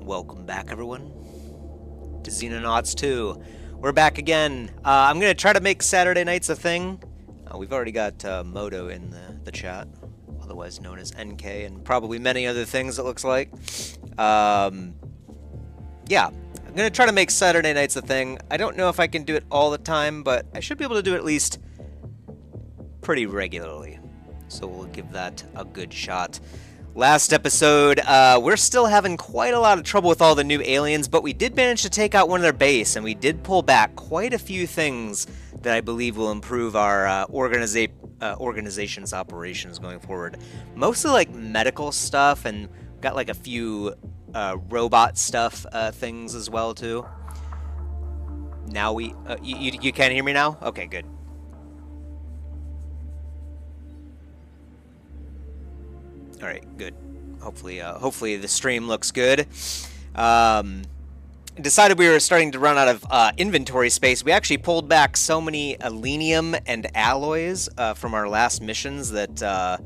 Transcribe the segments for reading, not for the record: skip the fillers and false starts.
Welcome back, everyone, to Xenonauts 2. We're back again. I'm going to try to make Saturday nights a thing. We've already got Moto in the chat, otherwise known as NK, and probably many other things, it looks like. Yeah, I'm going to try to make Saturday nights a thing. I don't know if I can do it all the time, but I should be able to do it at least pretty regularly. So we'll give that a good shot. Last episode, we're still having quite a lot of trouble with all the new aliens, but we did manage to take out one of their base, and we did pull back quite a few things that I believe will improve our organization's operations going forward. Mostly like medical stuff, and got like a few robot stuff things as well too. Now we, you can't hear me now? Okay, good. All right, good. Hopefully the stream looks good. Decided we were starting to run out of inventory space. We actually pulled back so many alenium and alloys from our last missions that,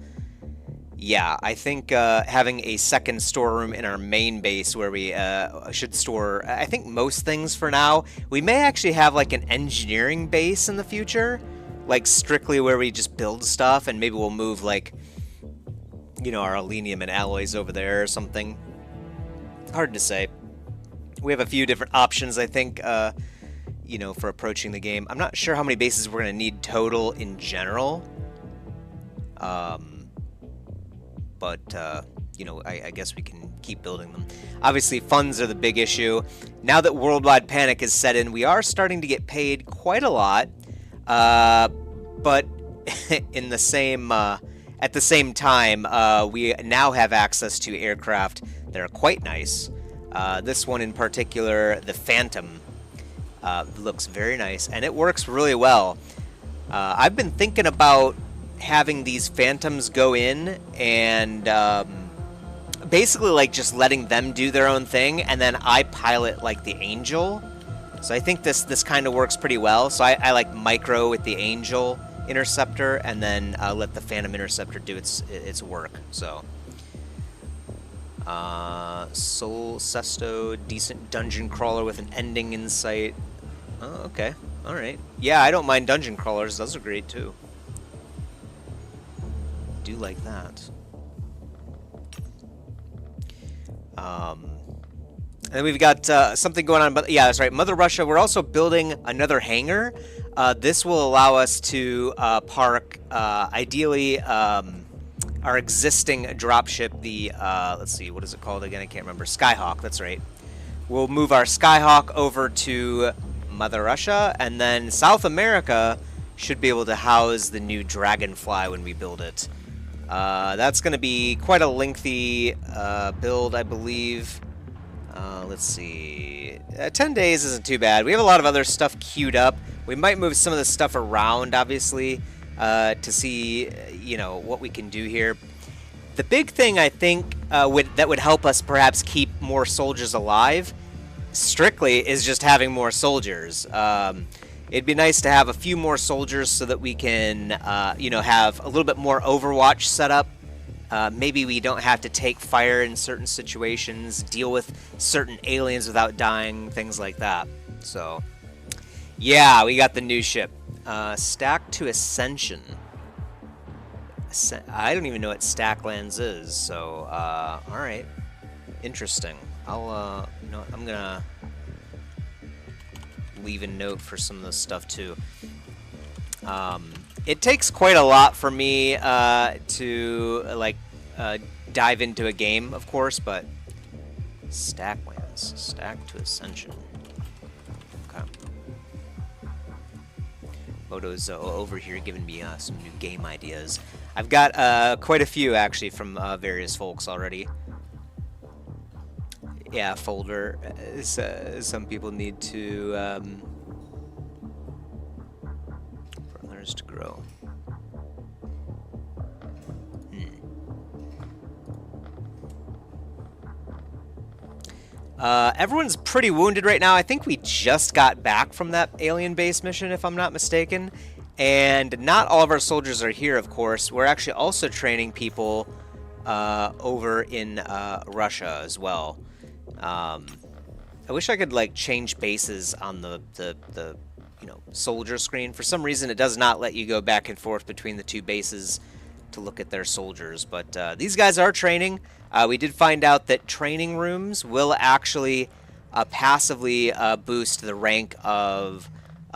yeah, I think having a second storeroom in our main base where we should store, I think, most things for now. We may actually have like an engineering base in the future, like strictly where we just build stuff, and maybe we'll move like, you know, our alenium and alloys over there or something. Hard to say. We have a few different options, I think, you know, for approaching the game. I'm not sure how many bases we're going to need total in general. But, you know, I guess we can keep building them. Obviously, funds are the big issue. Now that worldwide panic is set in, we are starting to get paid quite a lot. But in the same... at the same time, we now have access to aircraft that are quite nice. This one in particular, the Phantom, looks very nice, and it works really well. I've been thinking about having these Phantoms go in and basically like just letting them do their own thing, and then I pilot like the Angel. So I think this kind of works pretty well. So I like micro with the Angel Interceptor, and then let the Phantom Interceptor do its work. So Soul Sesto, decent dungeon crawler with an ending in sight. Oh, okay, all right. Yeah, I don't mind dungeon crawlers. Those are great too. Do like that. And then we've got something going on, but yeah, that's right. Mother Russia, we're also building another hangar. This will allow us to park, ideally, our existing dropship, the, let's see, what is it called again? I can't remember. Skyhawk, that's right. We'll move our Skyhawk over to Mother Russia, and then South America should be able to house the new Dragonfly when we build it. That's going to be quite a lengthy build, I believe. Let's see. 10 days isn't too bad. We have a lot of other stuff queued up. We might move some of the stuff around, obviously, to see, you know, what we can do here. The big thing, I think, that would help us perhaps keep more soldiers alive, strictly, is just having more soldiers. It'd be nice to have a few more soldiers so that we can, you know, have a little bit more Overwatch set up. Maybe we don't have to take fire in certain situations, deal with certain aliens without dying, things like that. So, yeah, we got the new ship. Stack to Ascension. I don't even know what Stacklands is, so, alright. Interesting. I'll, you know, I'm gonna leave a note for some of this stuff, too. It takes quite a lot for me to like dive into a game, of course, but Stacklands, Stack to Ascension. Okay. Moto's over here giving me some new game ideas. I've got quite a few actually from various folks already. Yeah, folder. Some people need to. To grow. Everyone's pretty wounded right now. I think we just got back from that alien base mission, if I'm not mistaken. And not all of our soldiers are here, of course. We're actually also training people over in Russia as well. I wish I could like change bases on the soldier screen. For some reason, it does not let you go back and forth between the two bases to look at their soldiers. But these guys are training. We did find out that training rooms will actually passively boost the rank of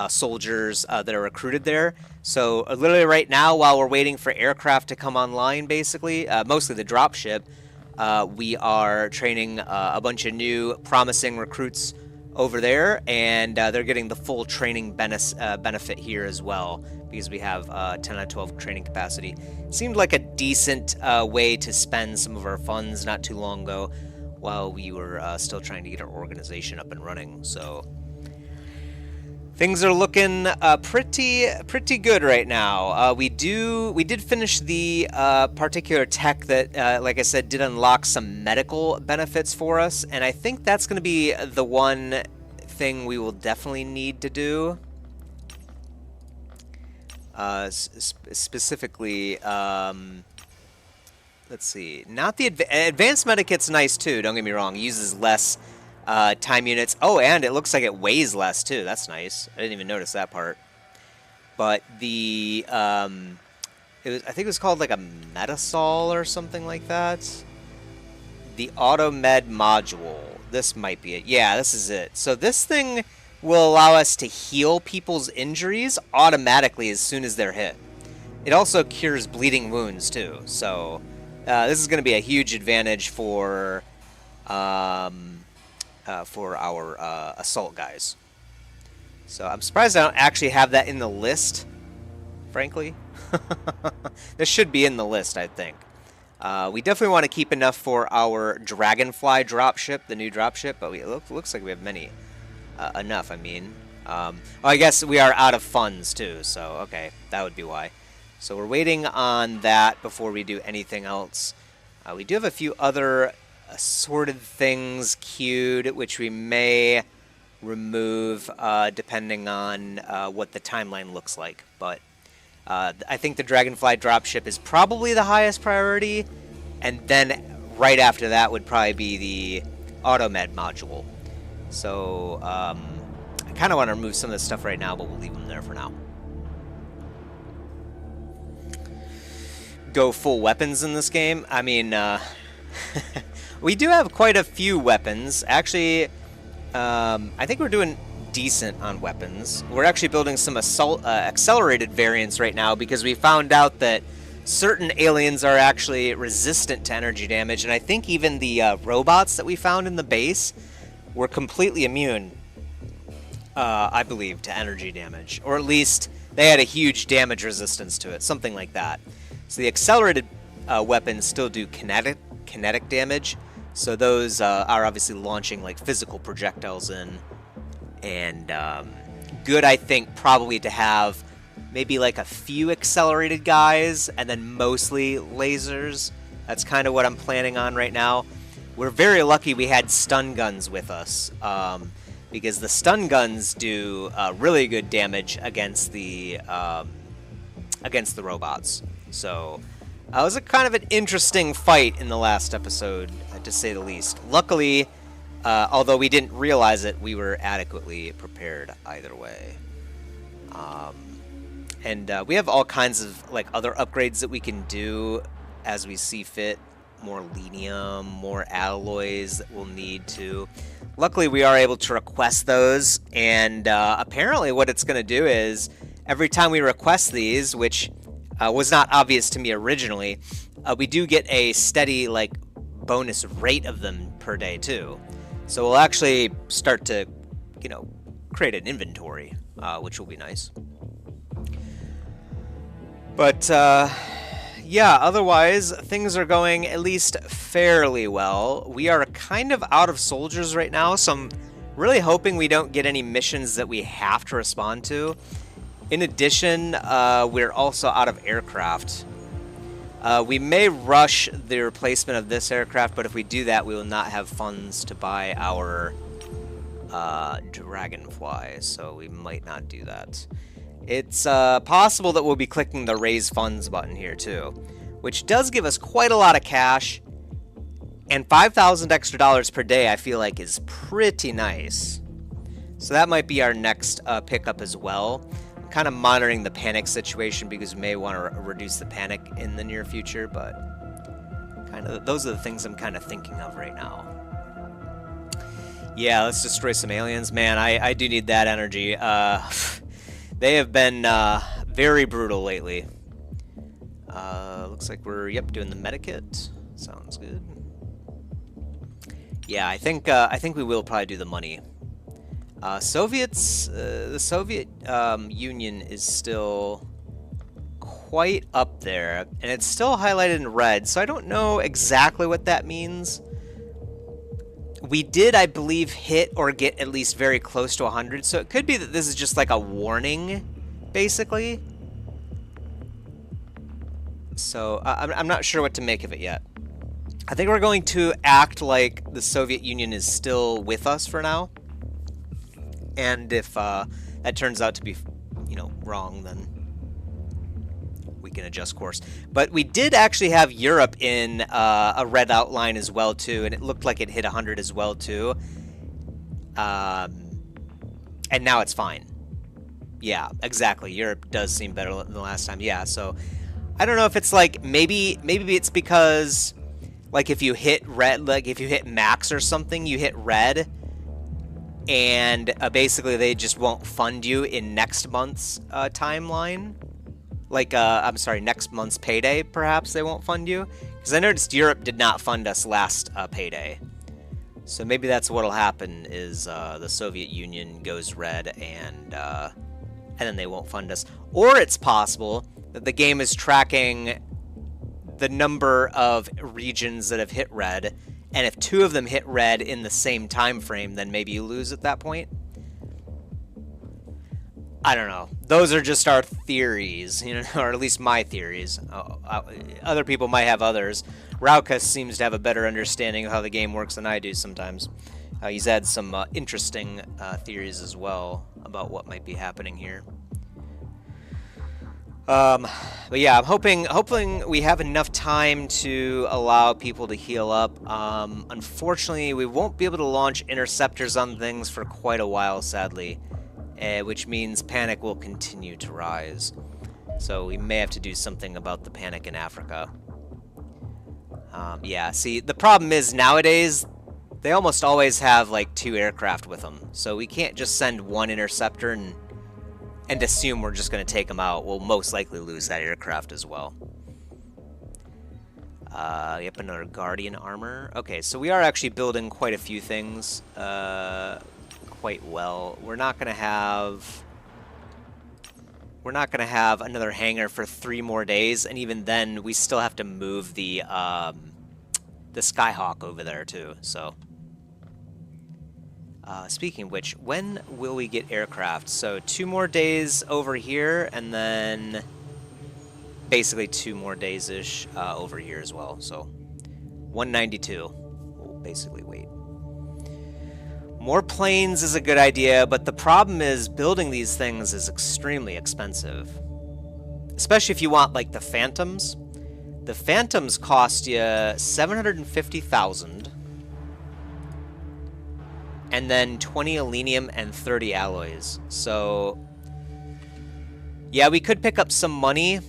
soldiers that are recruited there. So literally right now, while we're waiting for aircraft to come online, basically, mostly the dropship, we are training a bunch of new promising recruits over there, and they're getting the full training benefit here as well, because we have 10 out of 12 training capacity. Seemed like a decent way to spend some of our funds not too long ago while we were still trying to get our organization up and running. So things are looking pretty good right now. We did finish the particular tech that, like I said, did unlock some medical benefits for us, and I think that's going to be the one thing we will definitely need to do. Specifically, let's see. Not the advanced medikit's nice too. Don't get me wrong. It uses less time units. Oh, and it looks like it weighs less too. That's nice. I didn't even notice that part. But the I think it was called like a Metasol or something like that. The Auto Med module. This might be it. Yeah, this is it. So this thing will allow us to heal people's injuries automatically as soon as they're hit. It also cures bleeding wounds too. So this is going to be a huge advantage for our assault guys. So I'm surprised I don't actually have that in the list, frankly. This should be in the list, I think. We definitely want to keep enough for our Dragonfly dropship, the new dropship, but it looks like we have many. Enough, I mean. I guess we are out of funds, too, so, okay, that would be why. So we're waiting on that before we do anything else. We do have a few other assorted things queued, which we may remove depending on what the timeline looks like. But I think the Dragonfly dropship is probably the highest priority, and then right after that would probably be the AutoMed module. So I kind of want to remove some of this stuff right now, but we'll leave them there for now. Go full weapons in this game. I mean, we do have quite a few weapons. Actually, I think we're doing decent on weapons. We're actually building some accelerated variants right now because we found out that certain aliens are actually resistant to energy damage, and I think even the robots that we found in the base were completely immune, I believe, to energy damage. Or at least they had a huge damage resistance to it, something like that. So the accelerated weapons still do kinetic damage, so those are obviously launching like physical projectiles in. And good, I think, probably to have maybe like a few accelerated guys and then mostly lasers. That's kind of what I'm planning on right now. We're very lucky we had stun guns with us, because the stun guns do really good damage against the robots. So it was a kind of an interesting fight in the last episode, to say the least. Luckily, although we didn't realize it, we were adequately prepared either way. And we have all kinds of like other upgrades that we can do as we see fit. More alenium, more alloys that we'll need to. Luckily, we are able to request those, and apparently what it's going to do is every time we request these, which was not obvious to me originally, we do get a steady like bonus rate of them per day too. So we'll actually start to, create an inventory, which will be nice. But yeah, otherwise, things are going at least fairly well. We are kind of out of soldiers right now, so I'm really hoping we don't get any missions that we have to respond to. In addition, we're also out of aircraft. We may rush the replacement of this aircraft, but if we do that, we will not have funds to buy our Dragonfly, so we might not do that. It's possible that we'll be clicking the Raise Funds button here too, which does give us quite a lot of cash, And 5,000 extra dollars per day, I feel like, is pretty nice. So that might be our next pickup as well. I'm kind of monitoring the panic situation because we may want to reduce the panic in the near future, but kind of those are the things I'm kind of thinking of right now. Yeah, let's destroy some aliens. Man, I do need that energy. They have been very brutal lately. Looks like we're, yep, doing the medikit. Sounds good. Yeah, I think we will probably do the money. Soviets, the Soviet Union is still quite up there, and it's still highlighted in red, so I don't know exactly what that means. We did, I believe, hit or get at least very close to 100, so it could be that this is just like a warning, basically. So I'm not sure what to make of it yet. I think we're going to act like the Soviet Union is still with us for now. And if that turns out to be, you know, wrong, then we can adjust course. But we did actually have Europe in a red outline as well, too. And it looked like it hit 100 as well, too. And now it's fine. Yeah, exactly. Europe does seem better than the last time. Yeah, so I don't know if it's like, maybe it's because, like, if you hit red, like if you hit max or something, you hit red, and basically they just won't fund you in next month's timeline. Like, I'm sorry, next month's payday, perhaps they won't fund you. Because I noticed Europe did not fund us last payday. So maybe that's what'll happen, is the Soviet Union goes red, and then they won't fund us. Or it's possible that the game is tracking the number of regions that have hit red, and if 2 of them hit red in the same time frame, then maybe you lose at that point. I don't know. Those are just our theories, you know, or at least my theories. Other people might have others. Raucus seems to have a better understanding of how the game works than I do sometimes. He's had some interesting theories as well about what might be happening here. But yeah, I'm hoping we have enough time to allow people to heal up. Unfortunately, we won't be able to launch interceptors on things for quite a while, sadly, which means panic will continue to rise. So we may have to do something about the panic in Africa. Yeah, see, the problem is nowadays, they almost always have like 2 aircraft with them. So we can't just send 1 interceptor and assume we're just going to take them out. We'll most likely lose that aircraft as well. Yep, another Guardian armor. Okay, so we are actually building quite a few things quite well. We're not going to have another hangar for 3 more days, and even then, we still have to move the Skyhawk over there too. So. Speaking of which, when will we get aircraft? So 2 more days over here, and then basically 2 more days-ish over here as well. So 192. We'll basically wait. More planes is a good idea, but the problem is building these things is extremely expensive. Especially if you want, like, the Phantoms. The Phantoms cost you 750,000. And then 20 alenium and 30 alloys. So, yeah, we could pick up some money,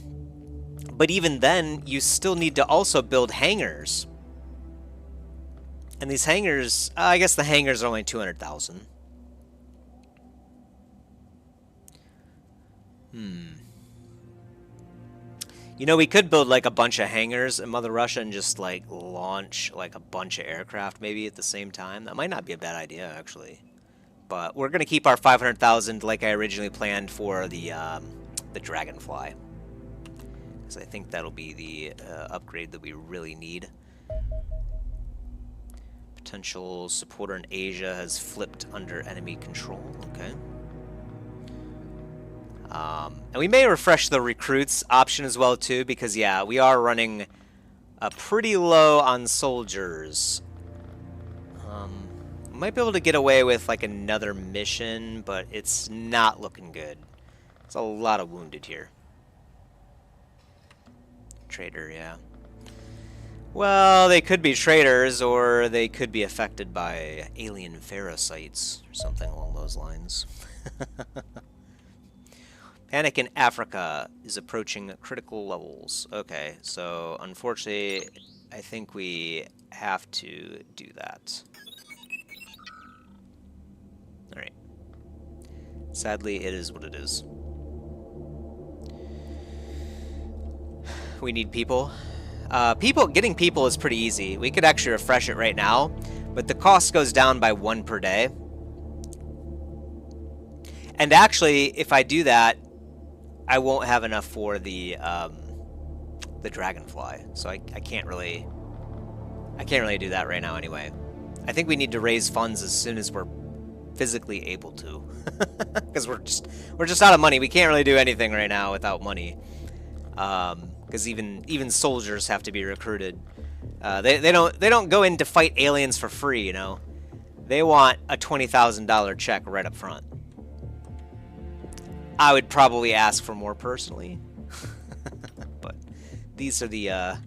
but even then, you still need to also build hangars. And these hangars, I guess the hangars are only 200,000. You know, we could build like a bunch of hangars in Mother Russia and just like launch like a bunch of aircraft maybe at the same time. That might not be a bad idea, actually. But we're gonna keep our 500,000 like I originally planned for the Dragonfly, because I think that'll be the upgrade that we really need. Potential supporter in Asia has flipped under enemy control. Okay. And we may refresh the recruits option as well too, because yeah, we are running pretty low on soldiers. We might be able to get away with like another mission, but it's not looking good. There's a lot of wounded here. Trader, yeah. Well, they could be traitors, or they could be affected by alien parasites, or something along those lines. Panic in Africa is approaching critical levels. Okay, so unfortunately, I think we have to do that. Alright. Sadly, it is what it is. We need people. Getting people is pretty easy. We could actually refresh it right now, but the cost goes down by 1 per day. And actually, if I do that, I won't have enough for the Dragonfly, so I can't really do that right now anyway. I think we need to raise funds as soon as we're physically able to, because we're just out of money. We can't really do anything right now without money. Because even soldiers have to be recruited. They don't go in to fight aliens for free, you know. They want a $20,000 check right up front. I would probably ask for more personally, but these are the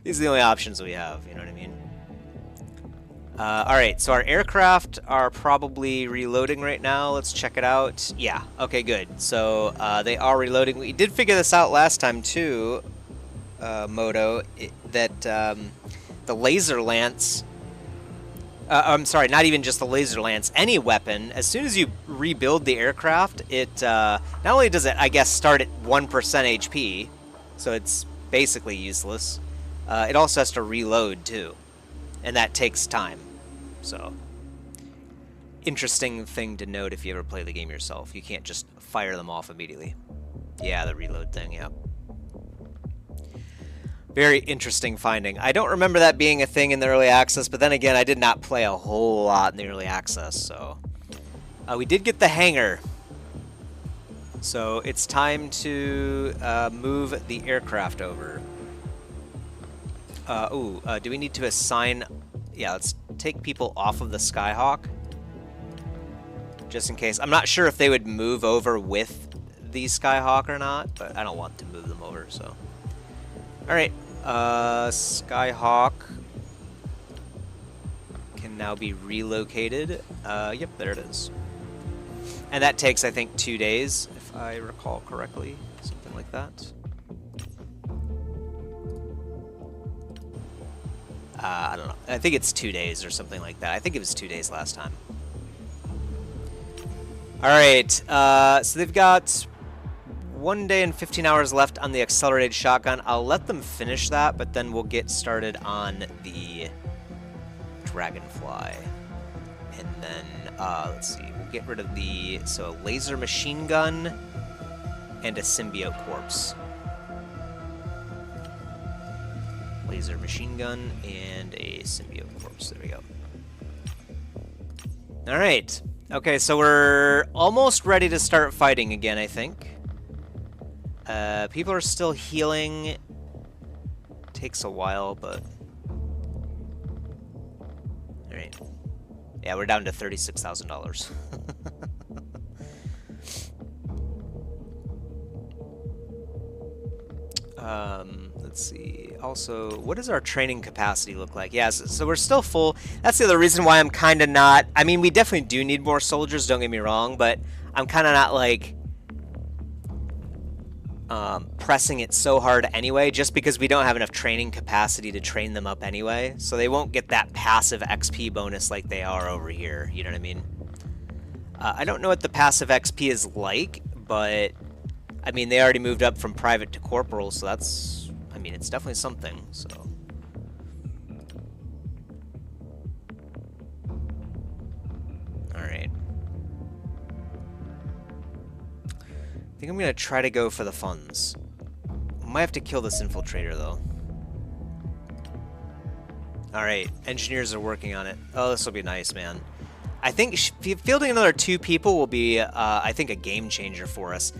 only options we have. You know what I mean? All right, so our aircraft are probably reloading right now. Let's check it out. Yeah, okay, good. So they are reloading. We did figure this out last time too, Moto, that the laser lance, I'm sorry, not even just the laser lance, any weapon, as soon as you rebuild the aircraft, it not only does it, I guess, start at 1% HP, so it's basically useless, it also has to reload too, and that takes time. So, interesting thing to note if you ever play the game yourself. You can't just fire them off immediately. Yeah, the reload thing, yeah. Very interesting finding. I don't remember that being a thing in the early access, but then again, I did not play a whole lot in the early access, so... we did get the hangar. So, it's time to move the aircraft over. Do we need to assign... Yeah, let's take people off of the Skyhawk. Just in case. I'm not sure if they would move over with the Skyhawk or not, but I don't want to move them over, so... Alright, Skyhawk can now be relocated. Yep, there it is. And that takes, I think, 2 days, if I recall correctly. Something like that. I don't know. I think it's 2 days or something like that. I think it was 2 days last time. Alright, so they've got 1 day and 15 hours left on the accelerated shotgun. I'll let them finish that, but then we'll get started on the Dragonfly. And then, let's see, we'll get rid of the, so a laser machine gun and a symbiote corpse. Laser machine gun and a symbiote corpse. There we go. Alright. Okay, so we're almost ready to start fighting again, I think. People are still healing. Takes a while, but... Alright. Yeah, we're down to $36,000. Let's see. Also, what does our training capacity look like? Yeah, so we're still full. That's the other reason why I'm kind of not... I mean, we definitely do need more soldiers, don't get me wrong, but I'm kind of not, like... pressing it so hard anyway, just because we don't have enough training capacity to train them up anyway. So they won't get that passive XP bonus like they are over here. You know what I mean? I don't know what the passive XP is like, but... I mean, they already moved up from private to corporal, so that's... I mean, it's definitely something, so... Alright. I think I'm gonna try to go for the funds. Might have to kill this infiltrator, though. Alright, engineers are working on it. Oh, this will be nice, man. I think fielding another 2 people will be, I think, a game changer for us.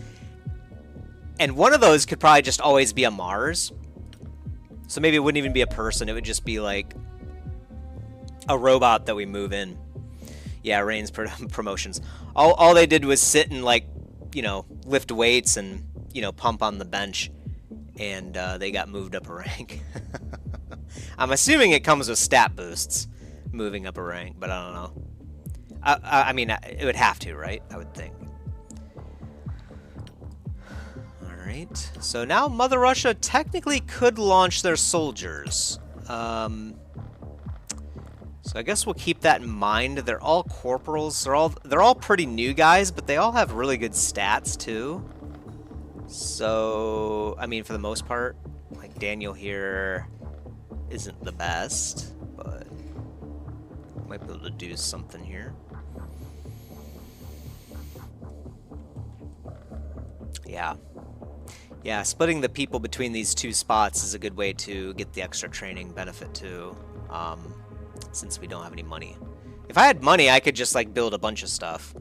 And one of those could probably just always be a Mars. So maybe it wouldn't even be a person. It would just be like a robot that we move in. Yeah, Rain's promotions. All they did was sit and, like, you know, lift weights and, you know, pump on the bench. And they got moved up a rank. I'm assuming it comes with stat boosts, moving up a rank, but I don't know. I mean, it would have to, right? I would think. Alright, so now Mother Russia technically could launch their soldiers. So I guess we'll keep that in mind. They're all corporals. They're all pretty new guys, but they all have really good stats too. So, I mean, for the most part, like Daniel here isn't the best, but might be able to do something here. Yeah. Yeah, splitting the people between these two spots is a good way to get the extra training benefit too, since we don't have any money. If I had money, I could just like build a bunch of stuff.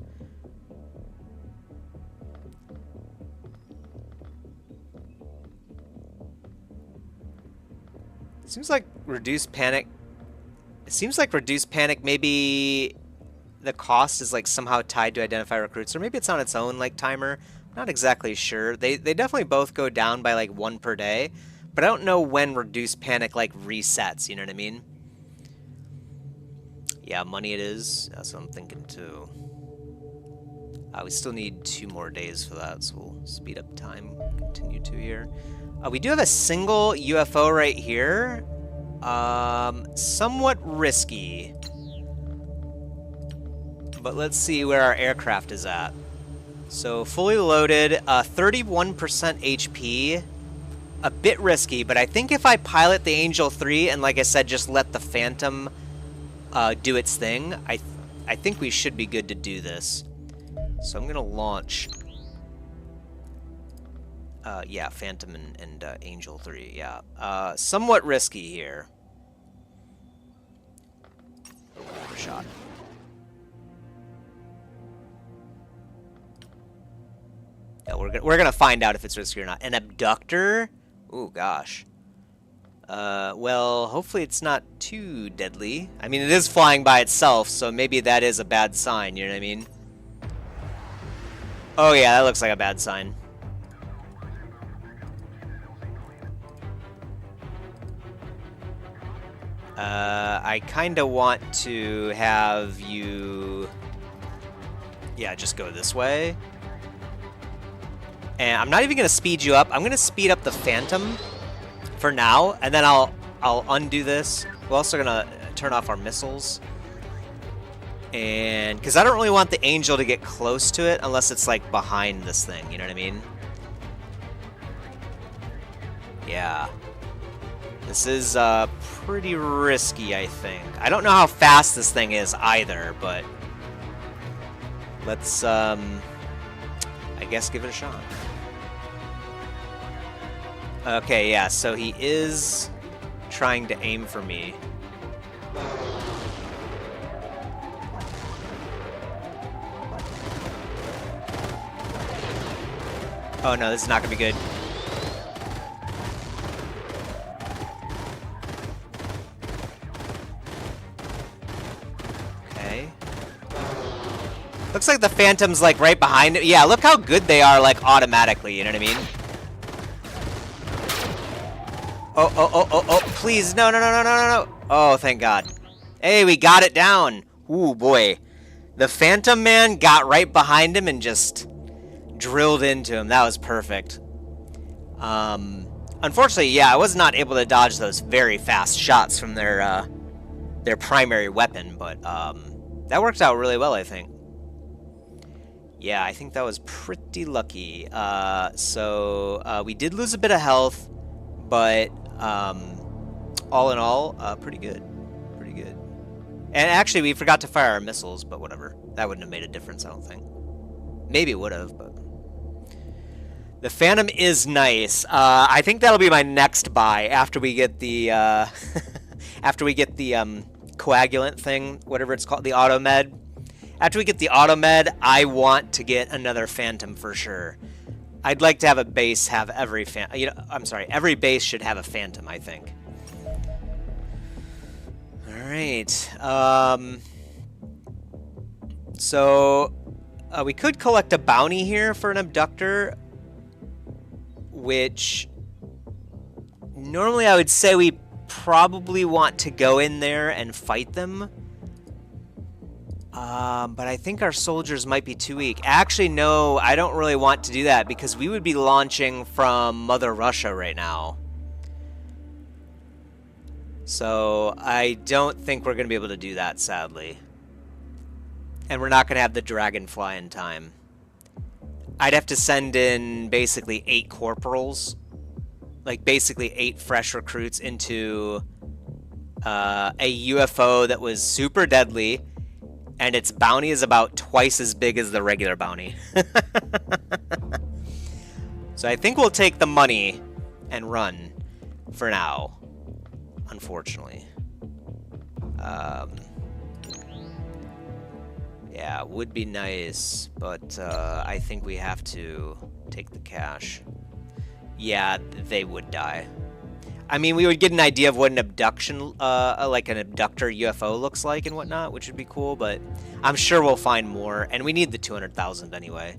Seems like reduced panic. It seems like reduced panic, maybe the cost is like somehow tied to identify recruits, or maybe it's on its own like timer. Not exactly sure. They definitely both go down by like 1 per day, but I don't know when reduced panic like resets, you know what I mean? Yeah, money it is. That's what I'm thinking too. We still need 2 more days for that, so we'll speed up time. Continue to here. We do have a single UFO right here. Somewhat risky. But let's see where our aircraft is at. So fully loaded, 31% HP. A bit risky, but I think if I pilot the Angel 3 and, like I said, just let the Phantom do its thing, I think we should be good to do this. So I'm gonna launch. Yeah, Phantom and Angel 3, yeah. Somewhat risky here. Shot. Yeah, we're gonna find out if it's risky or not. An abductor? Ooh, gosh. Well, hopefully it's not too deadly. I mean, it is flying by itself, so maybe that is a bad sign, you know what I mean? Oh yeah, that looks like a bad sign. I kinda want to have you... Yeah, just go this way. And I'm not even gonna speed you up. I'm gonna speed up the Phantom for now, and then I'll undo this. We're also gonna turn off our missiles. And because I don't really want the Angel to get close to it unless it's like behind this thing, you know what I mean? Yeah. This is pretty risky, I think. I don't know how fast this thing is either, but let's I guess give it a shot. Okay, yeah, so he is trying to aim for me. Oh no, this is not gonna be good. Okay. Looks like the Phantom's like right behind it. Yeah, look how good they are like automatically, you know what I mean? Oh, please, no. Oh, thank God. Hey, we got it down. Ooh, boy. The Phantom man got right behind him and just drilled into him. That was perfect. Unfortunately, yeah, I was not able to dodge those very fast shots from their primary weapon, but that worked out really well, I think. Yeah, I think that was pretty lucky. So we did lose a bit of health, but all in all, pretty good. Pretty good. And actually, we forgot to fire our missiles, but whatever. That wouldn't have made a difference, I don't think. Maybe it would have, but... The Phantom is nice. I think that'll be my next buy after we get the after we get the coagulant thing, whatever it's called, the automed. After we get the automed, I want to get another Phantom for sure. I'd like to have a base have every every base should have a Phantom, I think. All right. So we could collect a bounty here for an abductor, which normally I would say we probably want to go in there and fight them. But I think our soldiers might be too weak. Actually, no, I don't really want to do that because we would be launching from Mother Russia right now. So I don't think we're going to be able to do that, sadly. And we're not going to have the Dragonfly in time. I'd have to send in basically 8 corporals. Like basically 8 fresh recruits into a UFO that was super deadly. And its bounty is about twice as big as the regular bounty. So I think we'll take the money and run for now, unfortunately. Yeah, it would be nice, but I think we have to take the cash. Yeah, they would die. I mean, we would get an idea of what an abduction, like an abductor UFO looks like and whatnot, which would be cool, but I'm sure we'll find more, and we need the 200,000 anyway.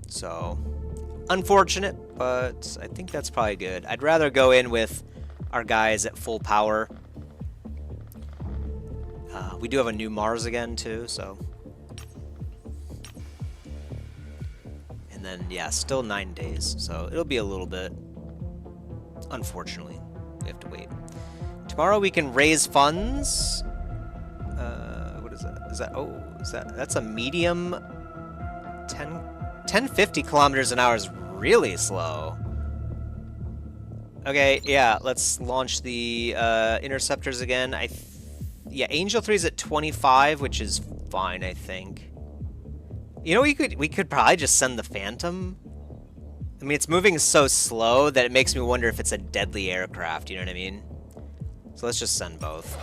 So, unfortunate, but I think that's probably good. I'd rather go in with our guys at full power. We do have a new Mars again, too, so... And then, yeah, still 9 days, so it'll be a little bit. Unfortunately, we have to wait. Tomorrow we can raise funds. What is that? That's a medium. 1050 kilometers an hour is really slow. Okay, yeah, let's launch the interceptors again. Yeah, Angel 3 is at 25, which is fine, I think. You know, we could probably just send the Phantom. I mean, it's moving so slow that it makes me wonder if it's a deadly aircraft, you know what I mean? So let's just send both.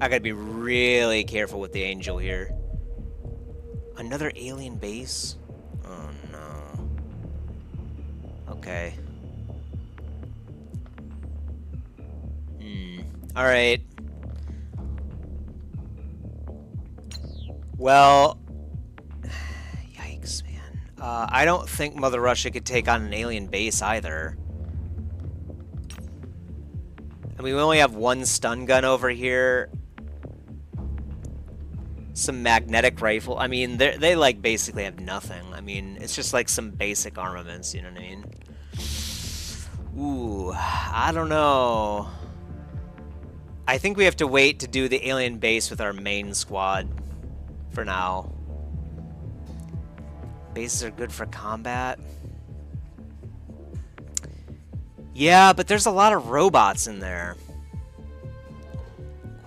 I gotta be really careful with the Angel here. Another alien base? Oh no. Okay. Alright. Well, yikes, man. I don't think Mother Russia could take on an alien base either. I mean, we only have 1 stun gun over here. Some magnetic rifle. I mean, they like basically have nothing. I mean, it's just like some basic armaments, you know what I mean? Ooh, I don't know. I think we have to wait to do the alien base with our main squad. For now. Bases are good for combat. Yeah, but there's a lot of robots in there.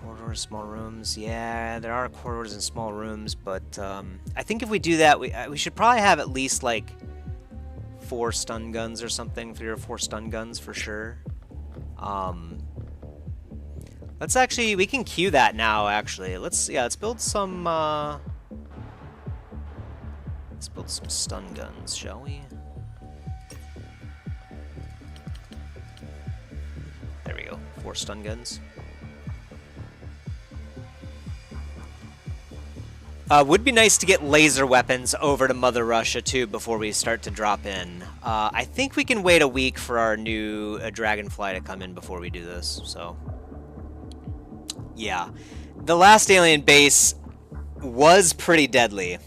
Corridors, small rooms. Yeah, there are corridors and small rooms, but I think if we do that, we should probably have at least like 4 stun guns or something. 3 or 4 stun guns for sure. Let's actually, we can queue that now, actually. Let's build some, let's build some stun guns, shall we? There we go, 4 stun guns. Would be nice to get laser weapons over to Mother Russia, too, before we start to drop in. I think we can wait a week for our new Dragonfly to come in before we do this, so... Yeah, the last alien base was pretty deadly.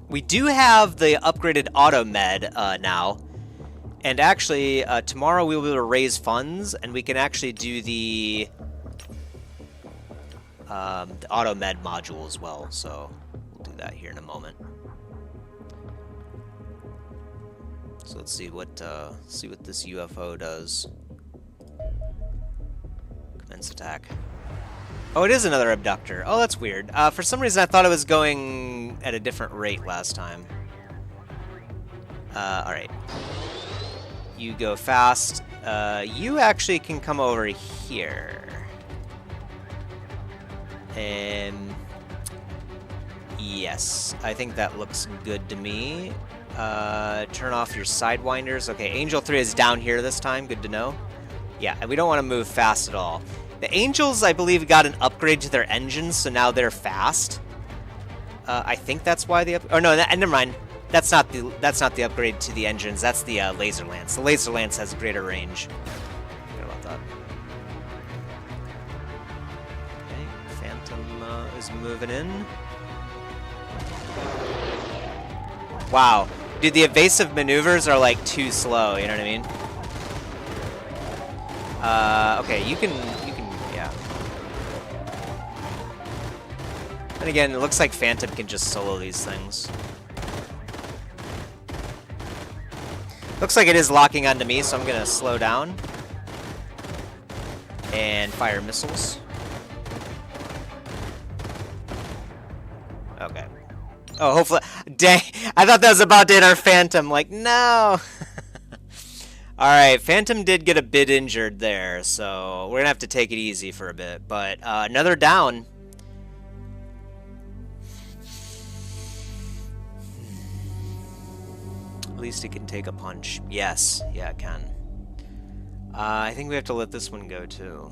We do have the upgraded auto med now, and actually tomorrow we will be able to raise funds, and we can actually do the auto med module as well. So we'll do that here in a moment. So let's see what this UFO does. Commence attack. Oh, it is another abductor. Oh, that's weird. For some reason, I thought it was going at a different rate last time. Alright. You go fast. You actually can come over here. And... yes, I think that looks good to me. Turn off your sidewinders. Okay, Angel 3 is down here this time. Good to know. Yeah, and we don't want to move fast at all. The Angels, I believe, got an upgrade to their engines, so now they're fast. I think that's why they... oh, no, never mind. that's not the upgrade to the engines. That's the laser lance. The laser lance has greater range. Forget about that. Okay, Phantom is moving in. Wow, dude, the evasive maneuvers are like too slow. You know what I mean? Okay, you can, yeah. And again, it looks like Phantom can just solo these things. Looks like it is locking onto me, so I'm gonna slow down. And fire missiles. Okay. Oh, hopefully, dang, I thought that was about to hit our Phantom, like, no! Alright, Phantom did get a bit injured there, so we're gonna have to take it easy for a bit, but another down. At least it can take a punch. Yes, yeah, it can. I think we have to let this one go too.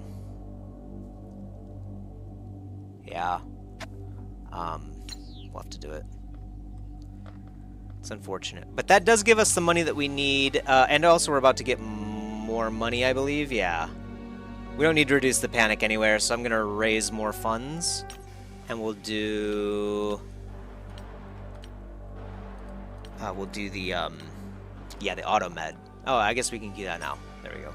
Yeah. We'll have to do it. It's unfortunate. But that does give us the money that we need, and also we're about to get more money, I believe. Yeah. We don't need to reduce the panic anywhere, so I'm going to raise more funds. And we'll do... we'll do the, yeah, the auto med. Oh, I guess we can do that now. There we go.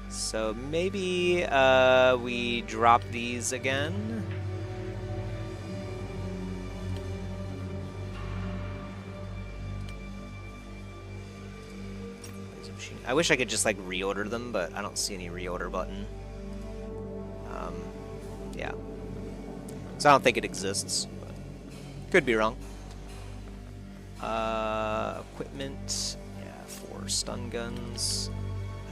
So maybe, we drop these again. I wish I could just, like, reorder them, but I don't see any reorder button. Yeah. So I don't think it exists, but could be wrong. Equipment, yeah, 4 stun guns.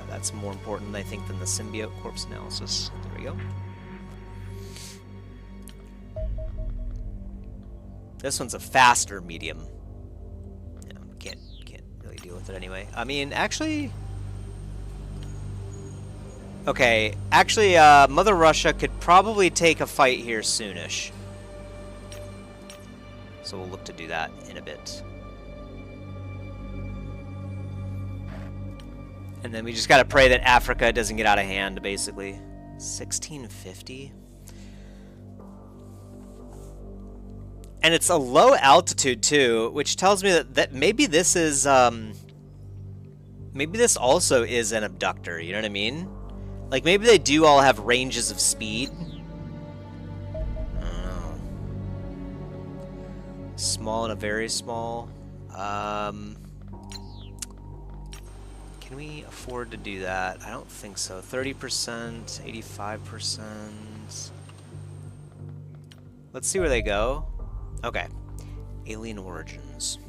That's more important, I think, than the symbiote corpse analysis. There we go. This one's a faster medium. Yeah, can't really deal with it anyway. I mean, actually... Okay, actually, Mother Russia could probably take a fight here soonish. So we'll look to do that in a bit. And then we just gotta pray that Africa doesn't get out of hand, basically. 1650? And it's a low altitude, too, which tells me that maybe this is, maybe this also is an abductor, you know what I mean? Like, maybe they do all have ranges of speed. I don't know. Small and a very small. Can we afford to do that? I don't think so. 30%, 85%. Let's see where they go. Okay. Alien origins.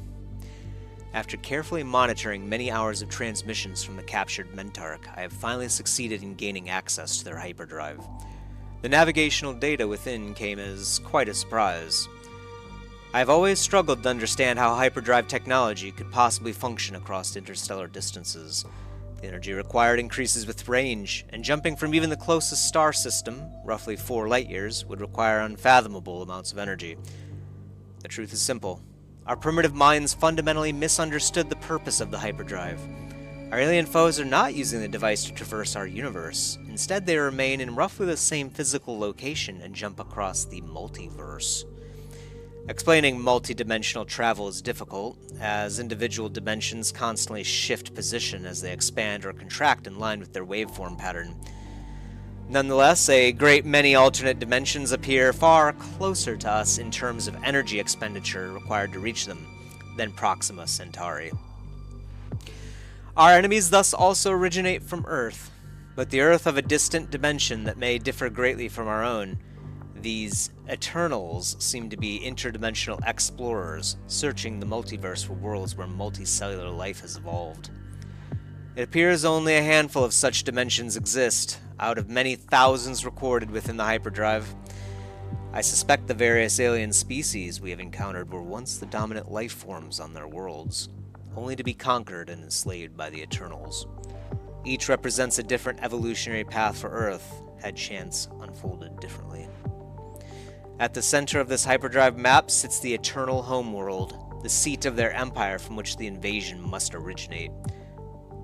After carefully monitoring many hours of transmissions from the captured Mentark, I have finally succeeded in gaining access to their hyperdrive. The navigational data within came as quite a surprise. I have always struggled to understand how hyperdrive technology could possibly function across interstellar distances. The energy required increases with range, and jumping from even the closest star system, roughly 4 light-years, would require unfathomable amounts of energy. The truth is simple. Our primitive minds fundamentally misunderstood the purpose of the hyperdrive. Our alien foes are not using the device to traverse our universe. Instead, they remain in roughly the same physical location and jump across the multiverse. Explaining multi-dimensional travel is difficult, as individual dimensions constantly shift position as they expand or contract in line with their waveform pattern. Nonetheless, a great many alternate dimensions appear far closer to us in terms of energy expenditure required to reach them than Proxima Centauri. Our enemies thus also originate from Earth, but the Earth of a distant dimension that may differ greatly from our own. These Eternals seem to be interdimensional explorers, searching the multiverse for worlds where multicellular life has evolved. It appears only a handful of such dimensions exist, out of many thousands recorded within the hyperdrive. I suspect the various alien species we have encountered were once the dominant life forms on their worlds, only to be conquered and enslaved by the Eternals. Each represents a different evolutionary path for Earth, had chance unfolded differently. At the center of this hyperdrive map sits the Eternal homeworld, the seat of their empire from which the invasion must originate.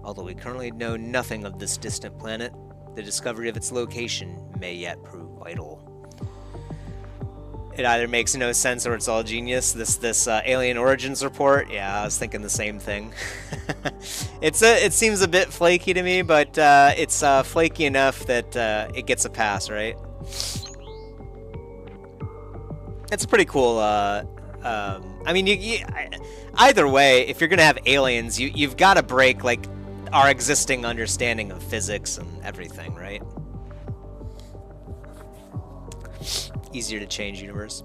Although we currently know nothing of this distant planet, the discovery of its location may yet prove vital. It either makes no sense or it's all genius. This alien origins report. Yeah, I was thinking the same thing. It seems a bit flaky to me, but it's flaky enough that it gets a pass, right? It's pretty cool. I mean, either way, if you're gonna have aliens, you've got to break like our existing understanding of physics and everything, right? Easier to change universe.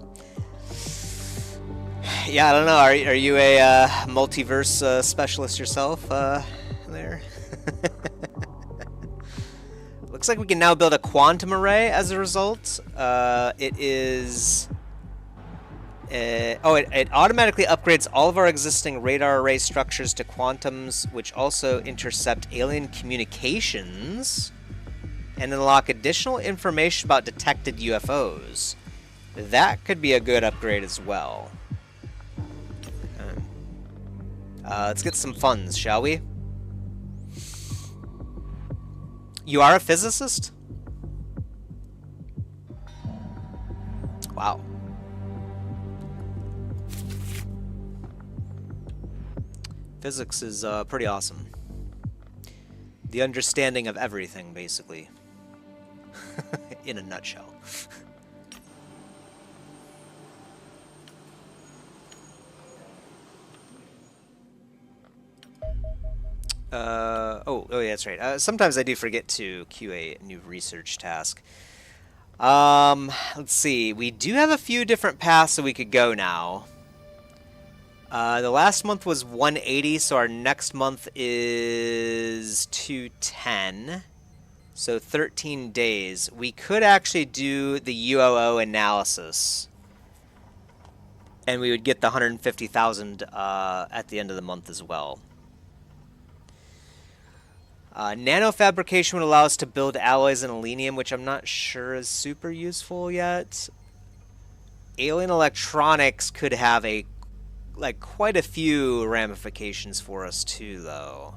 Yeah, I don't know. Are you a multiverse specialist yourself there? Looks like we can now build a quantum array as a result. It is... it automatically upgrades all of our existing radar array structures to quantums, which also intercept alien communications and unlock additional information about detected UFOs. That could be a good upgrade as well. Okay. Let's get some funds, shall we? You are a physicist? Wow. Physics is pretty awesome. The understanding of everything, basically. In a nutshell. Oh yeah, that's right. Sometimes I do forget to queue a new research task. Let's see. We do have a few different paths that we could go now. The last month was 180, so our next month is 210. So 13 days. We could actually do the UOO analysis. And we would get the 150,000 at the end of the month as well. Nanofabrication would allow us to build alloys in alenium, which I'm not sure is super useful yet. Alien electronics could have quite a few ramifications for us too, though.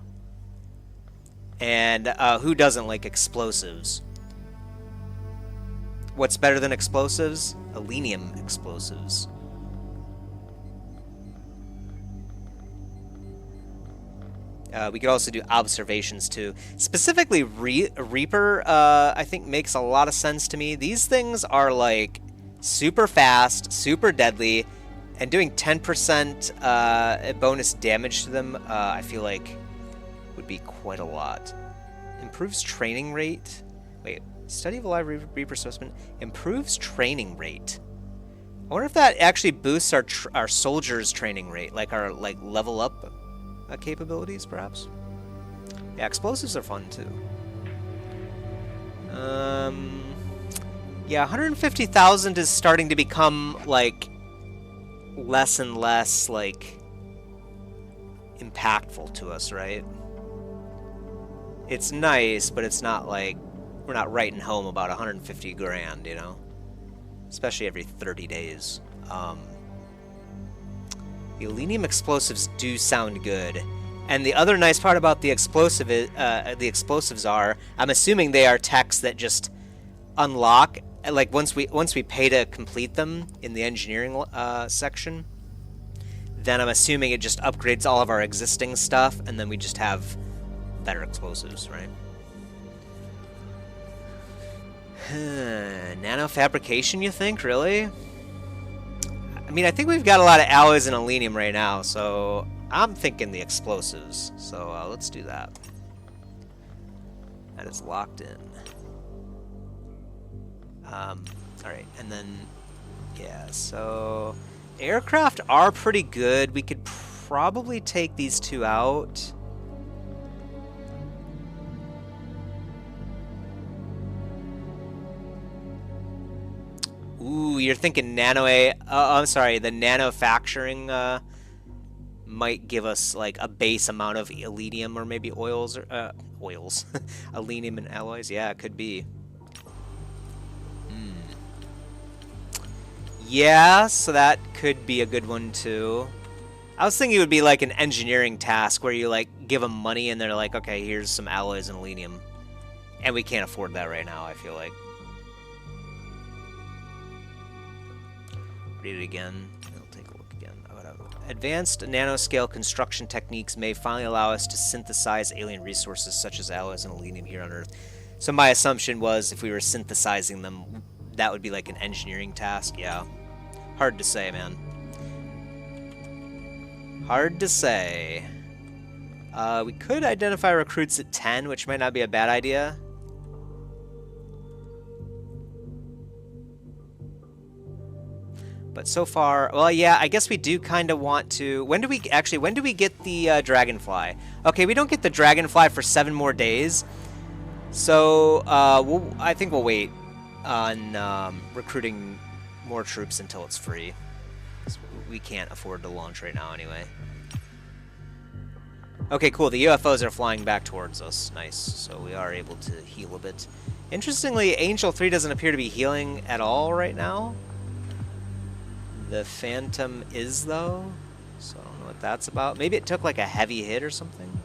And who doesn't like explosives? What's better than explosives? Alenium explosives. We could also do observations too. Specifically, Reaper, I think makes a lot of sense to me. These things are like super fast, super deadly, and doing 10% bonus damage to them, I feel like would be quite a lot. Improves training rate. Wait, study of a live Reaper specimen improves training rate. I wonder if that actually boosts our soldiers' training rate, like our level up capabilities, perhaps. Yeah, explosives are fun too. Yeah, 150,000 is starting to become like less and less like impactful to us, right? It's nice, but it's not like we're not writing home about 150 grand, you know? Especially every 30 days. The alenium explosives do sound good. And the other nice part about the explosives are, I'm assuming they are techs that just unlock, like once we pay to complete them in the engineering section, then I'm assuming it just upgrades all of our existing stuff, and then we just have better explosives, right? Nanofabrication, you think? Really? I mean, I think we've got a lot of alloys and alenium right now, so I'm thinking the explosives. So let's do that. That is locked in. Alright, and then, yeah, so aircraft are pretty good. We could probably take these two out. Ooh, you're thinking I'm sorry, the nanofacturing might give us like a base amount of alenium or maybe oils or oils. Alenium and alloys, yeah, it could be. Yeah, so that could be a good one too. I was thinking it would be like an engineering task where you like give them money and they're like, okay, here's some alloys and alenium. And we can't afford that right now, I feel like. Read it again. I'll take a look again. Advanced nanoscale construction techniques may finally allow us to synthesize alien resources such as alloys and alenium here on Earth. So my assumption was if we were synthesizing them, that would be like an engineering task. Yeah. Hard to say, man. Hard to say. We could identify recruits at 10, which might not be a bad idea. But so far, well, yeah, I guess we do kind of want to... When do we get the Dragonfly? Okay, we don't get the Dragonfly for 7 more days. So, I think we'll wait on recruiting more troops until it's free. We can't afford to launch right now anyway. Okay, cool. The UFOs are flying back towards us. Nice. So we are able to heal a bit. Interestingly, Angel 3 doesn't appear to be healing at all right now. The Phantom is, though. So I don't know what that's about. Maybe it took like a heavy hit or something.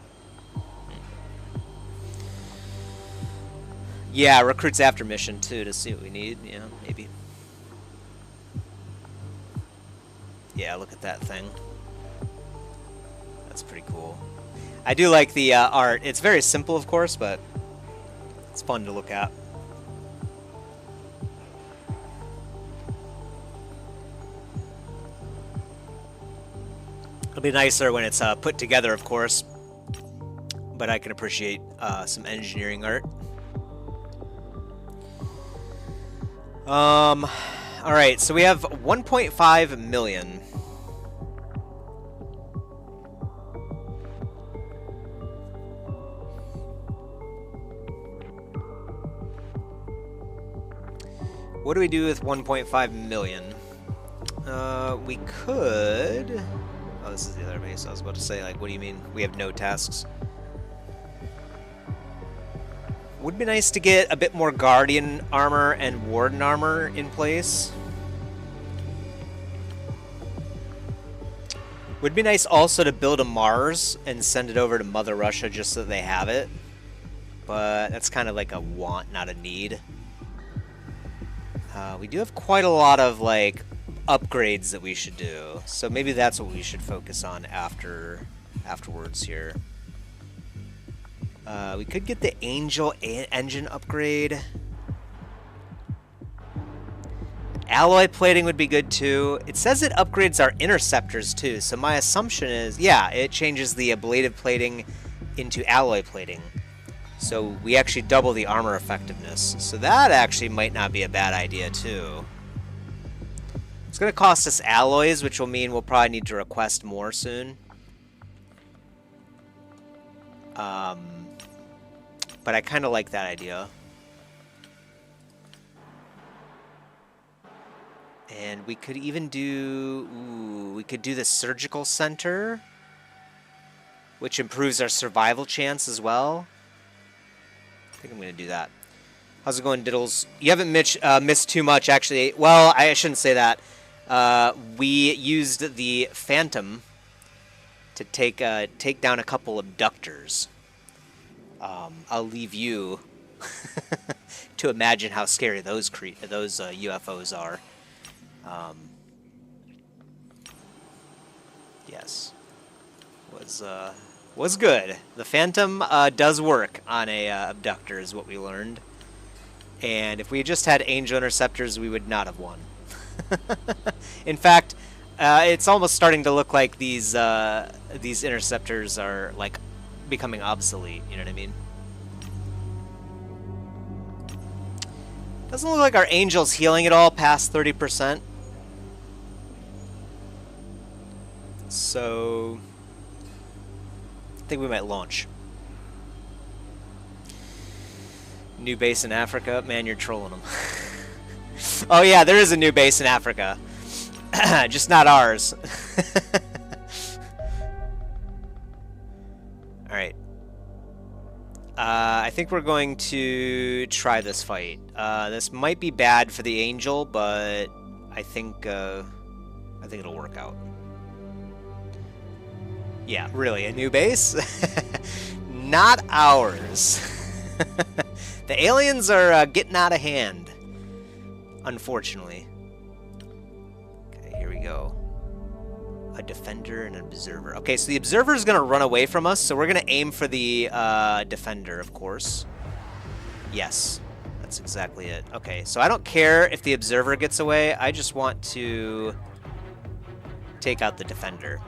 Yeah, recruits after mission, too, to see what we need. Yeah, maybe. Yeah, look at that thing. That's pretty cool. I do like the art. It's very simple, of course, but it's fun to look at. It'll be nicer when it's put together, of course, but I can appreciate some engineering art. All right, so we have 1.5 million. What do we do with 1.5 million? We could... Oh, this is the other base. I was about to say, like, what do you mean? We have no tasks. Would be nice to get a bit more Guardian armor and Warden armor in place. Would be nice also to build a Mars and send it over to Mother Russia just so that they have it. But that's kind of like a want, not a need. We do have quite a lot of, like, upgrades that we should do. So maybe that's what we should focus on afterwards here. We could get the Angel engine upgrade. Alloy plating would be good too. It says it upgrades our interceptors too, so my assumption is, yeah, it changes the ablative plating into alloy plating. So we actually double the armor effectiveness. So that actually might not be a bad idea too. It's going to cost us alloys, which will mean we'll probably need to request more soon. But I kind of like that idea. And we could even do... Ooh, we could do the surgical center, which improves our survival chance as well. I think I'm going to do that. How's it going, Diddles? You haven't missed too much, actually. Well, I shouldn't say that. We used the Phantom to take down a couple abductors. I'll leave you to imagine how scary those UFOs are. Yes, was good. The Phantom does work on a abductor, is what we learned. And if we just had Angel interceptors, we would not have won. In fact, it's almost starting to look like these interceptors are like becoming obsolete. You know what I mean? Doesn't look like our Angel's healing at all past 30%. So I think we might launch. New base in Africa? Man, you're trolling them. Oh yeah, there is a new base in Africa. Just not ours. Alright. I think we're going to try this fight. This might be bad for the Angel, but I think it'll work out. Yeah, really, a new base? Not ours. The aliens are getting out of hand, unfortunately. Okay, here we go. A defender and an observer. Okay, so the observer is going to run away from us, so we're going to aim for the defender, of course. Yes, that's exactly it. Okay, so I don't care if the observer gets away. I just want to take out the defender.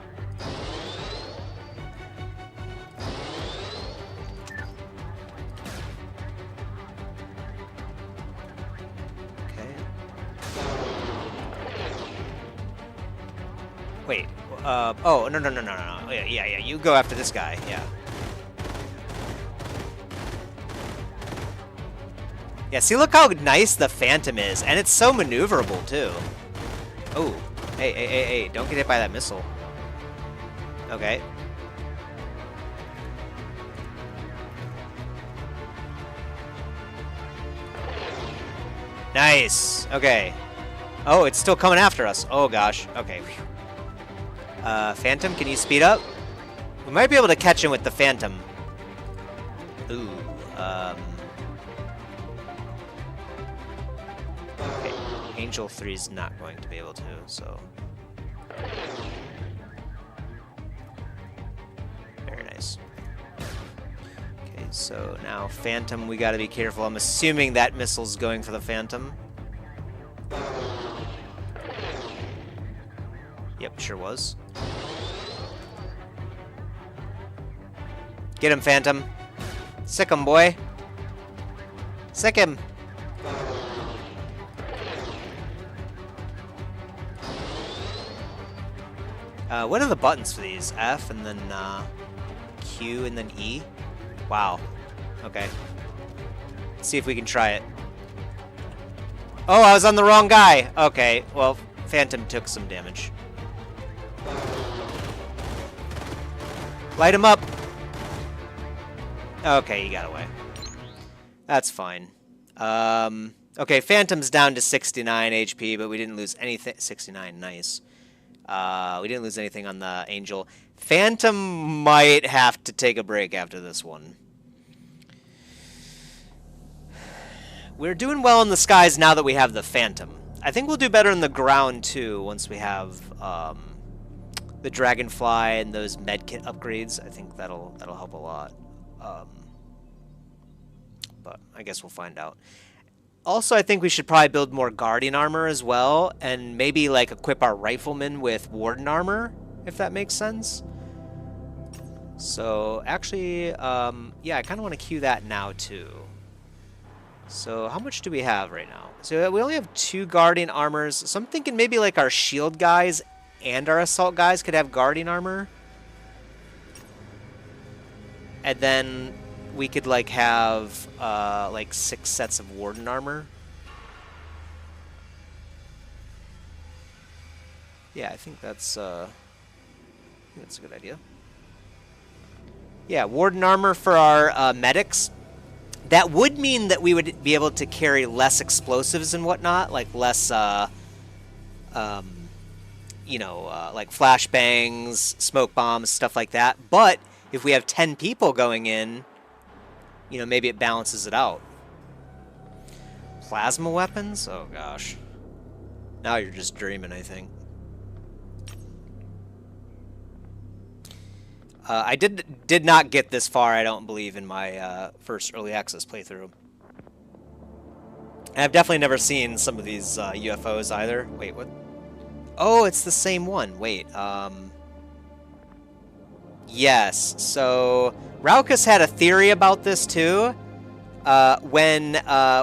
Wait, oh, no. Yeah, you go after this guy, yeah. Yeah, see, look how nice the Phantom is, and it's so maneuverable, too. Oh, hey, don't get hit by that missile. Okay. Nice, okay. Oh, it's still coming after us. Oh, gosh, okay. Phantom, can you speed up? We might be able to catch him with the Phantom. Ooh, okay. Angel 3's not going to be able to, so... Very nice. Okay, so now Phantom, we gotta be careful. I'm assuming that missile's going for the Phantom. Yep, sure was. Get him, Phantom. Sick him, boy. Sick him. What are the buttons for these? F and then Q and then E? Wow. Okay. Let's see if we can try it. Oh, I was on the wrong guy. Okay, well, Phantom took some damage. Light him up. Okay, he got away. That's fine. Okay, Phantom's down to 69 HP, but we didn't lose anything. 69, nice. We didn't lose anything on the Angel. Phantom might have to take a break after this one. We're doing well in the skies now that we have the Phantom. I think we'll do better in the ground, too, once we have the Dragonfly and those medkit upgrades. I think that'll help a lot. But I guess we'll find out. Also, I think we should probably build more Guardian armor as well, and maybe like equip our riflemen with Warden armor, if that makes sense. So actually, yeah, I kind of want to queue that now too. So how much do we have right now? So we only have 2 Guardian armors. So I'm thinking maybe like our shield guys and our assault guys could have Guardian armor. And then we could like have like 6 sets of Warden armor. Yeah, I think that's a good idea. Yeah, Warden armor for our medics. That would mean that we would be able to carry less explosives and whatnot, like less, you know, like flashbangs, smoke bombs, stuff like that. But if we have 10 people going in, you know, maybe it balances it out. Plasma weapons? Oh, gosh. Now you're just dreaming, I think. I did not get this far, I don't believe, in my first early access playthrough. And I've definitely never seen some of these UFOs either. Wait, what? Oh, it's the same one. Wait, yes, so Raucus had a theory about this too. When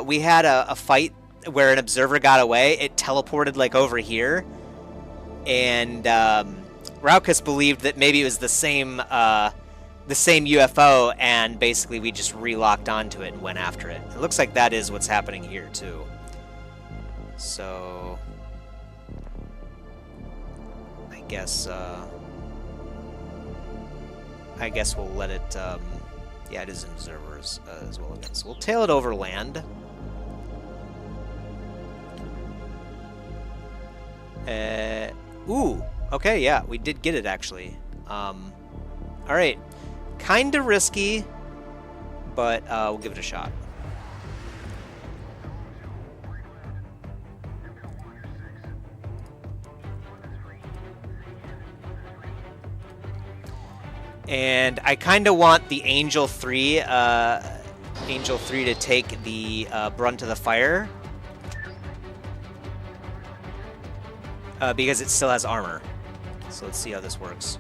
we had a fight where an observer got away, it teleported like over here. And Raucus believed that maybe it was the same UFO, and basically we just relocked onto it and went after it. It looks like that is what's happening here too. So I guess we'll let it. Yeah, it is observers as well again. So we'll tail it over land. Ooh. Okay, yeah, we did get it, actually. All right. Kind of risky, but we'll give it a shot. And I kind of want the Angel 3 to take the brunt of the fire. Because it still has armor. So let's see how this works.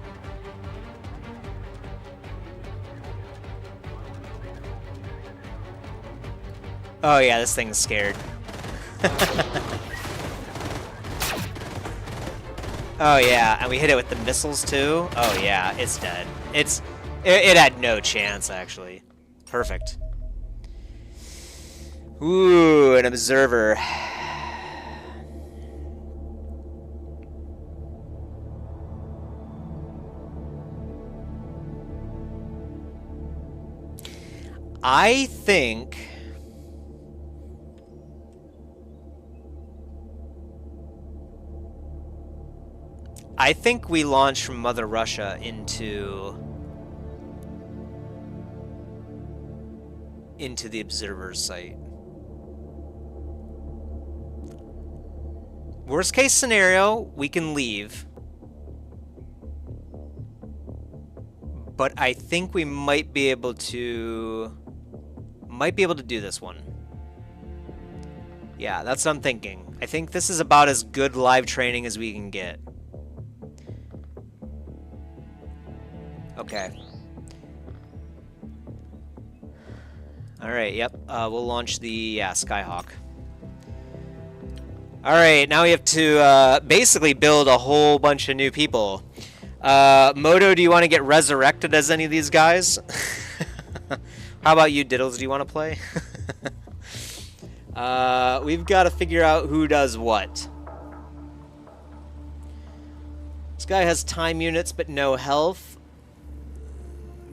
Oh yeah, this thing's scared. Oh yeah, and we hit it with the missiles too. Oh yeah, it's dead. It had no chance actually. Perfect. Ooh, an observer. I think we launched from Mother Russia into the observer's site. Worst case scenario, we can leave. But I think we might be able to do this one. Yeah, that's what I'm thinking. I think this is about as good live training as we can get. Okay. Alright, yep. We'll launch the Skyhawk. Alright, now we have to basically build a whole bunch of new people. Moto, do you want to get resurrected as any of these guys? How about you, Diddles? Do you want to play? We've got to figure out who does what. This guy has time units but no health.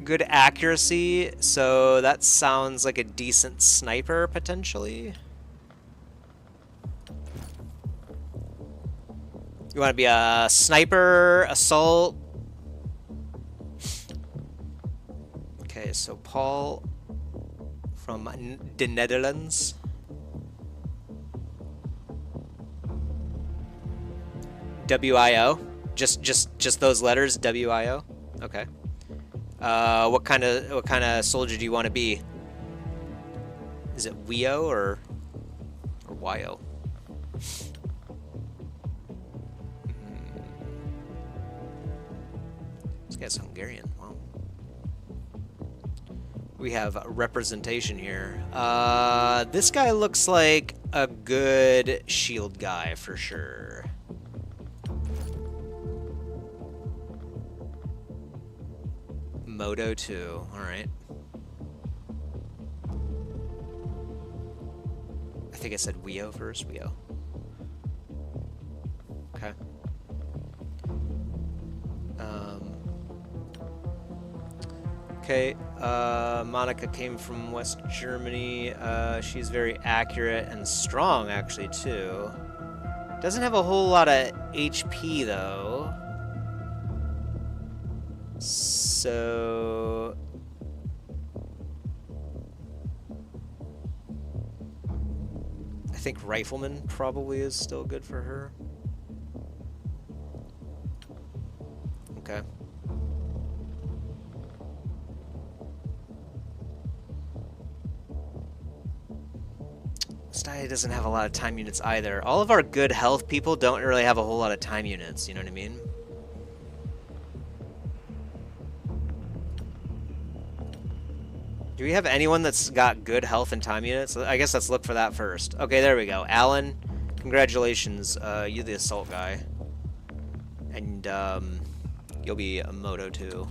Good accuracy, so that sounds like a decent sniper, potentially. You want to be a sniper, assault? Okay, so Paul from the Netherlands. WIO? Just those letters, WIO? Okay. What kind of soldier do you want to be? Is it WIO or YO? This guy's Hungarian. Wow. We have representation here. This guy looks like a good shield guy for sure. Moto 2, alright. I think I said WIO first, WIO. Okay. Okay, Monica came from West Germany. She's very accurate and strong, actually, too. Doesn't have a whole lot of HP, though. So... I think Rifleman probably is still good for her. Okay. Stye doesn't have a lot of time units either. All of our good health people don't really have a whole lot of time units, you know what I mean? Do we have anyone that's got good health and time units? I guess let's look for that first. Okay, there we go. Alan, congratulations. You're the assault guy. And you'll be a Moto too.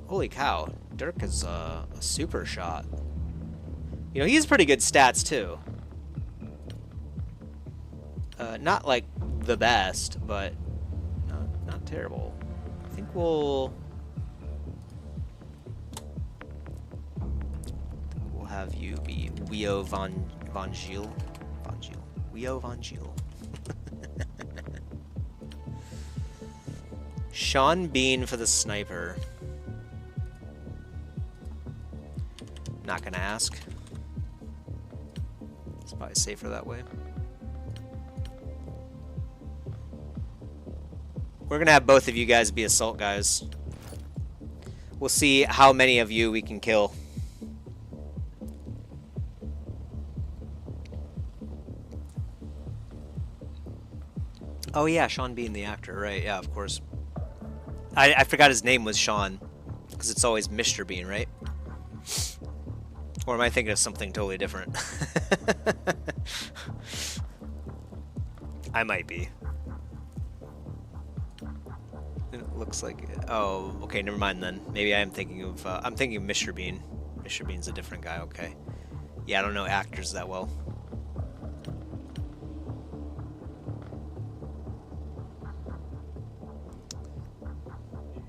Holy cow. Dirk is a super shot. You know, he has pretty good stats too. Not like the best, but not terrible. I think we'll have you be Wio Van Geel. Guido von Geel. Sean Bean for the sniper. Not gonna ask. It's probably safer that way. We're gonna have both of you guys be assault guys. We'll see how many of you we can kill. Oh yeah, Sean Bean, the actor, right? Yeah, of course. I forgot his name was Sean, because it's always Mr. Bean, right? Or am I thinking of something totally different? I might be. It looks like it. Oh, okay, never mind then. Maybe I am thinking of I'm thinking of Mr. Bean. Mr. Bean's a different guy, okay. Yeah, I don't know actors that well.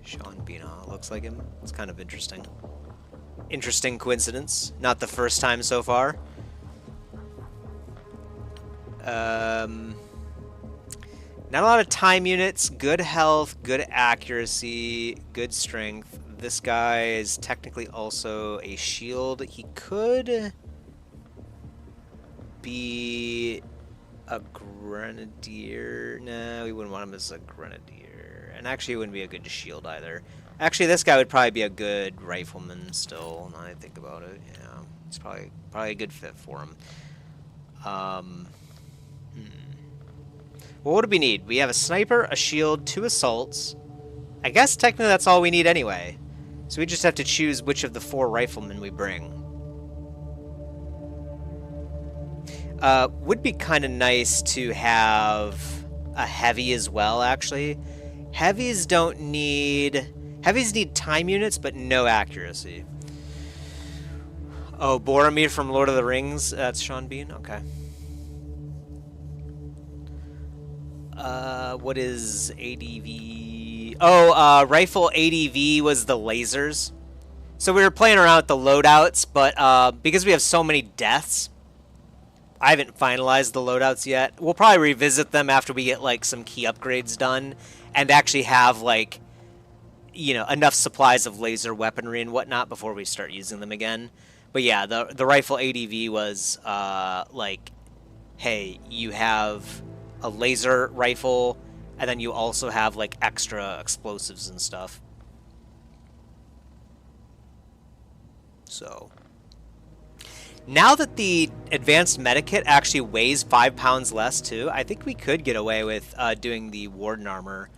Sean Bean, looks like him. It's kind of interesting. Interesting coincidence. Not the first time so far. Not a lot of time units. Good health, good accuracy, good strength. This guy is technically also a shield. He could be a grenadier. No, we wouldn't want him as a grenadier. And actually, he wouldn't be a good shield either. Actually, this guy would probably be a good rifleman still, now that I think about it. Yeah, it's probably a good fit for him. Well, what do we need? We have a sniper, a shield, 2 assaults. I guess technically that's all we need anyway. So we just have to choose which of the 4 riflemen we bring. Would be kind of nice to have a heavy as well, actually. Heavies need time units, but no accuracy. Oh, Boromir from Lord of the Rings. That's Sean Bean? Okay. What is ADV? Oh, rifle ADV was the lasers. So we were playing around with the loadouts, but because we have so many deaths, I haven't finalized the loadouts yet. We'll probably revisit them after we get, like, some key upgrades done and actually have, like, you know, enough supplies of laser weaponry and whatnot before we start using them again. But yeah, the rifle ADV was, like, hey, you have a laser rifle, and then you also have, like, extra explosives and stuff. So now that the advanced medikit actually weighs 5 pounds less too, I think we could get away with doing the warden armor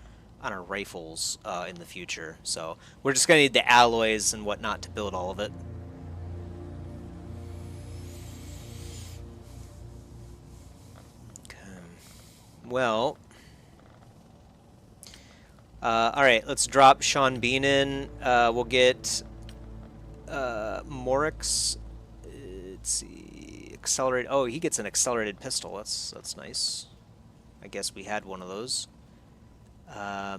on our rifles in the future. So we're just gonna need the alloys and whatnot to build all of it. Well, all right, let's drop Sean Bean in. We'll get Morix. Let's see, accelerate. Oh, he gets an accelerated pistol. That's nice. I guess we had one of those. There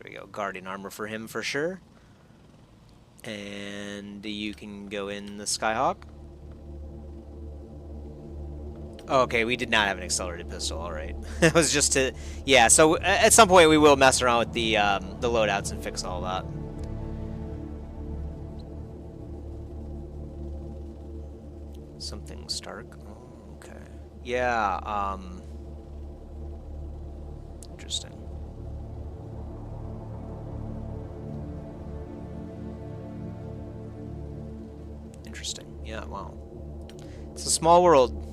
we go. Guardian armor for him for sure. And you can go in the Skyhawk. Oh, okay, we did not have an accelerated pistol. All right, it was just to, yeah. So at some point we will mess around with the loadouts and fix all that. Something Stark. Oh, okay. Yeah. Interesting. Interesting. Yeah. Wow. It's a small world.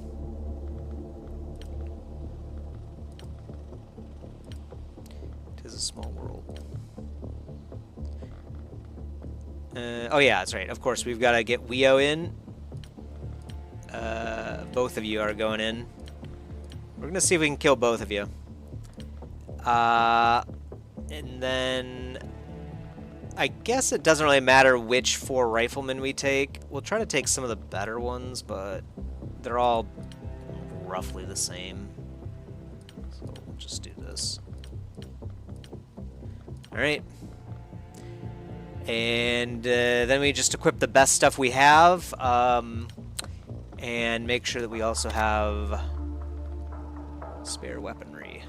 A small world. Oh yeah, that's right. Of course, we've got to get Weo in. Both of you are going in. We're gonna see if we can kill both of you. And then I guess it doesn't really matter which 4 riflemen we take. We'll try to take some of the better ones, but they're all roughly the same. So we'll just do this. Alright. And then we just equip the best stuff we have. And make sure that we also have spare weaponry.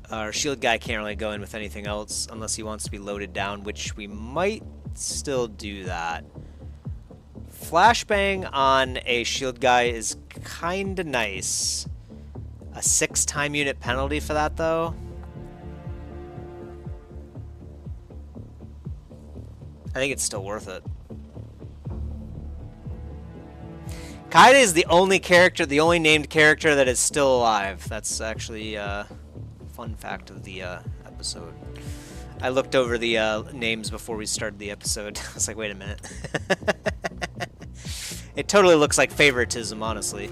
Our shield guy can't really go in with anything else unless he wants to be loaded down, which we might still do that. Flashbang on a shield guy is kinda nice. A 6 time unit penalty for that, though. I think it's still worth it. Kaede is the only character, the only named character that is still alive. That's actually a fun fact of the episode. I looked over the names before we started the episode. I was like, wait a minute. It totally looks like favoritism, honestly.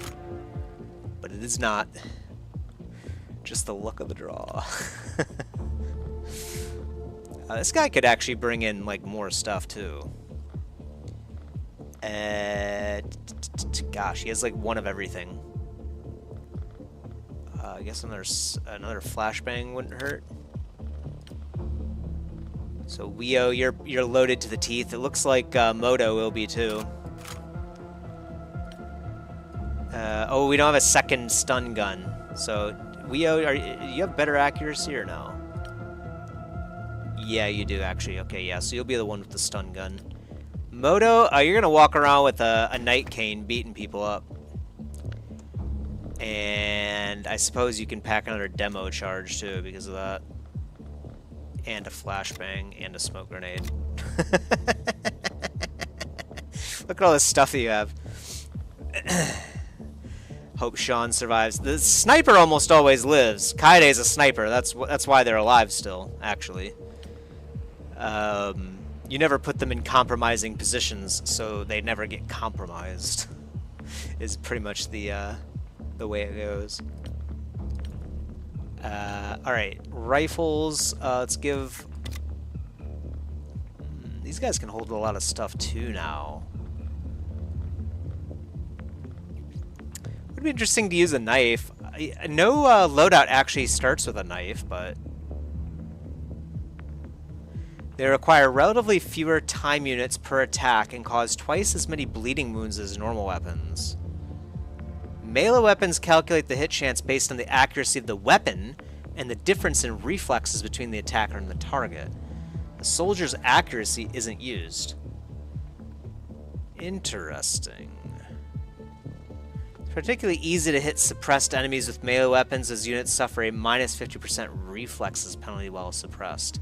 But it is not. Just the look of the draw. This guy could actually bring in, like, more stuff, too. Gosh, he has, like, one of everything. I guess another flashbang wouldn't hurt. So, Weo, you're loaded to the teeth. It looks like Moto will be, too. Oh, we don't have a second stun gun. So, Weo, you have better accuracy or no? Yeah, you do, actually. Okay, yeah, so you'll be the one with the stun gun. Moto, you're going to walk around with a night cane beating people up. And I suppose you can pack another demo charge, too, because of that. And a flashbang and a smoke grenade. Look at all this stuff that you have. Hope Sean survives. The sniper almost always lives. Kaide's a sniper. That's why they're alive still, actually. You never put them in compromising positions, so they never get compromised. Is pretty much the way it goes. Alright, rifles. Let's give... These guys can hold a lot of stuff, too, now. Would be interesting to use a knife. No loadout actually starts with a knife, but... They require relatively fewer time units per attack and cause twice as many bleeding wounds as normal weapons. Melee weapons calculate the hit chance based on the accuracy of the weapon and the difference in reflexes between the attacker and the target. The soldier's accuracy isn't used. Interesting. It's particularly easy to hit suppressed enemies with melee weapons, as units suffer a minus 50% reflexes penalty while suppressed.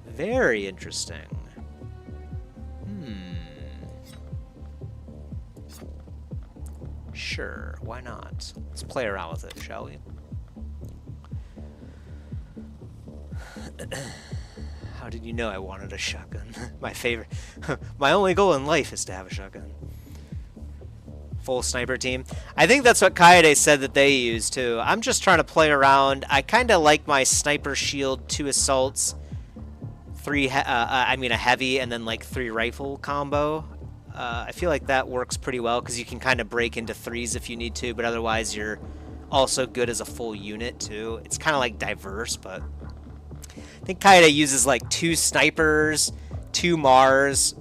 Very interesting. Sure, why not? Let's play around with it, shall we? How did you know I wanted a shotgun? My favorite. My only goal in life is to have a shotgun. Full sniper team. I think that's what Kaede said that they use too. I'm just trying to play around. I kind of like my sniper shield, 2 assaults, a heavy, and then like 3 rifle combo. I feel like that works pretty well because you can kind of break into 3s if you need to, but otherwise you're also good as a full unit too. It's kind of like diverse, but I think Kaede uses like 2 snipers, 2 Mars,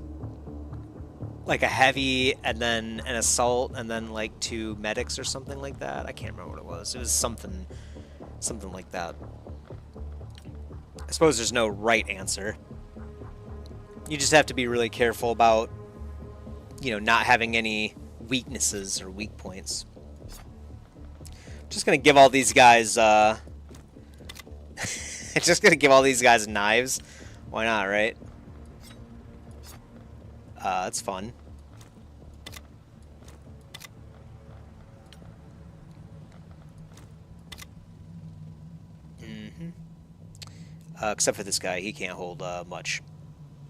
like a heavy, and then an assault, and then like 2 medics or something like that. I can't remember what it was. It was something like that. I suppose there's no right answer. You just have to be really careful about, you know, not having any weaknesses or weak points. Just gonna give all these guys, just gonna give all these guys knives. Why not, right? That's fun. Except for this guy, he can't hold much.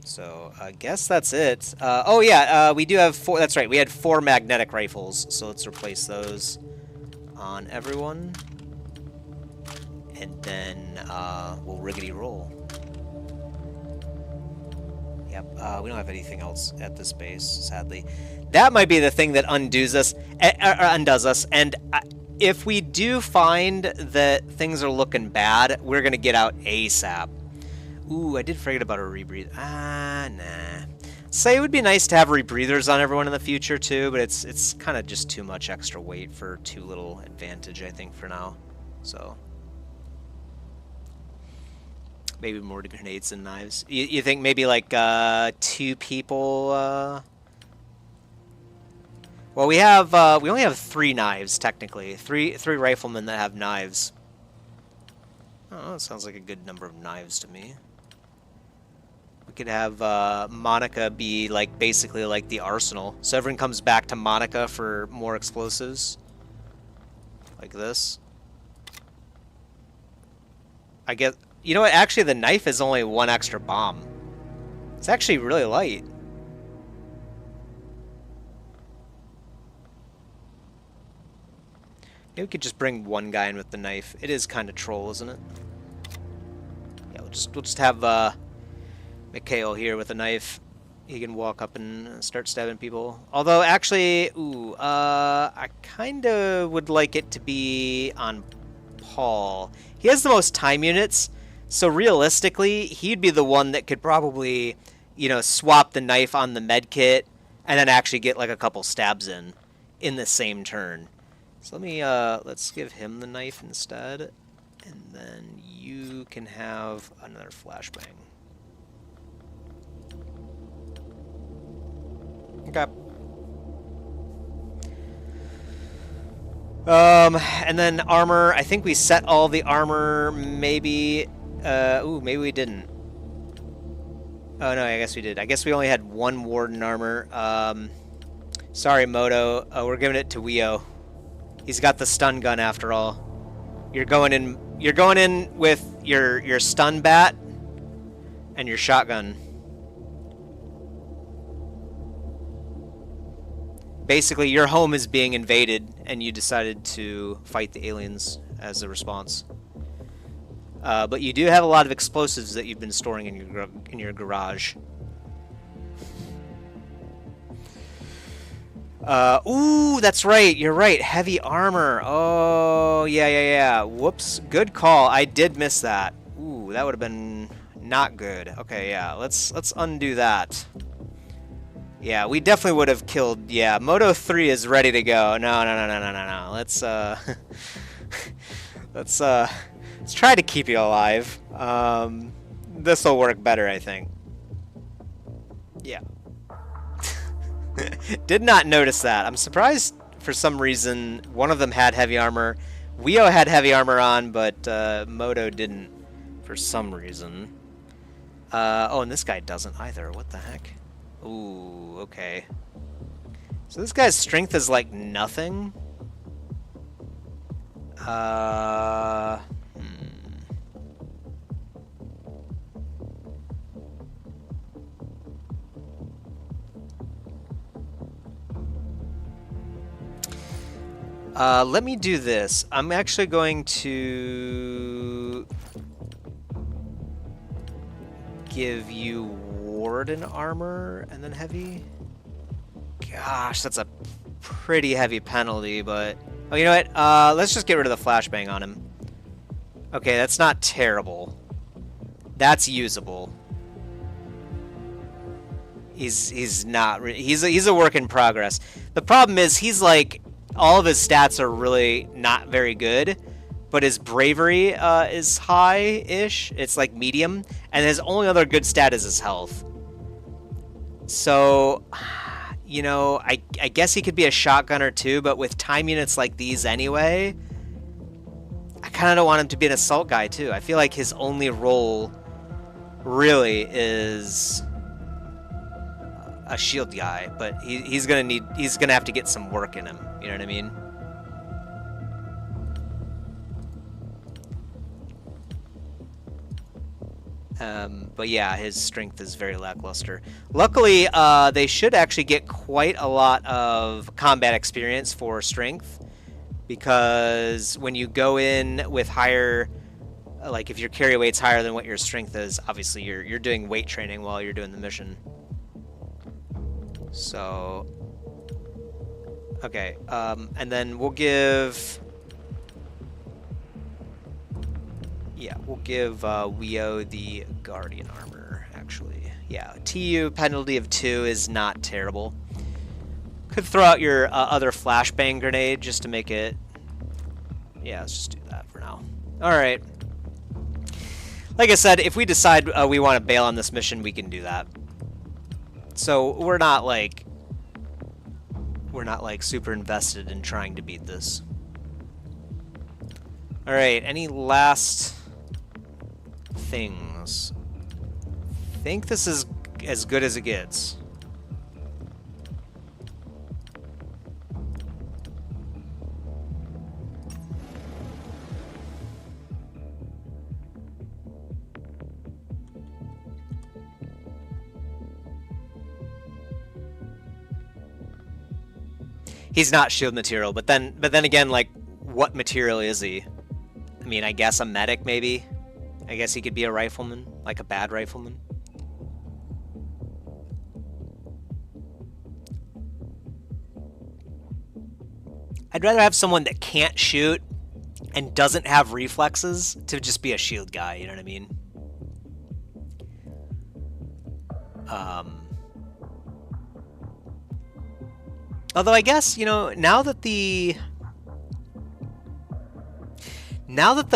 So I guess that's it. Oh yeah, we do have 4. That's right, we had 4 magnetic rifles. So let's replace those on everyone, and then we'll riggedy roll. Yep, we don't have anything else at this base, sadly. That might be the thing that undoes us, undoes us, and if we do find that things are looking bad, we're gonna get out ASAP. Ooh, I did forget about a rebreather. Nah. Say it would be nice to have rebreathers on everyone in the future too, but it's kind of just too much extra weight for too little advantage, I think, for now. So maybe more grenades than knives. You think maybe like 2 people? Well, we only have 3 knives technically. Three riflemen that have knives. Oh, that sounds like a good number of knives to me. We could have Monica be like basically like the arsenal, so everyone comes back to Monica for more explosives, like this. I guess, you know what? Actually, the knife is only 1 extra bomb. It's actually really light. Maybe we could just bring 1 guy in with the knife. It is kind of troll, isn't it? Yeah, we'll just have Mikhail here with a knife. He can walk up and start stabbing people. Although, actually, ooh, I kind of would like it to be on Paul. He has the most time units, so realistically, he'd be the one that could probably, you know, swap the knife on the med kit and then actually get like a couple stabs in the same turn. So let me, let's give him the knife instead, and then you can have another flashbang. Okay. And then armor. I think we set all the armor. Maybe. Ooh, maybe we didn't. Oh no, I guess we did. I guess we only had 1 warden armor. Sorry, Moto. We're giving it to Weo. He's got the stun gun after all. You're going in. You're going in with your stun bat and your shotgun. Basically, your home is being invaded, and you decided to fight the aliens as a response. But you do have a lot of explosives that you've been storing in your garage. Ooh, that's right. You're right. Heavy armor. Oh, yeah. Whoops. Good call. I did miss that. Ooh, that would have been not good. Okay, yeah. Let's undo that. Yeah, we definitely would have killed. Yeah, Moto 3 is ready to go. No. Let's let's try to keep you alive. This will work better, I think. Yeah. Did not notice that. I'm surprised for some reason one of them had heavy armor. Weo had heavy armor on, but Moto didn't for some reason. Oh, and this guy doesn't either. What the heck? Ooh, okay. So this guy's strength is like nothing. Let me do this. I'm actually going to give you warden armor and then heavy. Gosh, that's a pretty heavy penalty, but oh, you know what? Let's just get rid of the flashbang on him. Okay, that's not terrible. That's usable. He's not. He's a work in progress. The problem is he's like all of his stats are really not very good, but his bravery is high-ish. It's like medium, and his only other good stat is his health. So, you know, I guess he could be a shotgunner too, but with time units like these anyway, I kind of don't want him to be an assault guy too. I feel like his only role really is a shield guy, but he's gonna have to get some work in him. You know what I mean? But yeah, his strength is very lackluster. Luckily, they should actually get quite a lot of combat experience for strength, because when you go in with higher Like if your carry weight's higher than what your strength is, obviously you're doing weight training while you're doing the mission. So, okay, and then we'll give, yeah, we'll give Weo the Guardian armor, actually. Yeah, TU penalty of 2 is not terrible. Could throw out your other flashbang grenade just to make it, yeah, let's just do that for now. Alright. Like I said, if we decide we want to bail on this mission, we can do that. So we're not like super invested in trying to beat this. All right, any last things? I think this is as good as it gets. He's not shield material, but then again, like, what material is he? I mean, I guess a medic, maybe? I guess he could be a rifleman, like a bad rifleman. I'd rather have someone that can't shoot and doesn't have reflexes to just be a shield guy, you know what I mean? Although I guess, you know, now that the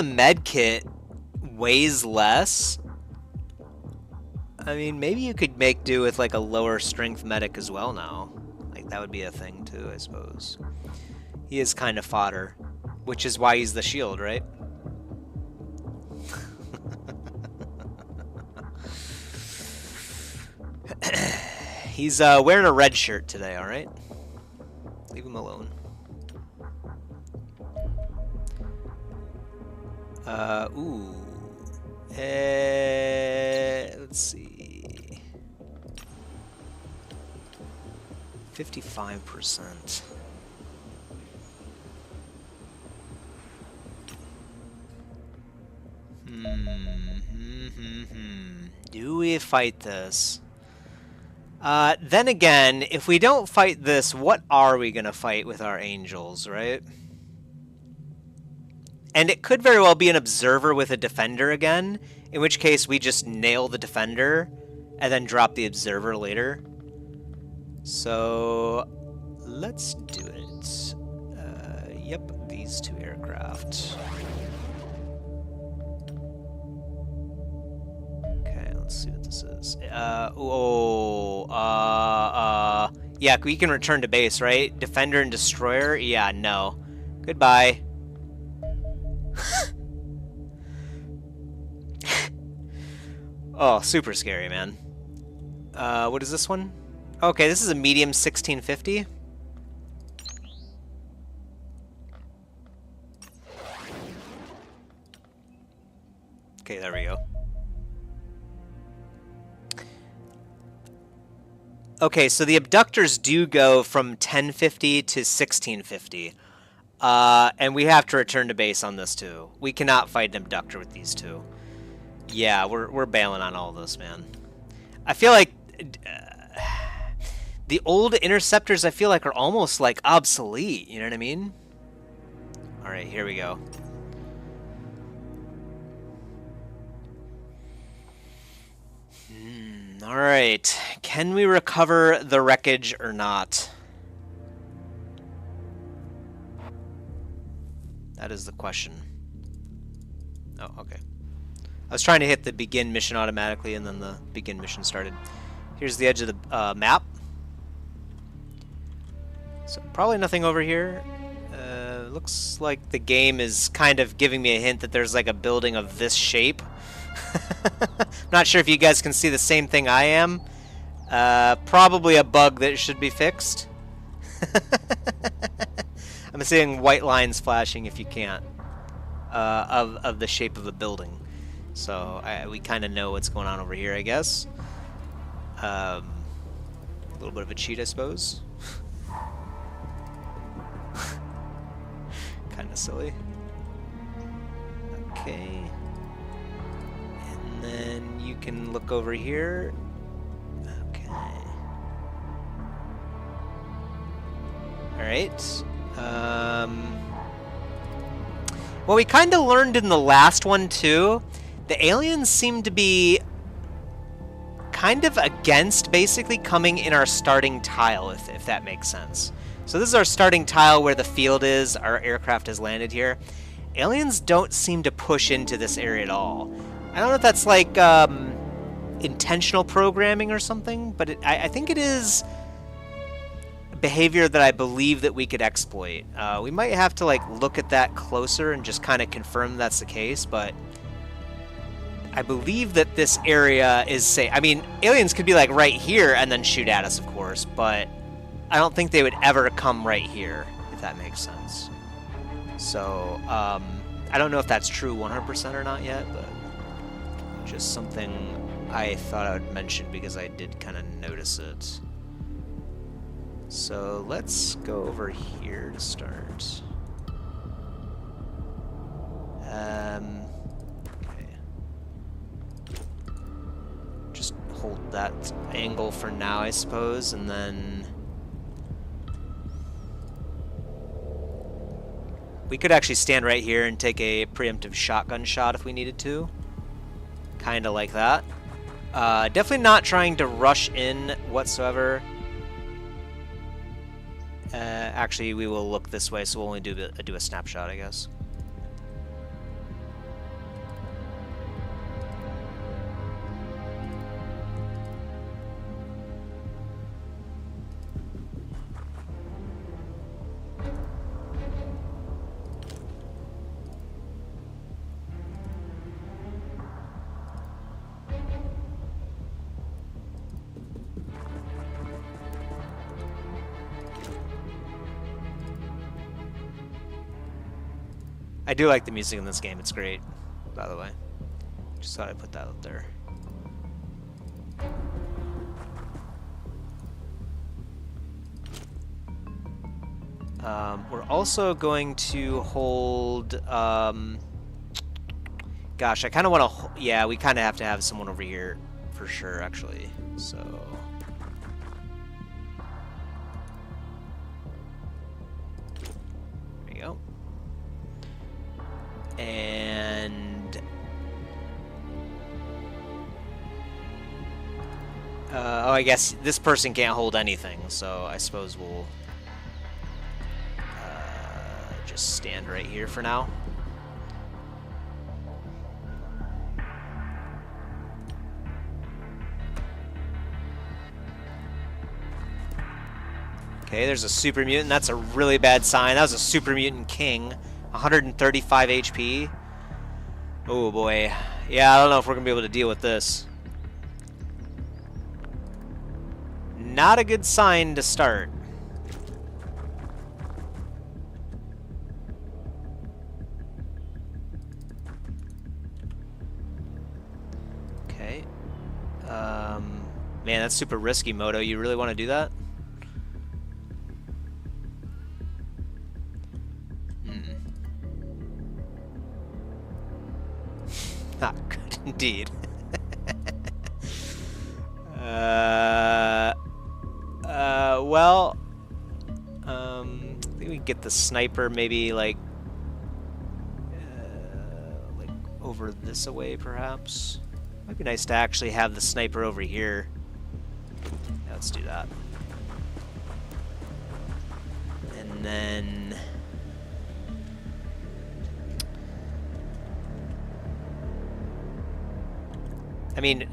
med kit weighs less, I mean, maybe you could make do with like a lower strength medic as well now. Like that would be a thing too, I suppose. He is kind of fodder, which is why he's the shield, right? He's wearing a red shirt today, all right? Leave him alone. Ooh. Let's see. 55%. Do we fight this? Then again, if we don't fight this, what are we going to fight with our angels, right? And it could very well be an observer with a defender again, in which case we just nail the defender and then drop the observer later. So let's do it. Yep, these two aircraft. Let's see what this is. Yeah, we can return to base, right? Defender and destroyer? Yeah, no. Goodbye. Oh, super scary, man. What is this one? Okay, this is a medium 1650. Okay, there we go. Okay, so the abductors do go from 1050 to 1650. And we have to return to base on this too. We cannot fight an abductor with these two. Yeah, we're bailing on all this, man. I feel like the old interceptors, I feel like, are almost like obsolete. You know what I mean? All right, here we go. All right, can we recover the wreckage or not? That is the question. Oh, okay. I was trying to hit the begin mission automatically, and then the begin mission started. Here's the edge of the map. So probably nothing over here. Looks like the game is kind of giving me a hint that there's like a building of this shape. Not sure if you guys can see the same thing I am. Probably a bug that should be fixed. I'm seeing white lines flashing if you can't of the shape of the building. So we kind of know what's going on over here, I guess. A little bit of a cheat, I suppose. Kind of silly. Okay. then you can look over here. Okay. Alright. Well, we kind of learned in the last one, too. The aliens seem to be kind of against basically coming in our starting tile, if that makes sense. So this is our starting tile where the field is. Our aircraft has landed here. Aliens don't seem to push into this area at all. I don't know if that's like intentional programming or something, but I think it is behavior that I believe that we could exploit. We might have to like look at that closer and just kind of confirm that's the case, but I believe that this area is safe. I mean, aliens could be like right here and then shoot at us, of course, but I don't think they would ever come right here, if that makes sense. So, I don't know if that's true 100% or not yet, but just something I thought I would mention because I did kind of notice it. So let's go over here to start. Okay. Just hold that angle for now, I suppose, and then we could actually stand right here and take a preemptive shotgun shot if we needed to. Kind of like that. Definitely not trying to rush in whatsoever. Actually, we will look this way, so we'll only do a snapshot, I guess. I do like the music in this game. It's great, by the way. Just thought I'd put that out there. We're also going to hold... gosh, I kind of want to... Yeah, we kind of have to have someone over here for sure, actually. So... There you go. And oh, I guess this person can't hold anything, so I suppose we'll just stand right here for now. Okay, there's a super mutant. That's a really bad sign. That was a super mutant king. 135 HP. Oh boy. Yeah, I don't know if we're gonna be able to deal with this. Not a good sign to start. Okay. Man, that's super risky, Moto. You really want to do that? Not good indeed. Well, I think we can get the sniper maybe like over this away, perhaps. Might be nice to actually have the sniper over here. Yeah, let's do that. And then... I mean,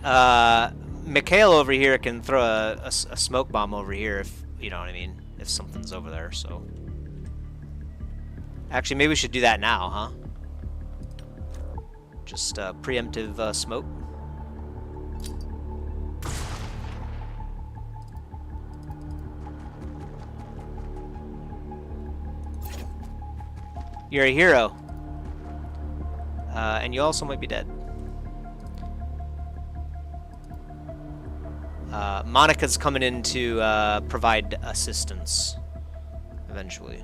Mikhail over here can throw a smoke bomb over here if, you know what I mean, if something's over there, so. Actually, maybe we should do that now, huh? Just preemptive smoke. You're a hero. And you also might be dead. Monica's coming in to provide assistance eventually.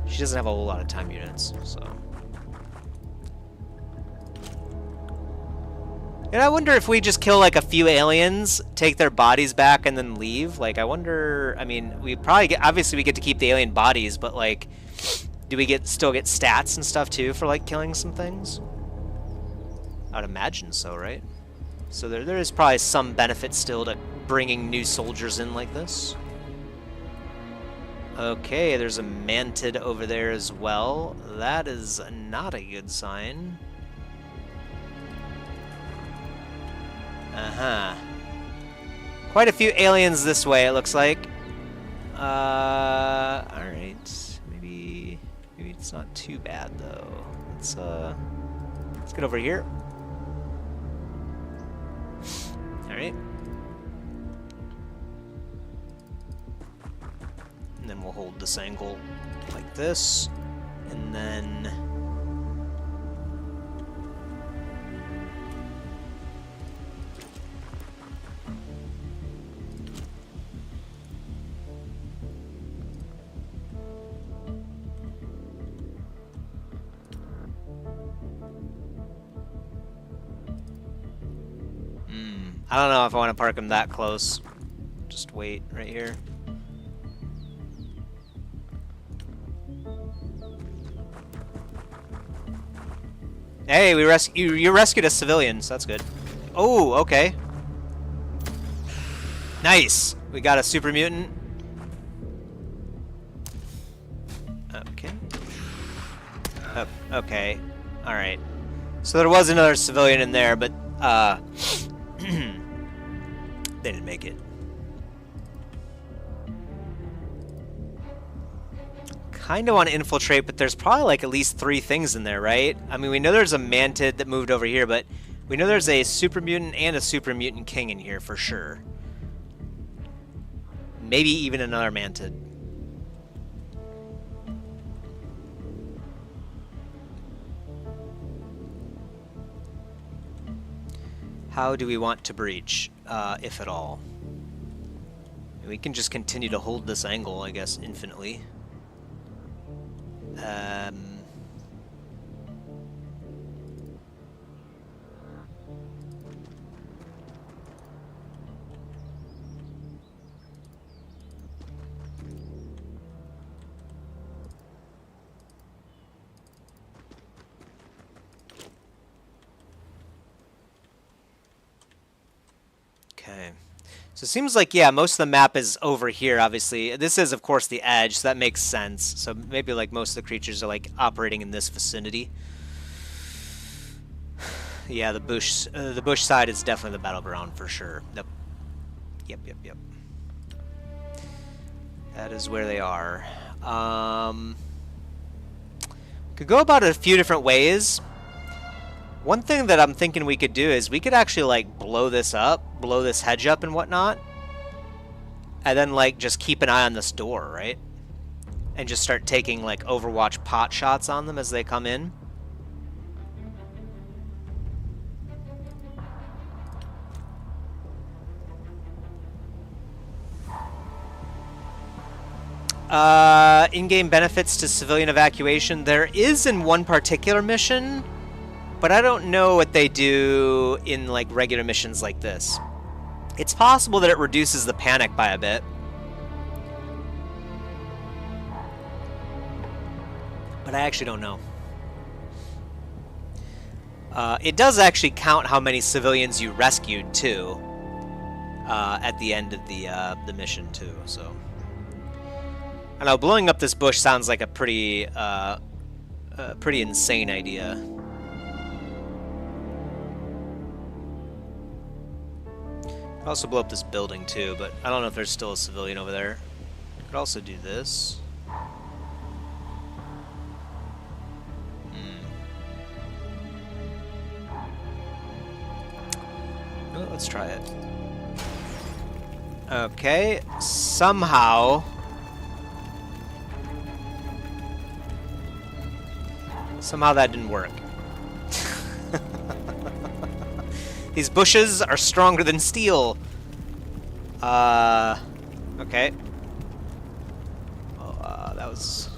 She doesn't have a whole lot of time units, so. And I wonder if we just kill like a few aliens, take their bodies back, and then leave. Like, I wonder. I mean, we probably get. Obviously, we get to keep the alien bodies, but like, do we still get stats and stuff too for like killing some things? I'd imagine so, right? So there is probably some benefit still to bringing new soldiers in like this. Okay, there's a mantid over there as well. That is not a good sign. Uh-huh. Quite a few aliens this way, it looks like. Alright. Maybe it's not too bad, though. Let's get over here. Alright. And then we'll hold this angle like this. And then... I don't know if I want to park him that close. Just wait right here. Hey, you rescued a civilian, so that's good. Oh, okay. Nice. We got a super mutant. Okay. Oh, okay. All right. So there was another civilian in there, but they didn't make it. Kind of want to infiltrate, but there's probably like at least 3 things in there, right? I mean, we know there's a mantid that moved over here, but we know there's a super mutant and a super mutant king in here for sure. Maybe even another mantid. How do we want to breach, if at all? We can just continue to hold this angle, I guess, infinitely. Okay. So it seems like, yeah, most of the map is over here, obviously. This is, of course, the edge, so that makes sense. So maybe, like, most of the creatures are, like, operating in this vicinity. Yeah, the bush side is definitely the battleground for sure. Yep. Yep. That is where they are. Could go about it a few different ways. One thing that I'm thinking we could do is we could actually, like, blow this up, blow this hedge up and whatnot, and then, like, just keep an eye on this door, right? And just start taking, like, Overwatch pot shots on them as they come in. In-game benefits to civilian evacuation. There is in one particular mission, but I don't know what they do in, like, regular missions like this. It's possible that it reduces the panic by a bit. But I actually don't know. It does actually count how many civilians you rescued, too, at the end of the mission, too, so... I know, blowing up this bush sounds like a pretty insane idea. Could also blow up this building too, but I don't know if there's still a civilian over there. Could also do this. Well, let's try it. Okay, somehow that didn't work. These bushes are stronger than steel. Okay. Well, that was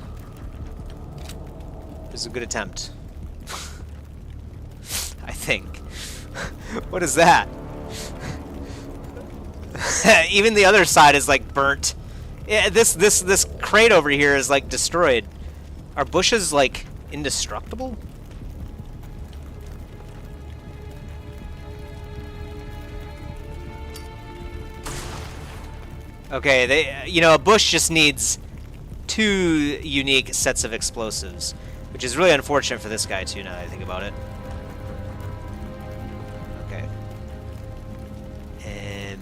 a good attempt. I think. What is that? Even the other side is like burnt. Yeah, this crate over here is like destroyed. Are bushes like indestructible? Okay, a bush just needs 2 unique sets of explosives, which is really unfortunate for this guy too, now that I think about it. Okay. And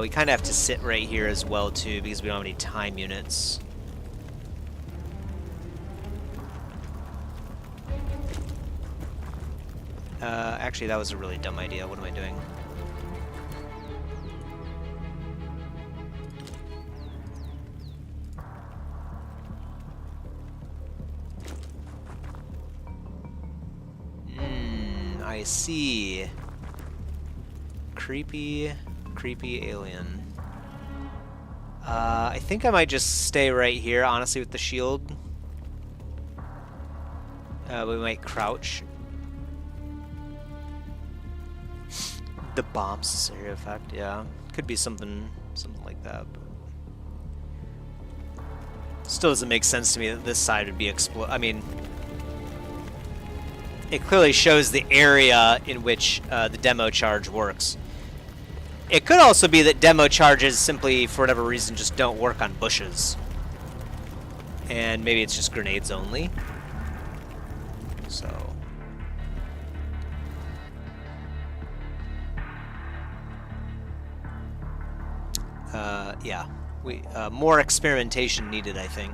we kind of have to sit right here as well too, because we don't have any time units. Actually, that was a really dumb idea. What am I doing? I see. Creepy alien. I think I might just stay right here, honestly, with the shield. We might crouch. The bomb necessary effect, yeah. Could be something like that. But still doesn't make sense to me that this side would be I mean, it clearly shows the area in which the demo charge works. It could also be that demo charges simply, for whatever reason, just don't work on bushes. And maybe it's just grenades only. So... yeah. More experimentation needed, I think.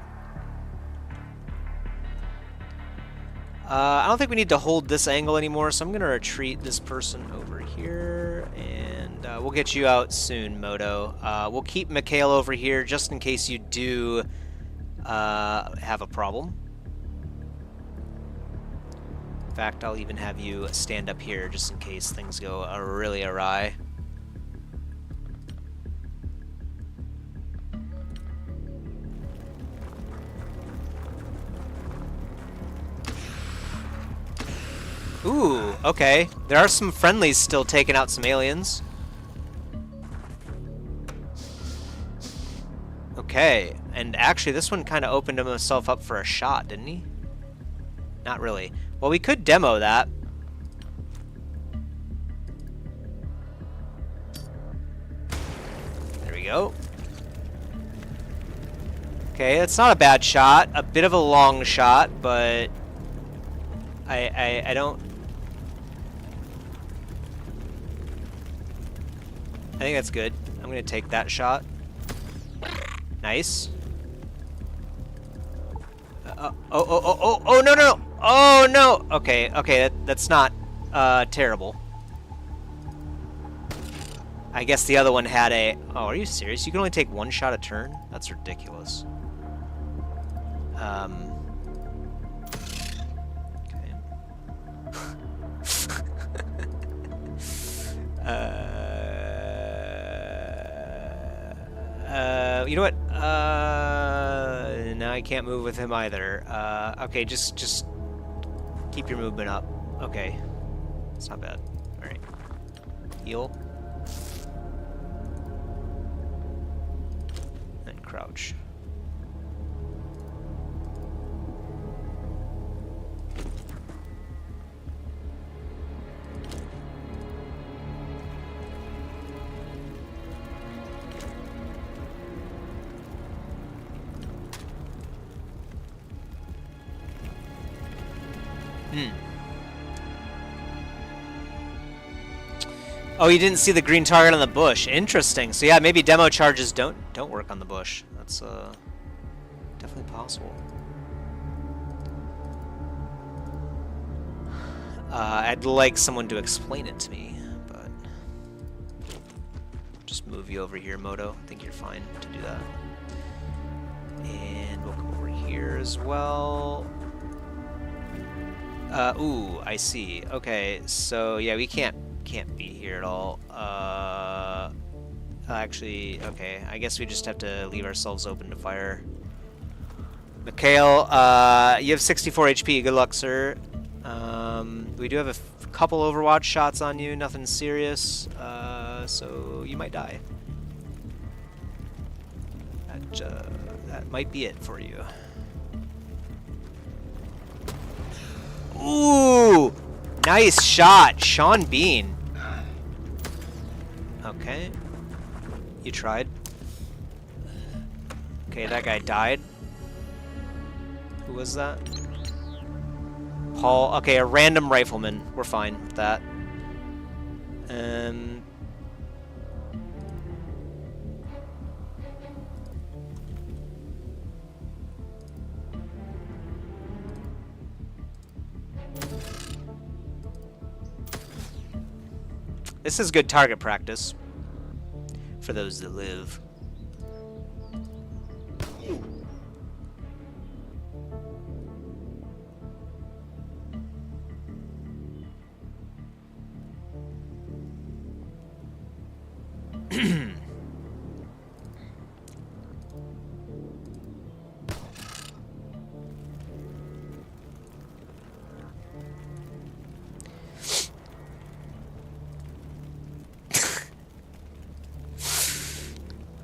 I don't think we need to hold this angle anymore, so I'm going to retreat this person over here, and we'll get you out soon, Moto. We'll keep Mikhail over here just in case you do have a problem. In fact, I'll even have you stand up here just in case things go really awry. Ooh, okay. There are some friendlies still taking out some aliens. Okay, and actually this one kind of opened himself up for a shot, didn't he? Not really. Well, we could demo that. There we go. Okay, that's not a bad shot. A bit of a long shot, but I don't... I think that's good. I'm gonna take that shot. Nice. Oh, no. Oh, no. Okay, that's not terrible. I guess the other one had a... Oh, are you serious? You can only take 1 shot a turn? That's ridiculous. You know what? No, I can't move with him either. Okay, just keep your movement up. Okay. It's not bad. Alright. Heal. And crouch. Oh, you didn't see the green target on the bush. Interesting. So yeah, maybe demo charges don't work on the bush. That's definitely possible. I'd like someone to explain it to me, but just move you over here, Moto. I think you're fine to do that. And we'll come over here as well. Ooh, I see. Okay, so yeah, we can't be here at all. Actually, okay, I guess we just have to leave ourselves open to fire. Mikhail, you have 64 HP. Good luck, sir. We do have a couple Overwatch shots on you, nothing serious, so you might die. That might be it for you. Ooh! Nice shot, Sean Bean. Okay. You tried. Okay, that guy died. Who was that? Paul. Okay, a random rifleman. We're fine with that. This is good target practice for those that live.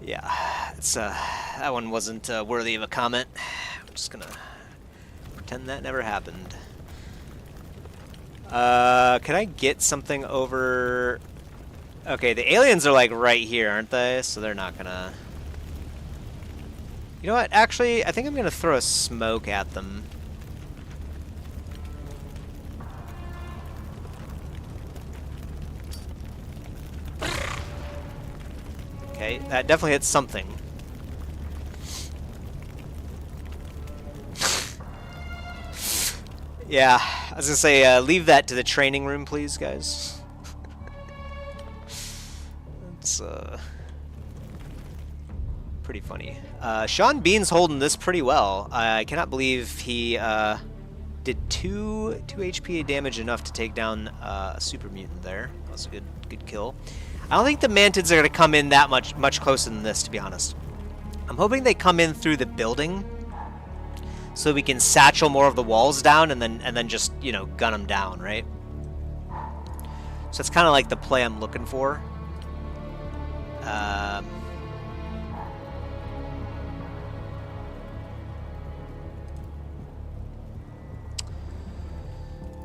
Yeah, it's that one wasn't worthy of a comment. I'm just gonna pretend that never happened. Can I get something over? Okay, the aliens are like right here, aren't they? So they're not gonna. You know what? Actually, I think I'm gonna throw a smoke at them. Okay, that definitely hits something. Yeah, I was gonna say, leave that to the training room, please, guys. It's pretty funny. Sean Bean's holding this pretty well. I cannot believe he did 2 HP damage, enough to take down a super mutant there. That was a good kill. I don't think the mantids are going to come in that much closer than this, to be honest. I'm hoping they come in through the building, so we can satchel more of the walls down and then just, you know, gun them down, right? So it's kind of like the play I'm looking for.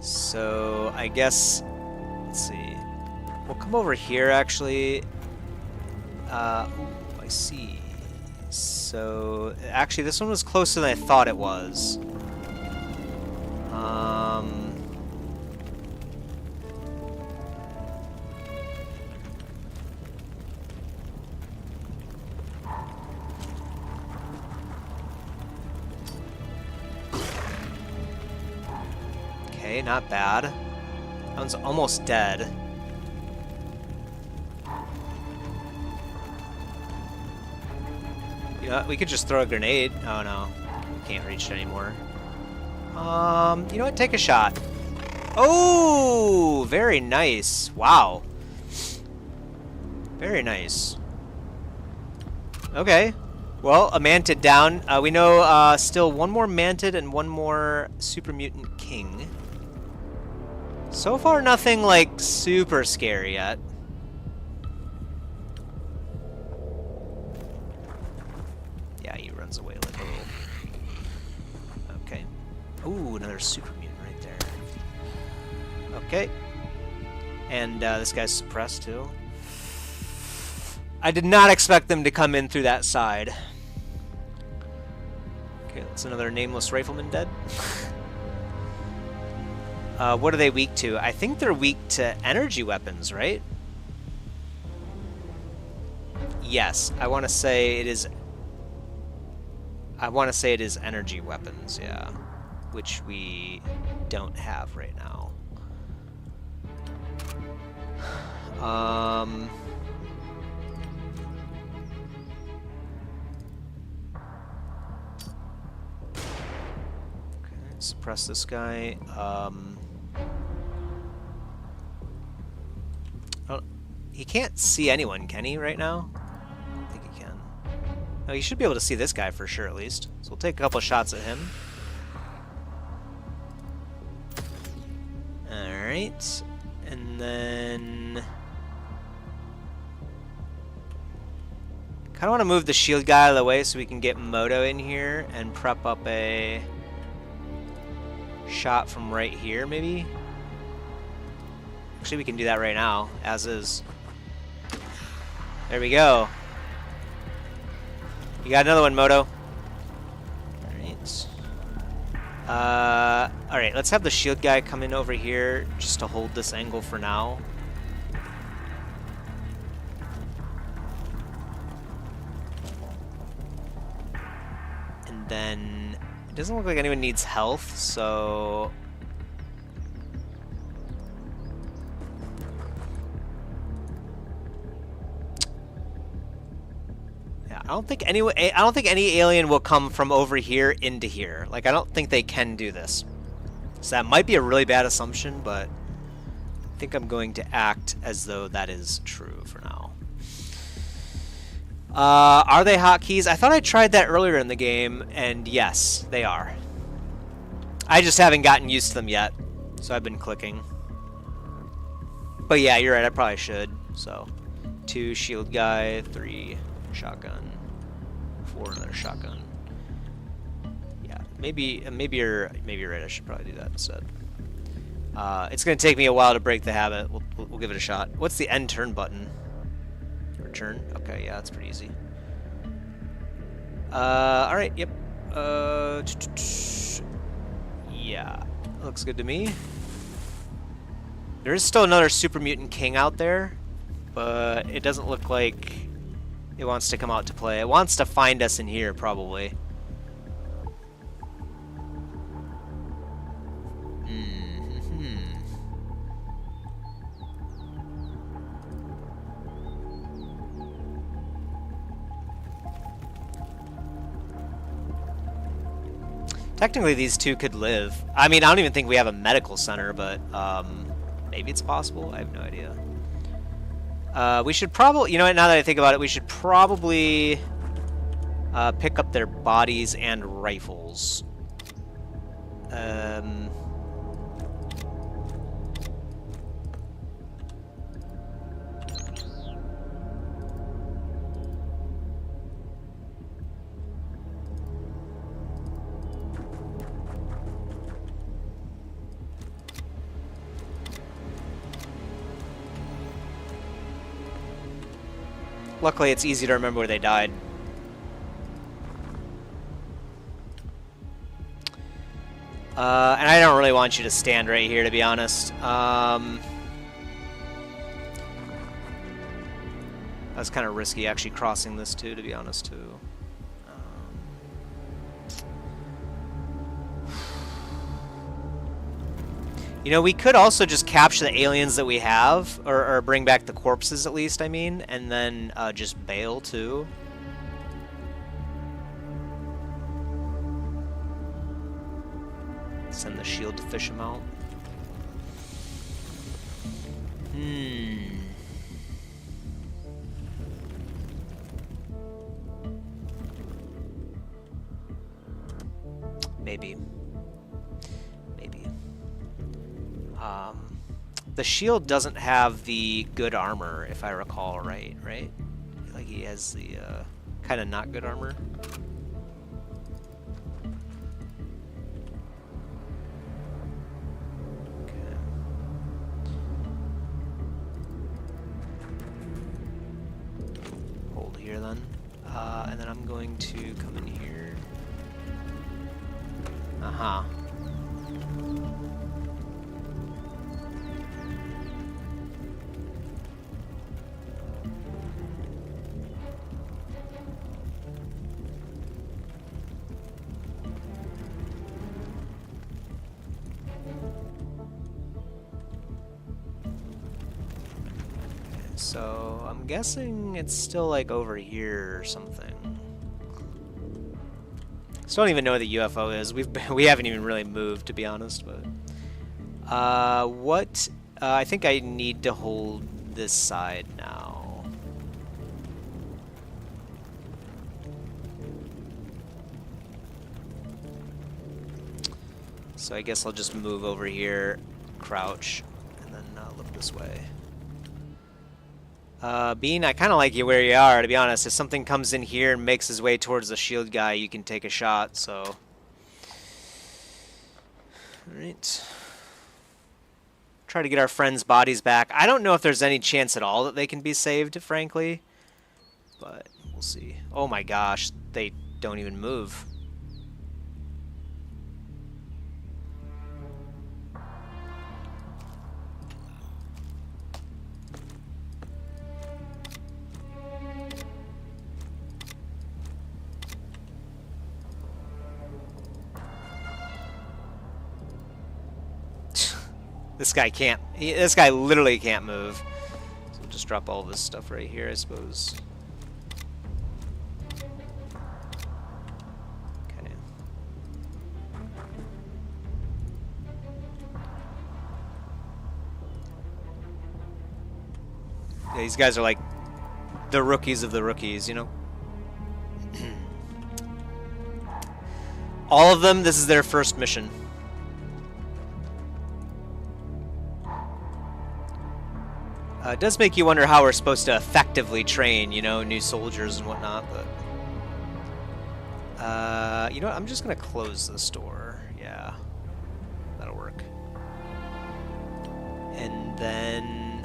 So I guess, let's see. We'll come over here, actually. Ooh, I see. So, actually, this one was closer than I thought it was. Okay, not bad. That one's almost dead. We could just throw a grenade. Oh no, we can't reach it anymore. You know what? Take a shot. Oh, very nice. Wow. Very nice. Okay. Well, a mantid down. We know still one more mantid and one more super mutant king. So far, nothing like super scary yet. Away like a little. Okay. Ooh, another super mutant right there. Okay. And this guy's suppressed too. I did not expect them to come in through that side. Okay, that's another nameless rifleman dead. What are they weak to? I think they're weak to energy weapons, right? Yes, I want to say it is. I want to say it is energy weapons, yeah, which we don't have right now. Okay, suppress this guy. Oh, he can't see anyone, can he, right now? Oh, you should be able to see this guy for sure, at least. So we'll take a couple shots at him. Alright. Alright. And then... kind of want to move the shield guy out of the way so we can get Moto in here and prep up a shot from right here, maybe? Actually, we can do that right now, as is. There we go. You got another one, Moto. Alright, let's have the shield guy come in over here just to hold this angle for now. And then it doesn't look like anyone needs health, so I don't think any alien will come from over here into here. Like, I don't think they can do this. So that might be a really bad assumption, but I think I'm going to act as though that is true for now. Are they hotkeys? I thought I tried that earlier in the game, and yes, they are. I just haven't gotten used to them yet, so I've been clicking. But yeah, you're right, I probably should. So, 2 shield guy, 3 shotgun, 4 another shotgun. Yeah, maybe you're right. I should probably do that instead. It's gonna take me a while to break the habit. We'll give it a shot. What's the end turn button? Return. Okay, yeah, that's pretty easy. All right. Yep. Yeah, looks good to me. There is still another super mutant king out there, but it doesn't look like it wants to come out to play. It wants to find us in here, probably. Technically, these two could live. I mean, I don't even think we have a medical center, but maybe it's possible. I have no idea. We should probably, you know what, now that I think about it, we should probably pick up their bodies and rifles. Luckily, it's easy to remember where they died. And I don't really want you to stand right here, to be honest. That's kind of risky, actually, crossing this, too, to be honest, too. You know, we could also just capture the aliens that we have, or bring back the corpses at least, I mean, and then just bail too. Send the shield to fish them out. Maybe. The shield doesn't have the good armor, if I recall right? Like he has the kind of not good armor. Okay. Hold here then. And then I'm going to come in here. Aha. So I'm guessing it's still like over here or something. Still don't even know where the UFO is. We haven't even really moved, to be honest. But I think I need to hold this side now. So I guess I'll just move over here, crouch, this way. Bean, I kind of like you where you are, to be honest. If something comes in here and makes his way towards the shield guy, you can take a shot, so... Alright. Try to get our friends' bodies back. I don't know if there's any chance at all that they can be saved, frankly. But we'll see. Oh my gosh, they don't even move. This guy can't. This guy literally can't move. So we'll just drop all this stuff right here, I suppose. Okay. Yeah, these guys are like the rookies of the rookies, you know? All of them, this is their first mission. It does make you wonder how we're supposed to effectively train, you know, new soldiers and whatnot, but... you know what, I'm just gonna close this door. Yeah, that'll work. And then...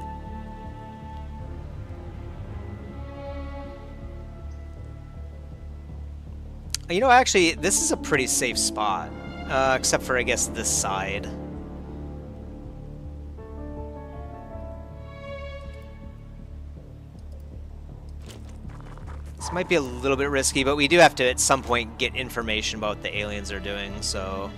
You know, actually, this is a pretty safe spot. Except for, I guess, this side. This might be a little bit risky, but we do have to, at some point, get information about what the aliens are doing, so...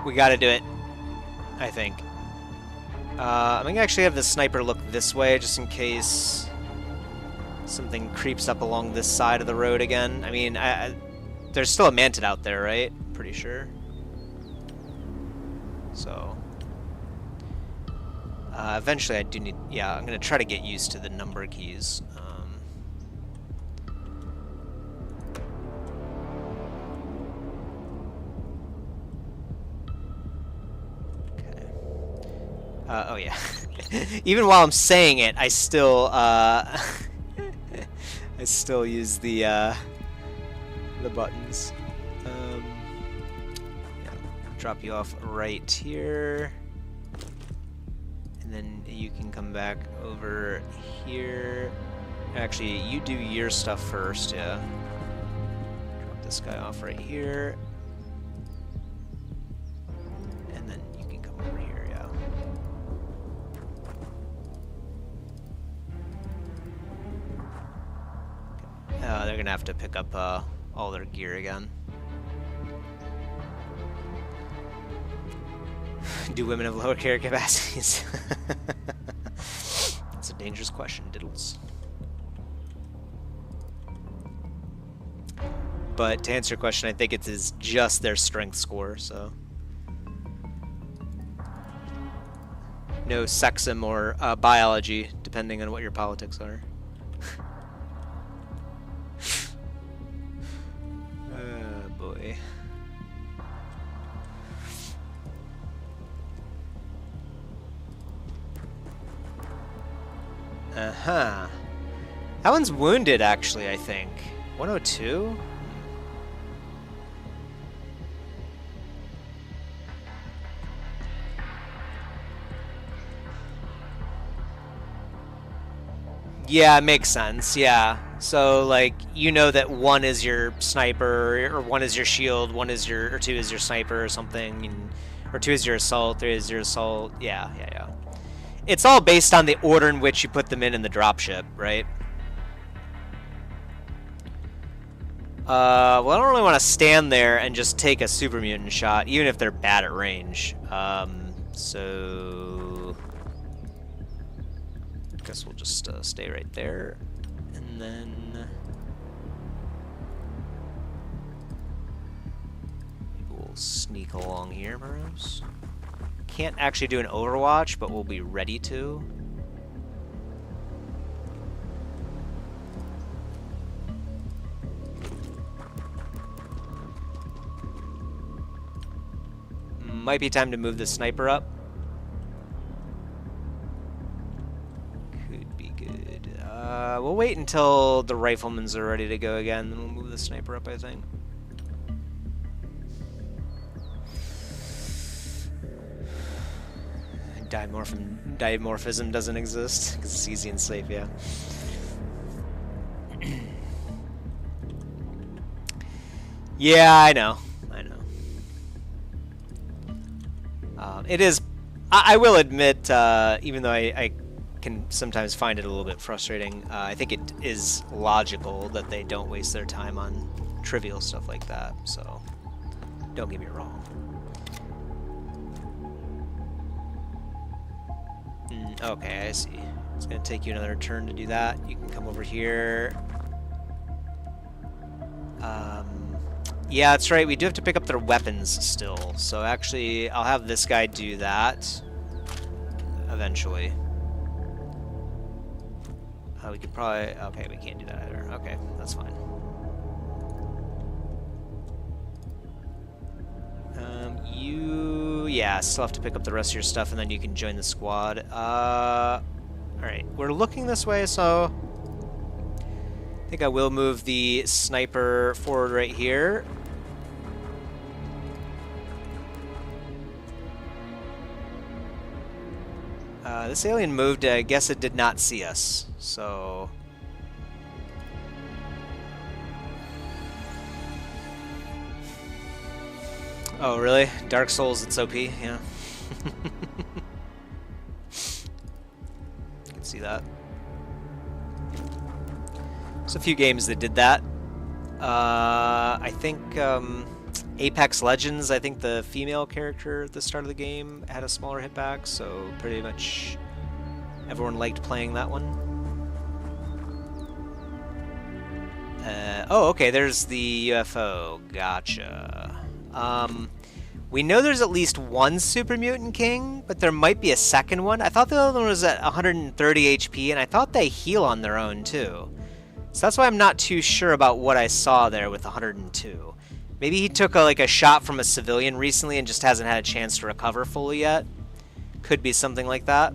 We gotta do it, I think. I'm gonna actually have the sniper look this way, just in case something creeps up along this side of the road again. I mean, there's still a mantid out there, right? Pretty sure. So... eventually I do need... Yeah, I'm gonna try to get used to the number keys. Okay. Oh yeah. Even while I'm saying it, I still, I still use the buttons. Yeah, drop you off right here. And then you can come back over here. Actually, you do your stuff first, yeah. Drop this guy off right here. And then you can come over here, yeah. Okay. They're gonna have to pick up all their gear again. Do women have lower carrier capacities? That's a dangerous question, Diddles. But to answer your question, I think it is just their strength score, so... No sexism or biology, depending on what your politics are. Oh, boy. Uh-huh. That one's wounded, actually, I think. 102? Yeah, it makes sense, yeah. So, like, you know that one is your sniper, or one is your shield, one is your, or two is your sniper or something, and, or two is your assault, three is your assault. Yeah. It's all based on the order in which you put them in the dropship, right? Well, I don't really want to stand there and just take a super mutant shot, even if they're bad at range. So... I guess we'll just stay right there, and then... We'll sneak along here, perhaps. Can't actually do an overwatch, but we'll be ready to. Might be time to move the sniper up. Could be good. We'll wait until the riflemen's are ready to go again, then we'll move the sniper up, I think. Dimorphism doesn't exist because it's easy and safe, yeah. Yeah, I know. It is. I will admit, even though I can sometimes find it a little bit frustrating, I think it is logical that they don't waste their time on trivial stuff like that. So, don't get me wrong. Okay, I see. It's going to take you another turn to do that. You can come over here. Yeah, that's right. We do have to pick up their weapons still. So actually, I'll have this guy do that eventually. We could probably... Okay, we can't do that either. Okay, that's fine. Yeah, still have to pick up the rest of your stuff, and then you can join the squad. Alright, we're looking this way, so... I think I will move the sniper forward right here. This alien moved, I guess it did not see us, so... Oh, really? Dark Souls, it's OP, yeah. You can see that. There's a few games that did that. I think Apex Legends, I think the female character at the start of the game had a smaller hitbox, so pretty much everyone liked playing that one. Oh, okay, there's the UFO. Gotcha. We know there's at least one Super Mutant King, but there might be a second one. I thought the other one was at 130 HP, and I thought they heal on their own, too. So that's why I'm not too sure about what I saw there with 102. Maybe he took a shot from a civilian recently and just hasn't had a chance to recover fully yet. Could be something like that.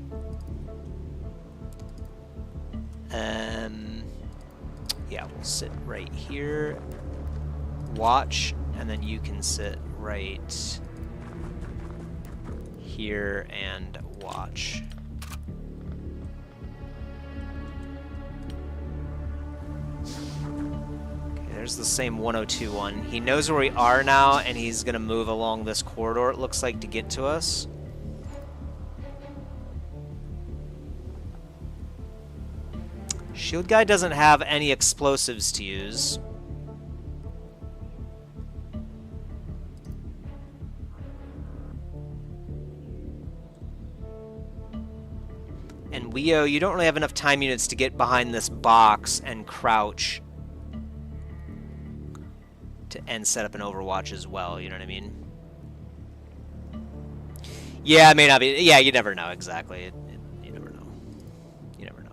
Yeah, we'll sit right here. Watch, and then you can sit right here and watch. Okay, there's the same 102 one. He knows where we are now, and he's gonna move along this corridor, it looks like, to get to us. Shield guy doesn't have any explosives to use. And Leo, you don't really have enough time units to get behind this box and crouch and set up an overwatch as well, you know what I mean? Yeah, it may not be. Yeah, you never know, exactly. You never know. You never know.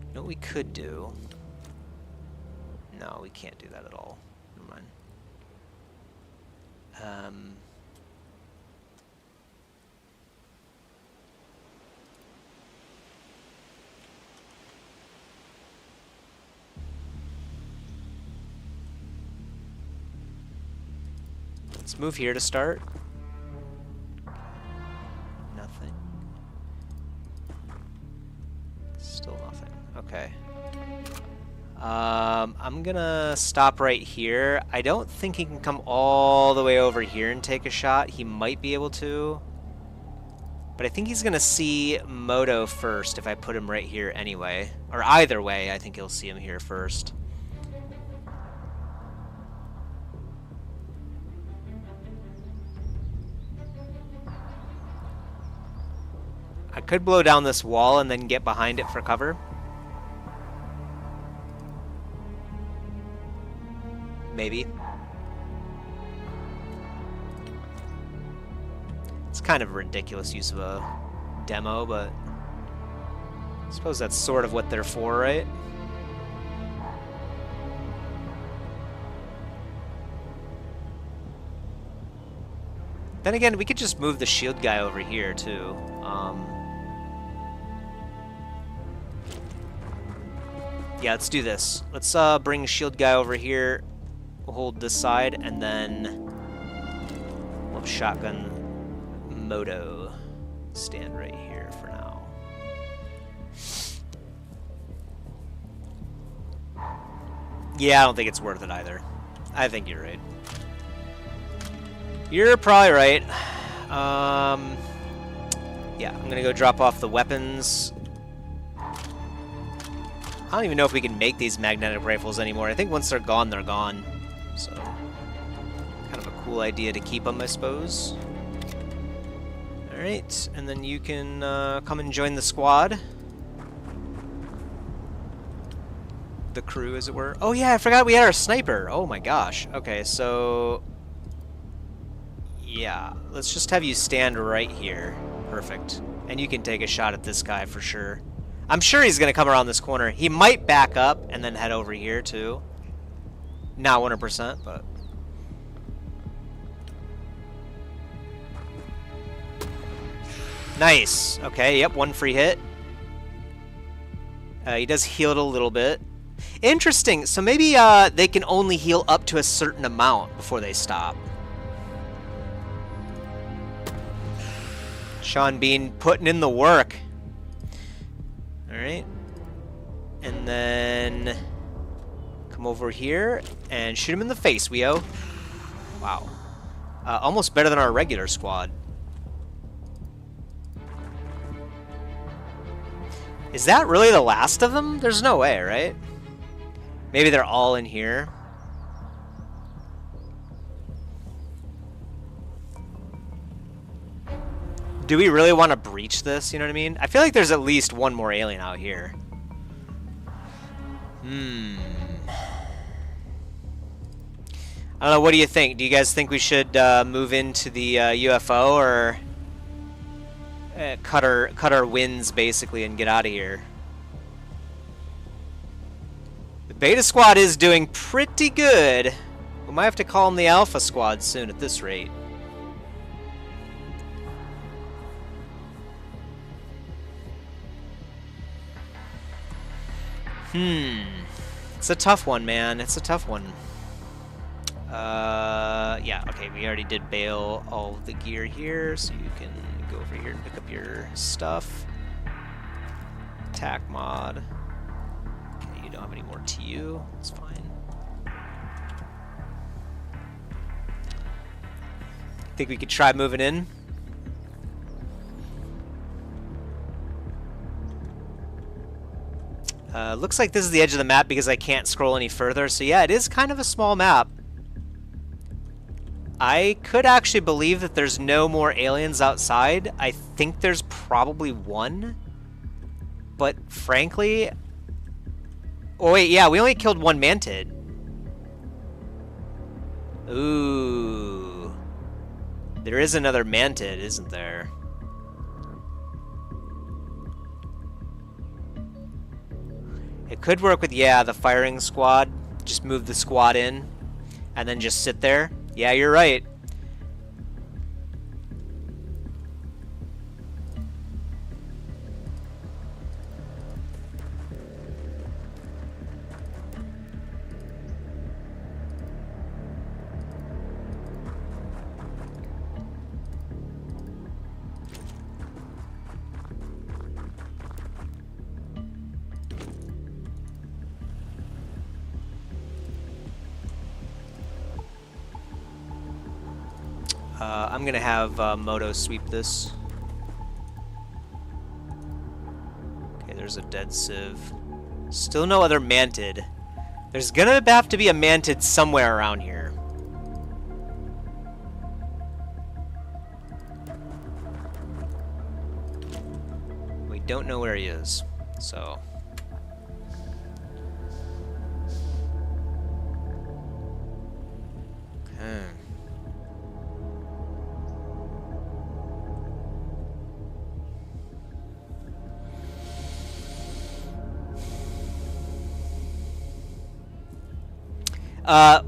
You know what we could do? No, we can't do that at all. Never mind. Let's move here to start. Nothing. Still nothing. Okay. I'm gonna stop right here. I don't think he can come all the way over here and take a shot. He might be able to. But I think he's gonna see Moto first if I put him right here anyway. Or either way, I think he'll see him here first. I could blow down this wall and then get behind it for cover. Maybe. It's kind of a ridiculous use of a demo, but Suppose that's sort of what they're for, right? Then again, we could just move the shield guy over here, too. Yeah, let's do this. Let's bring shield guy over here. We'll hold this side, and then we'll have shotgun Moto stand right here for now. Yeah, I don't think it's worth it either. I think you're right. You're probably right. Yeah, I'm gonna go drop off the weapons. I don't even know if we can make these magnetic rifles anymore. I think once they're gone, they're gone. So, kind of a cool idea to keep them, I suppose. Alright, and then you can come and join the squad. The crew, as it were. Oh yeah, I forgot we had our sniper. Oh my gosh. Okay, so... yeah, let's just have you stand right here. Perfect. And you can take a shot at this guy for sure. I'm sure he's going to come around this corner. He might back up and then head over here too. Not 100%, but... nice. Okay, yep, one free hit. He does heal it a little bit. Interesting. So maybe they can only heal up to a certain amount before they stop. Sean Bean putting in the work. Alright. And then come over here and shoot him in the face, Weo. Wow. Almost better than our regular squad. Is that really the last of them? There's no way, right? Maybe they're all in here. Do we really want to breach this? You know what I mean? I feel like there's at least one more alien out here. I don't know. What do you think? Do you guys think we should move into the UFO or cut our wins basically and get out of here? The Beta Squad is doing pretty good. We might have to call them the Alpha Squad soon at this rate. It's a tough one, man. It's a tough one. Yeah, okay, we already did bail all of the gear here, so you can go over here and pick up your stuff. Attack mod. Okay, you don't have any more TU. It's fine. Think we could try moving in? Looks like this is the edge of the map because I can't scroll any further. So yeah, it is kind of a small map. I could actually believe that there's no more aliens outside. I think there's probably one. But frankly... oh wait, yeah, we only killed one mantid. Ooh. There is another mantid, isn't there? It could work with, yeah, the firing squad. Just move the squad in and then just sit there. Yeah, you're right. I'm gonna have Moto sweep this. Okay, there's a dead civ. Still no other mantid. There's gonna have to be a mantid somewhere around here. We don't know where he is, so... okay. If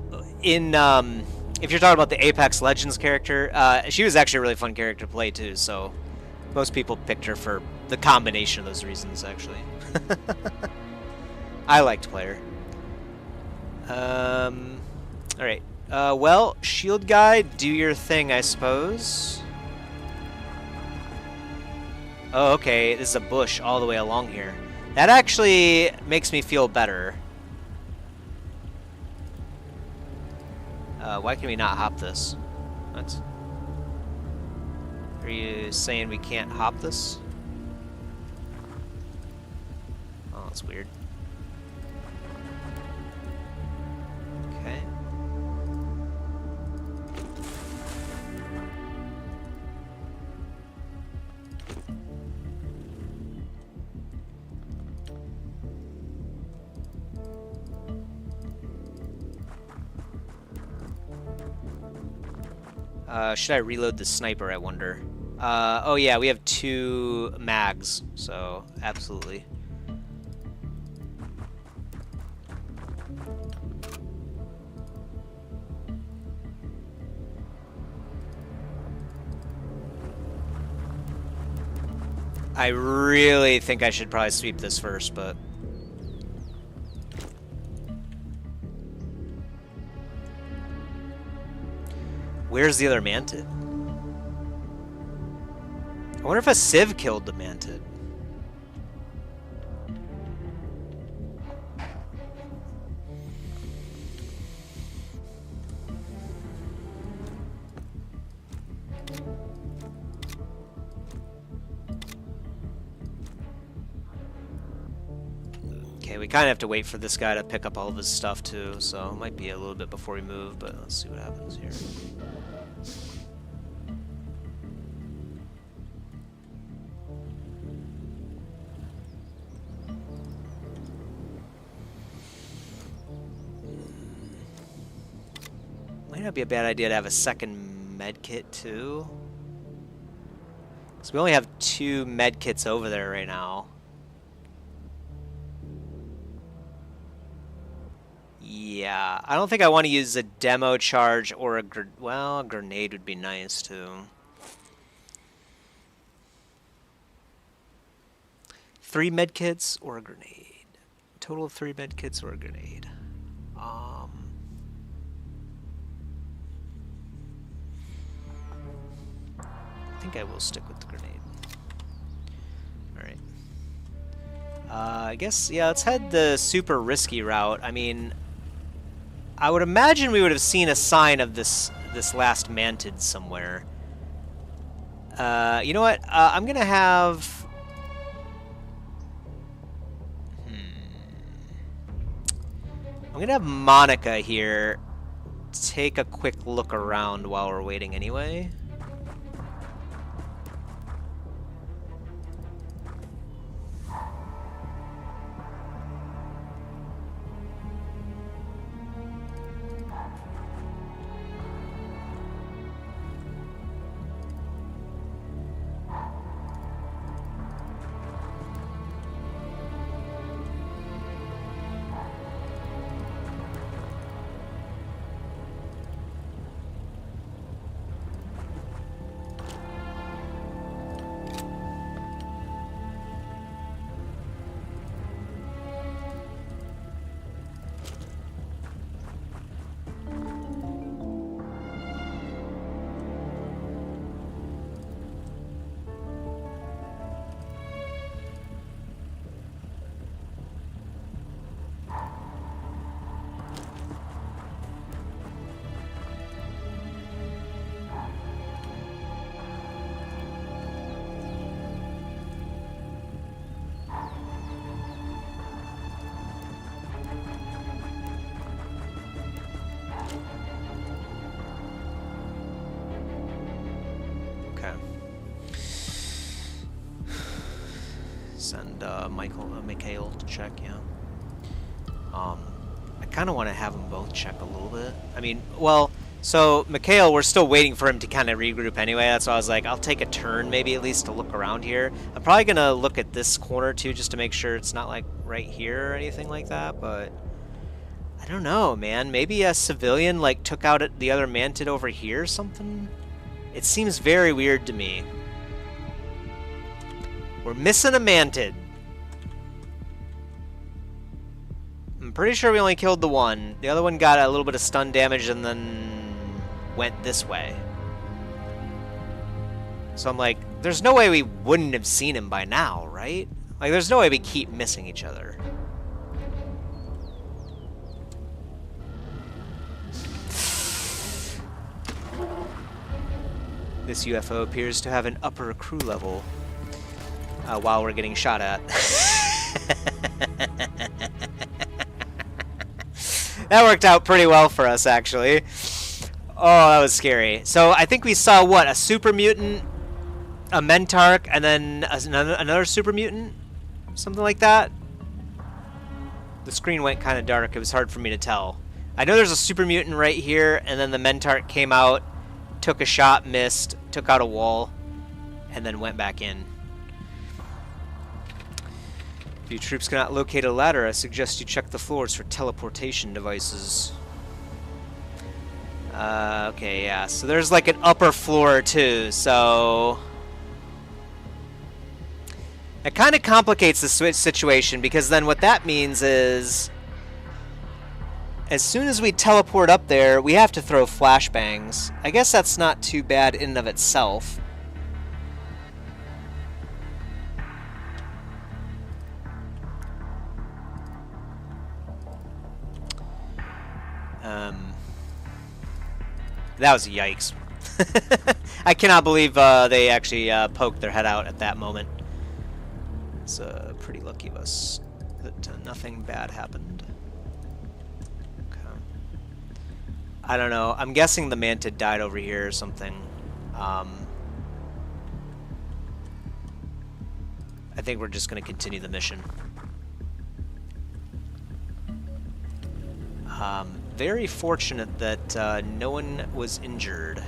you're talking about the Apex Legends character, she was actually a really fun character to play too. So most people picked her for the combination of those reasons. Actually, I liked to play her. All right. Well, shield guy, do your thing, I suppose. Oh, okay. This is a bush all the way along here. That actually makes me feel better. Why can we not hop this? What? Are you saying we can't hop this? Oh, that's weird. Okay. Should I reload the sniper, I wonder? Oh yeah, we have 2 mags, so absolutely. I really think I should probably sweep this first, but... Where's the other mantid? I wonder if a sieve killed the mantid. Okay, we kind of have to wait for this guy to pick up all of his stuff too, so it might be a little bit before we move, but let's see what happens here. Might not be a bad idea to have a second med kit too. So we only have 2 med kits over there right now. Yeah, I don't think I want to use a demo charge or a grenade would be nice too. 3 med kits or a grenade. Total of 3 med kits or a grenade. I think I will stick with the grenade. Alright. I guess, yeah, let's head the super risky route. I mean, I would imagine we would have seen a sign of this last mantid somewhere. You know what? I'm gonna have... I'm gonna have Monica here take a quick look around while we're waiting anyway. Send Mikhail to check, yeah. I kind of want to have them both check a little bit. I mean, well, so Mikhail, we're still waiting for him to kind of regroup anyway. That's why I was like, I'll take a turn maybe at least to look around here. I'm probably going to look at this corner too just to make sure it's not like right here or anything like that, but I don't know, man. Maybe a civilian, like, took out the other mantid over here or something? It seems very weird to me. We're missing a mantid. I'm pretty sure we only killed the one. The other one got a little bit of stun damage and then went this way. So I'm like, there's no way we wouldn't have seen him by now, right? Like, there's no way we keep missing each other. This UFO appears to have an upper crew level while we're getting shot at. That worked out pretty well for us, actually. Oh, that was scary. So I think we saw, what, a super mutant, a Mentarch, and then another super mutant? Something like that? The screen went kind of dark. It was hard for me to tell. I know there's a super mutant right here, and then the Mentarch came out, took a shot, missed, took out a wall, and then went back in. If your troops cannot locate a ladder, I suggest you check the floors for teleportation devices. Okay, yeah, so there's like an upper floor too, so... It kind of complicates the situation, because then what that means is... As soon as we teleport up there, we have to throw flashbangs. I guess that's not too bad in and of itself. That was a yikes. I cannot believe they actually poked their head out at that moment. It's pretty lucky of us that nothing bad happened. I don't know. I'm guessing the mantid died over here or something. I think we're just going to continue the mission. Very fortunate that no one was injured.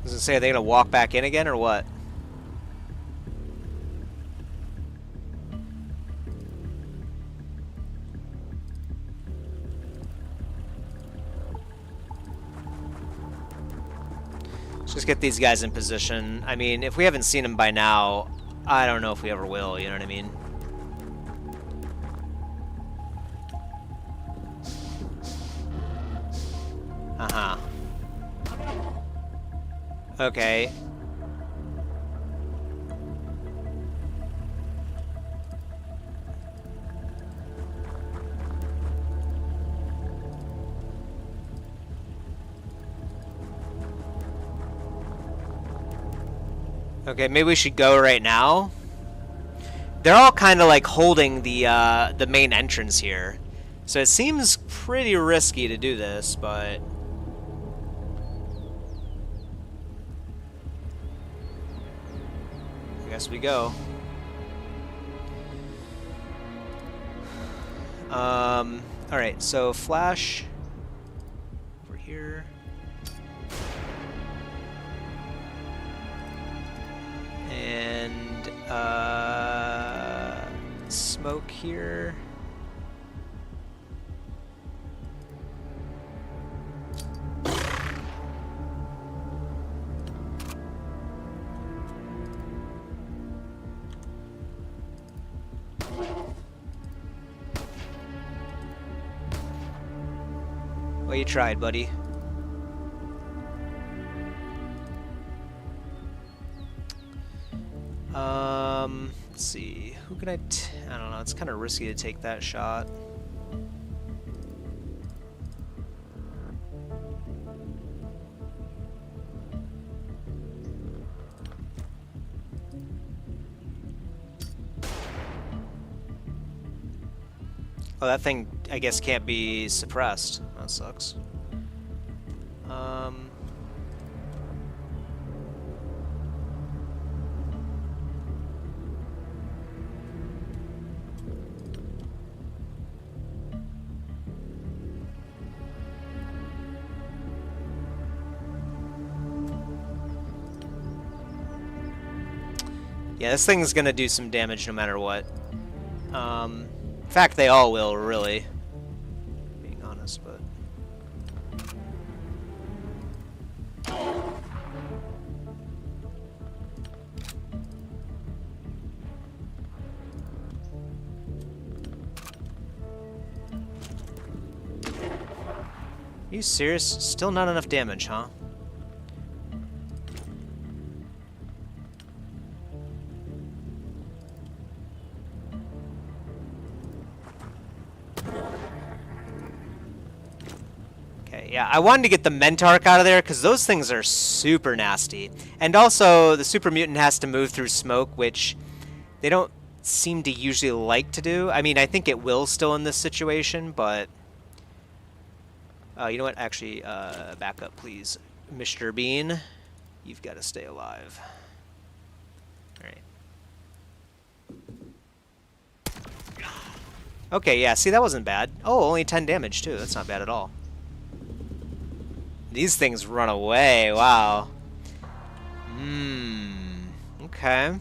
Does it say, are they gonna walk back in again or what? Let's just get these guys in position. I mean, if we haven't seen them by now, I don't know if we ever will, you know what I mean? Uh-huh. Okay. Okay, maybe we should go right now. They're all kind of like holding the main entrance here. So it seems pretty risky to do this, but I guess we go. Alright, so flash over here. And smoke here. Well, you tried, buddy. Let's see. Who can I don't know. It's kind of risky to take that shot. Oh, that thing, I guess, can't be suppressed. That sucks. Yeah, this thing's gonna do some damage no matter what. In fact, they all will, really. Being honest, but... Are you serious? Still not enough damage, huh? Yeah, I wanted to get the Mentarch out of there because those things are super nasty. And also, the super mutant has to move through smoke, which they don't seem to usually like to do. I mean, I think it will still in this situation, but... you know what? Actually, back up, please. Mr. Bean, you've got to stay alive. Alright. Okay, yeah, see, that wasn't bad. Oh, only 10 damage, too. That's not bad at all. These things run away, wow. Okay.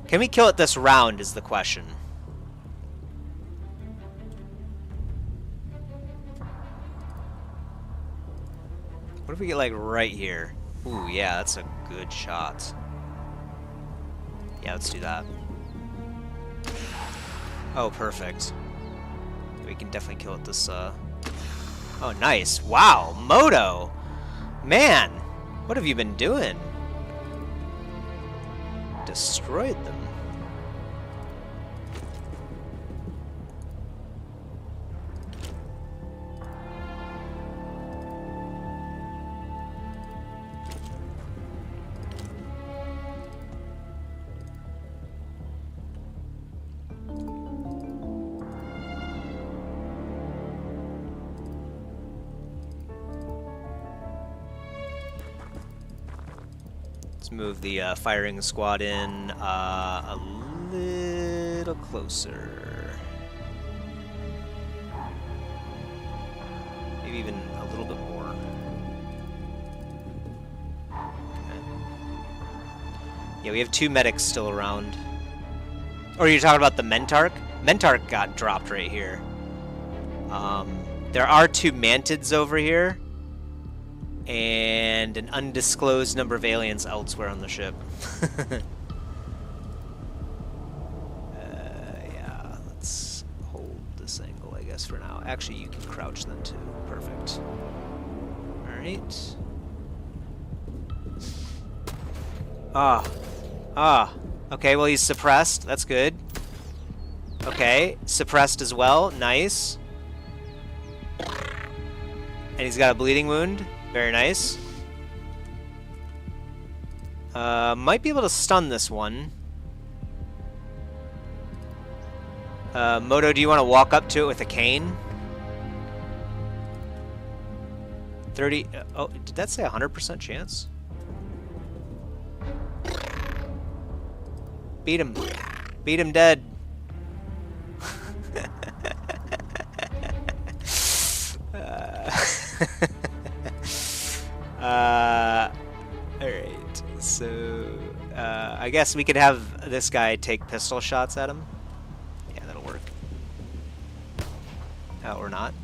Can we kill it this round is the question. What if we get, like, right here? Ooh, yeah, that's a good shot. Yeah, let's do that. Oh, perfect. We can definitely kill it this, Oh, nice. Wow, Moto! Man! What have you been doing? Destroyed them. Let's move the firing squad in a little closer. Maybe even a little bit more. Okay. Yeah, we have 2 medics still around. Or you're talking about the Mentarch? Mentarch got dropped right here. There are 2 mantids over here. And an undisclosed number of aliens elsewhere on the ship. Yeah, let's hold this angle, I guess, for now. Actually, you can crouch then, too. Perfect. Alright. Okay, well, he's suppressed. That's good. Okay, suppressed as well. Nice. And he's got a bleeding wound. Very nice. Might be able to stun this one. Moto, do you want to walk up to it with a cane? 30... oh, did that say 100% chance? Beat him. Beat him dead. Alright, so I guess we could have this guy take pistol shots at him. Yeah, that'll work. Oh, or not.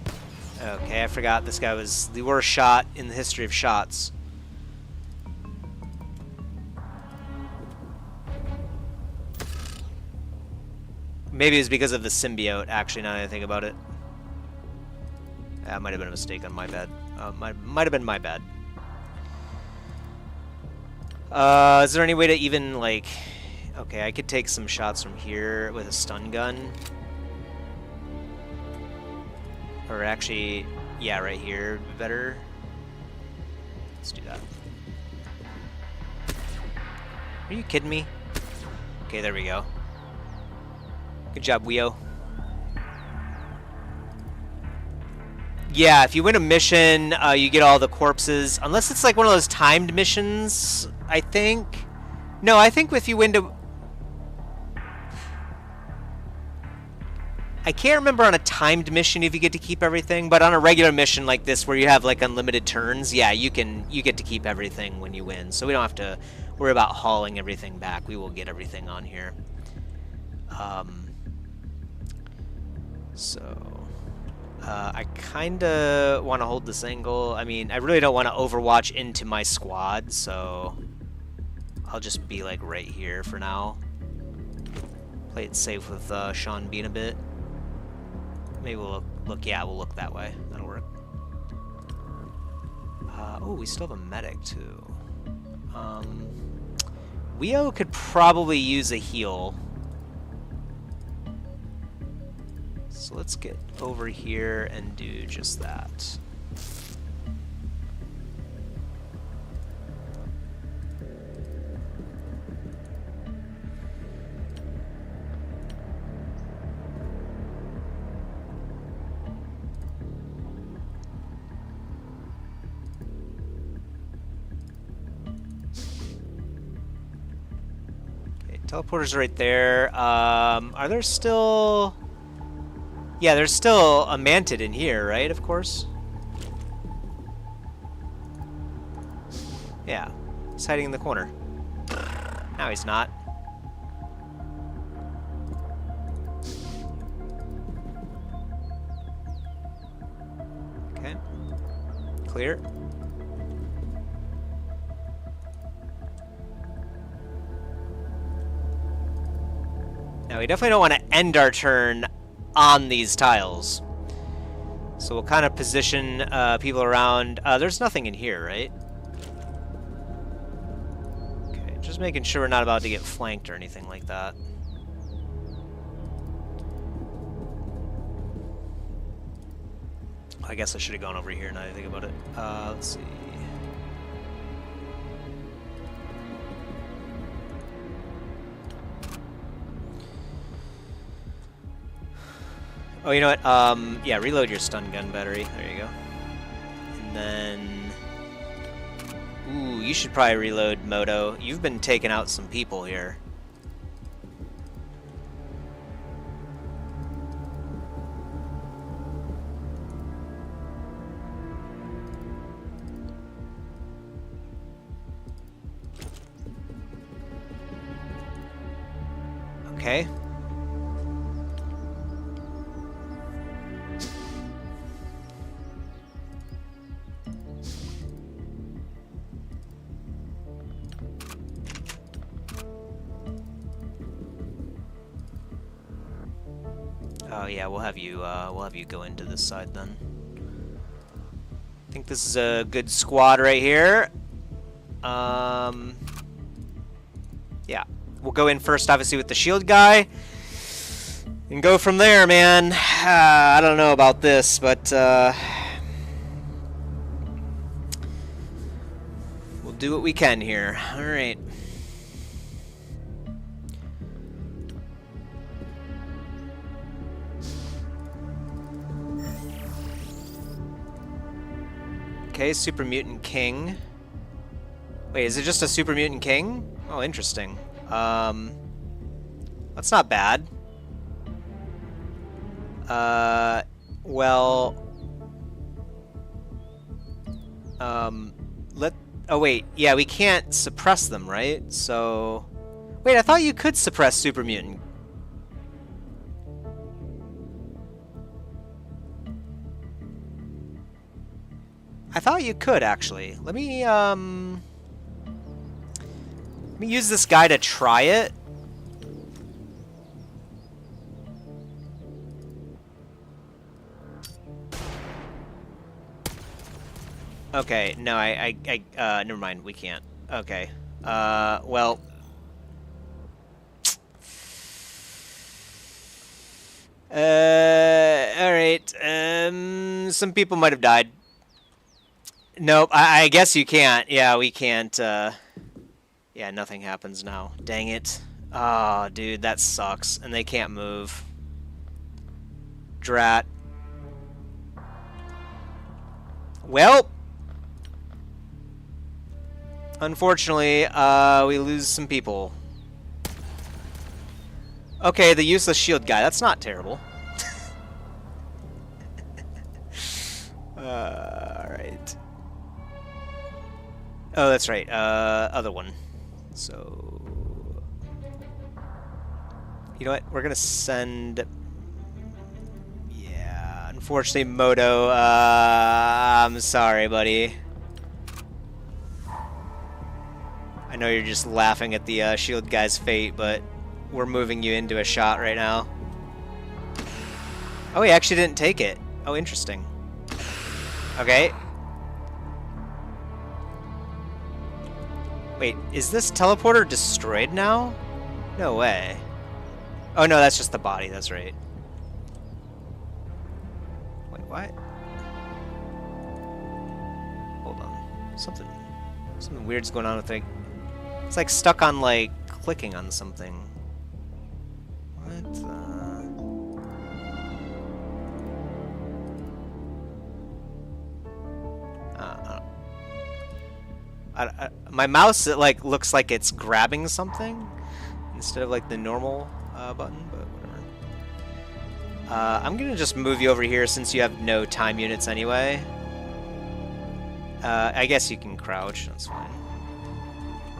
Okay, I forgot this guy was the worst shot in the history of shots. Maybe it was because of the symbiote, actually, now that I think about it. That might have been a mistake on my bad. Might have been my bad. Is there any way to even, like... Okay, I could take some shots from here with a stun gun. Or actually, yeah, right here would be better. Let's do that. Are you kidding me? Okay, there we go. Good job, Weo. Yeah, if you win a mission, you get all the corpses. Unless it's like one of those timed missions, I think. No, I think if you win to... I can't remember on a timed mission if you get to keep everything, but on a regular mission like this where you have like unlimited turns, yeah, you get to keep everything when you win. So we don't have to worry about hauling everything back. We will get everything on here. I kind of want to hold this angle. I mean, I really don't want to overwatch into my squad, so I'll just be like right here for now. Play it safe with Sean Bean a bit. Maybe we'll look, yeah, we'll look that way. That'll work. Oh, we still have a medic, too. Weo could probably use a heal. So let's get over here and do just that. Teleporter's right there. Are there still... Yeah, there's still a mantid in here, right? Of course. Yeah. He's hiding in the corner. Now he's not. Okay. Clear. Now, we definitely don't want to end our turn on these tiles. So we'll kind of position people around. There's nothing in here, right? Okay, just making sure we're not about to get flanked or anything like that. I guess I should have gone over here now that I think about it. Let's see. Oh, you know what? Yeah, reload your stun gun battery. There you go. And then... Ooh, you should probably reload Moto. You've been taking out some people here. Okay. Oh yeah, we'll have you go into this side then. I think this is a good squad right here. Yeah, we'll go in first, obviously, with the shield guy, and go from there, man. I don't know about this, but we'll do what we can here. All right. Okay, Super Mutant King. Wait, is it just a Super Mutant King? Oh, interesting. That's not bad. Well... Oh, wait. Yeah, we can't suppress them, right? So... Wait, I thought you could suppress Super Mutant. I thought you could, actually. Let me use this guy to try it. Okay, no, never mind, we can't. Okay. Well... Alright. Some people might have died. Nope, I guess you can't. Yeah, we can't. Yeah, nothing happens now. Dang it. Oh, dude, that sucks. And they can't move. Drat. Well, unfortunately, we lose some people. Okay, the useless shield guy. That's not terrible. Alright. Oh, that's right. Other one. So... You know what? We're gonna send... Yeah, unfortunately, Moto, I'm sorry, buddy. I know you're just laughing at the shield guy's fate, but we're moving you into a shot right now. Oh, he actually didn't take it. Oh, interesting. Okay. Wait, is this teleporter destroyed now? No way. Oh no, that's just the body, that's right. Wait, what? Hold on. Something weird's going on with it. It's like stuck on like clicking on something. What the... my mouse, it like looks like it's grabbing something instead of like the normal button, but whatever. I'm gonna just move you over here since you have no time units anyway. I guess you can crouch, that's fine.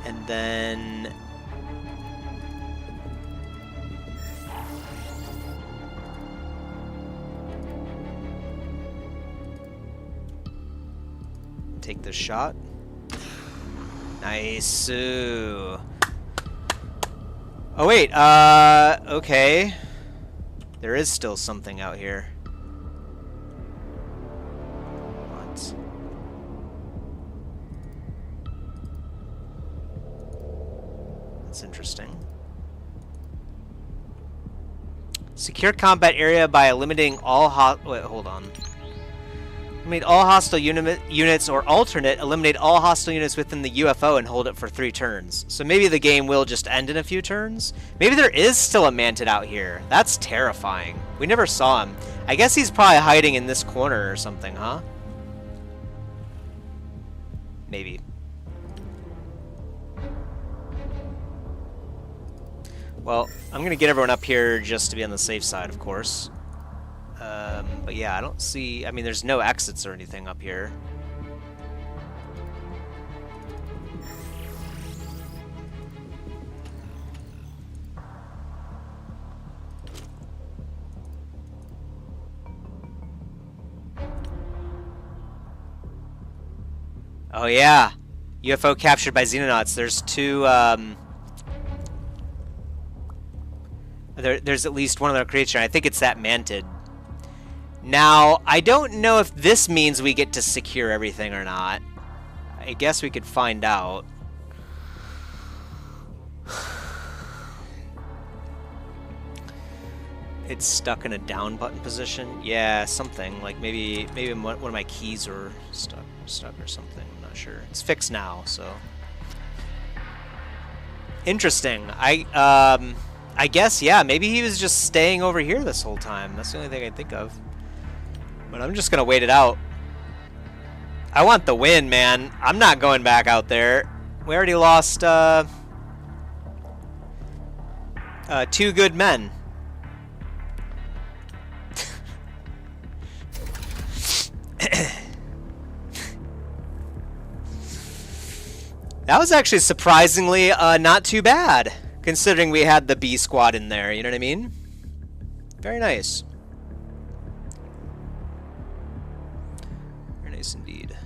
And then... take this shot. Nice. Oh wait, okay. There is still something out here. What? That's interesting. Secure combat area by eliminating all wait, hold on. Eliminate all hostile units, or alternate, eliminate all hostile units within the UFO and hold it for 3 turns. So maybe the game will just end in a few turns? Maybe there is still a mantid out here. That's terrifying. We never saw him. I guess he's probably hiding in this corner or something, huh? Maybe. Well, I'm gonna get everyone up here just to be on the safe side, of course. But yeah, I don't see... I mean, there's no exits or anything up here. Oh yeah! UFO captured by Xenonauts. There's 2, There's at least one other creature. I think it's that mantid. Now, I don't know if this means we get to secure everything or not. I guess we could find out. It's stuck in a down button position. Yeah, something like maybe one of my keys are stuck or something. I'm not sure. It's fixed now, so interesting. I guess yeah. Maybe he was just staying over here this whole time. That's the only thing I think of. But I'm just gonna wait it out. I want the win, man. I'm not going back out there. We already lost 2 good men. That was actually surprisingly not too bad, considering we had the B squad in there, you know what I mean? Very nice. Very nice indeed.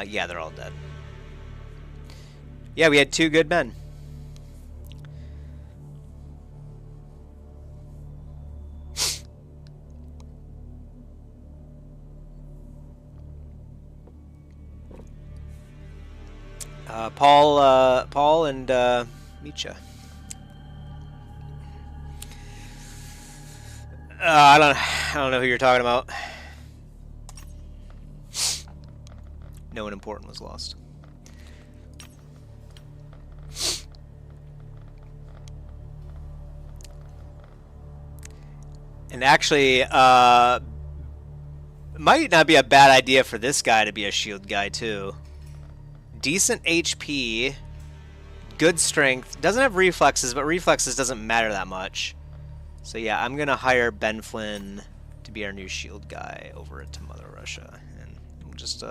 Yeah, they're all dead. Yeah, we had 2 good men. Paul and Micha. I don't know who you're talking about. No one important was lost. And actually, might not be a bad idea for this guy to be a shield guy too. Decent HP, good strength, doesn't have reflexes, but reflexes doesn't matter that much. So yeah, I'm gonna hire Ben Flynn to be our new shield guy over at Mother Russia, and we'll just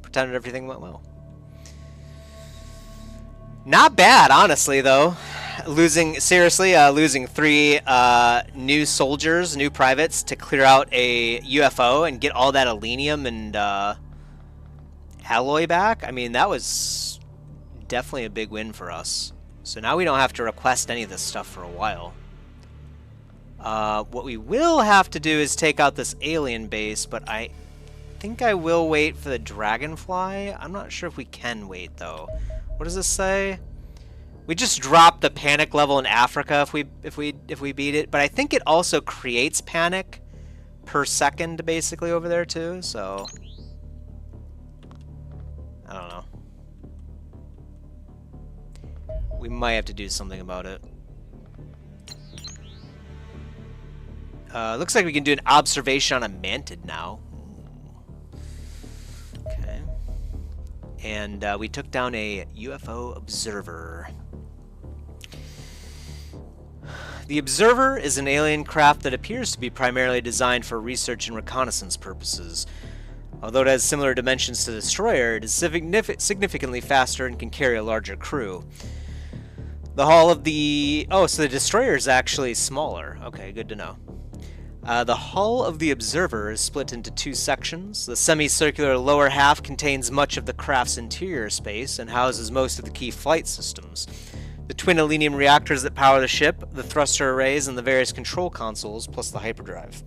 pretend everything went well. Not bad, honestly, though. Losing 3 new soldiers, new privates to clear out a UFO and get all that alenium and alloy back. I mean, that was definitely a big win for us. So now we don't have to request any of this stuff for a while. What we will have to do is take out this alien base, but I think I will wait for the Dragonfly. I'm not sure if we can wait, though. What does this say? We just dropped the panic level in Africa if we beat it, but I think it also creates panic per second basically over there too, so I don't know. We might have to do something about it. Looks like we can do an observation on a mantid now. Okay. And we took down a UFO observer. The Observer is an alien craft that appears to be primarily designed for research and reconnaissance purposes. Although it has similar dimensions to the Destroyer, it is significantly faster and can carry a larger crew. The hull of the... Oh, so the Destroyer is actually smaller. Okay, good to know. The hull of the Observer is split into 2 sections. The semicircular lower half contains much of the craft's interior space and houses most of the key flight systems. The twin alenium reactors that power the ship, the thruster arrays, and the various control consoles, plus the hyperdrive.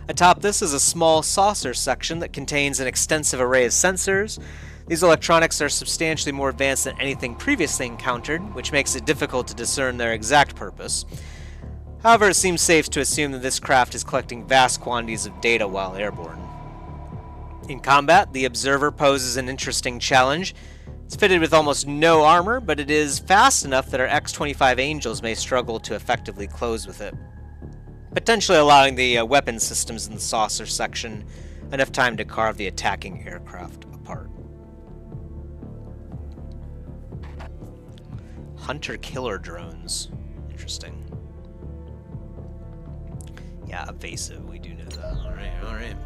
Atop this is a small saucer section that contains an extensive array of sensors. These electronics are substantially more advanced than anything previously encountered, which makes it difficult to discern their exact purpose. However, it seems safe to assume that this craft is collecting vast quantities of data while airborne. In combat, the Observer poses an interesting challenge. It's fitted with almost no armor, but it is fast enough that our X55 Angels may struggle to effectively close with it, potentially allowing the weapon systems in the saucer section enough time to carve the attacking aircraft apart. Hunter-killer drones. Interesting. Yeah, evasive. We do know that. Alright.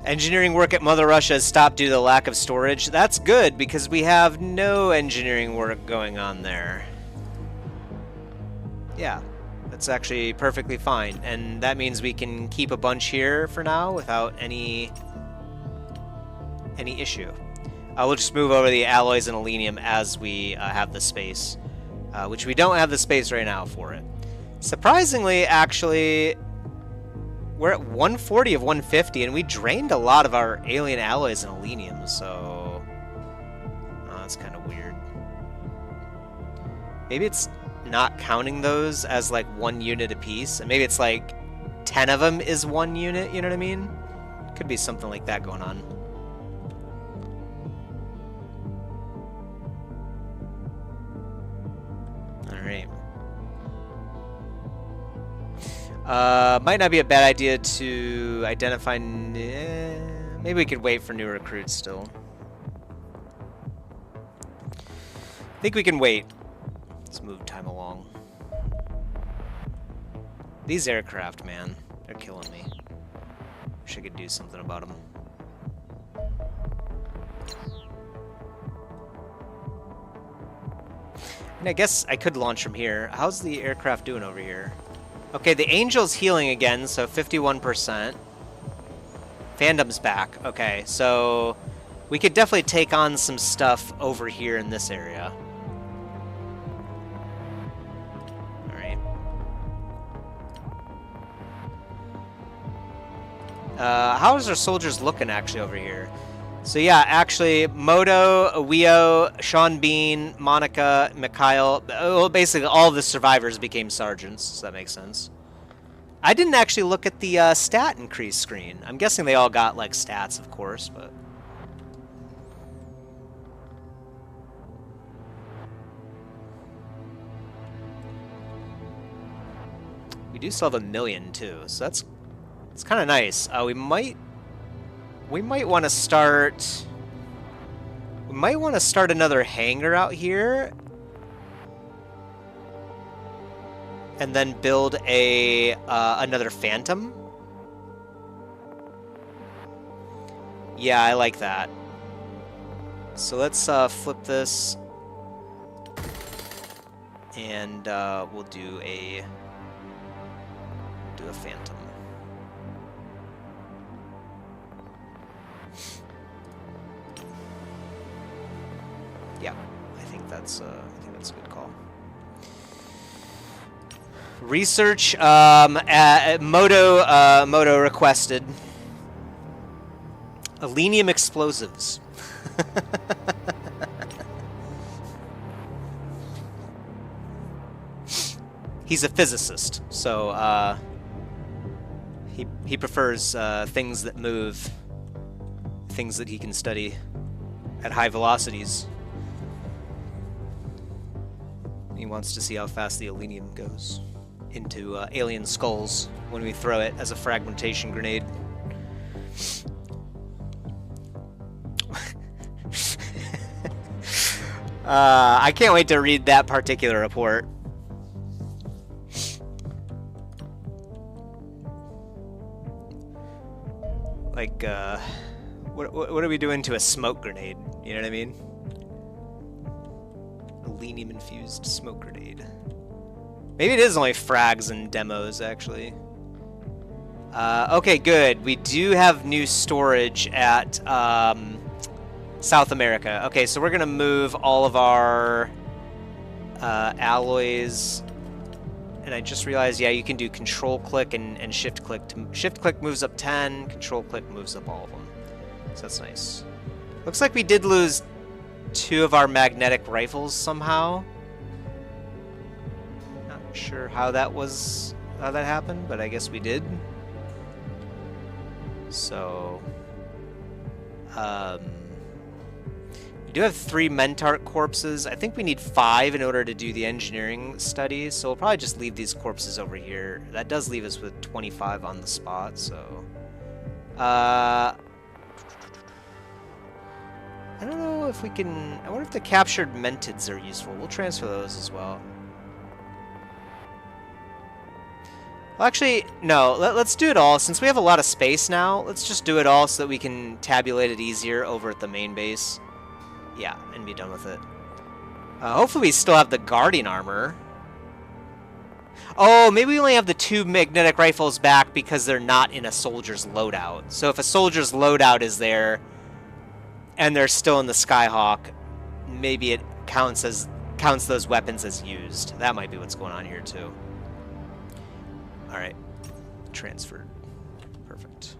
Engineering work at Mother Russia has stopped due to the lack of storage. That's good, because we have no engineering work going on there. Yeah, that's actually perfectly fine. And that means we can keep a bunch here for now without any issue. We'll just move over the alloys and alenium as we have the space, which we don't have the space right now for it. Surprisingly, actually... We're at 140 of 150, and we drained a lot of our alien alloys and alenium, so... Oh, that's kind of weird. Maybe it's not counting those as, like, 1 unit apiece, and maybe it's, like, 10 of them is 1 unit, you know what I mean? Could be something like that going on. Alright. Might not be a bad idea to identify... maybe we could wait for new recruits still. I think we can wait. Let's move time along. These aircraft, man, they're killing me. Wish I could do something about them. And I guess I could launch from here. How's the aircraft doing over here? Okay, the Angel's healing again, so 51%. Phantom's back. Okay, so we could definitely take on some stuff over here in this area. Alright. How is our soldiers looking actually over here? So yeah, actually, Moto, Weo, Sean Bean, Monica, Mikhail, well, basically all the survivors became sergeants, so that makes sense. I didn't actually look at the stat increase screen. I'm guessing they all got, like, stats, of course, but... We do still have 1 million, too, so that's kind of nice. We might want to start... We might want to start another hangar out here. And then build a another Phantom. Yeah, I like that. So let's flip this. And we'll do a Phantom. Yeah, I think that's a good call. Research Moto requested alenium explosives. He's a physicist, so he prefers things that move, things that he can study at high velocities. He wants to see how fast the alenium goes into alien skulls when we throw it as a fragmentation grenade. I can't wait to read that particular report. Like, what are we doing to a smoke grenade? You know what I mean? Alenium-infused smoke grenade. Maybe it is only frags and demos, actually. Okay, good. We do have new storage at South America. Okay, so we're going to move all of our alloys. And I just realized, yeah, you can do control-click and shift-click. Shift-click moves up 10, control-click moves up all of them. So that's nice. Looks like we did lose 2 of our magnetic rifles somehow. Not sure how that happened, but I guess we did. So, we do have 3 Mentart corpses. I think we need 5 in order to do the engineering study, so we'll probably just leave these corpses over here. That does leave us with 25 on the spot, so... I don't know if we can... I wonder if the captured Mentids are useful. We'll transfer those as well. Well, actually, no. Let's do it all. Since we have a lot of space now, let's just do it all so that we can tabulate it easier over at the main base. Yeah, and be done with it. Hopefully we still have the Guardian armor. Oh, maybe we only have the 2 magnetic rifles back because they're not in a soldier's loadout. So if a soldier's loadout is there... and they're still in the Skyhawk, maybe it counts those weapons as used. That might be what's going on here too. All right, transferred, perfect.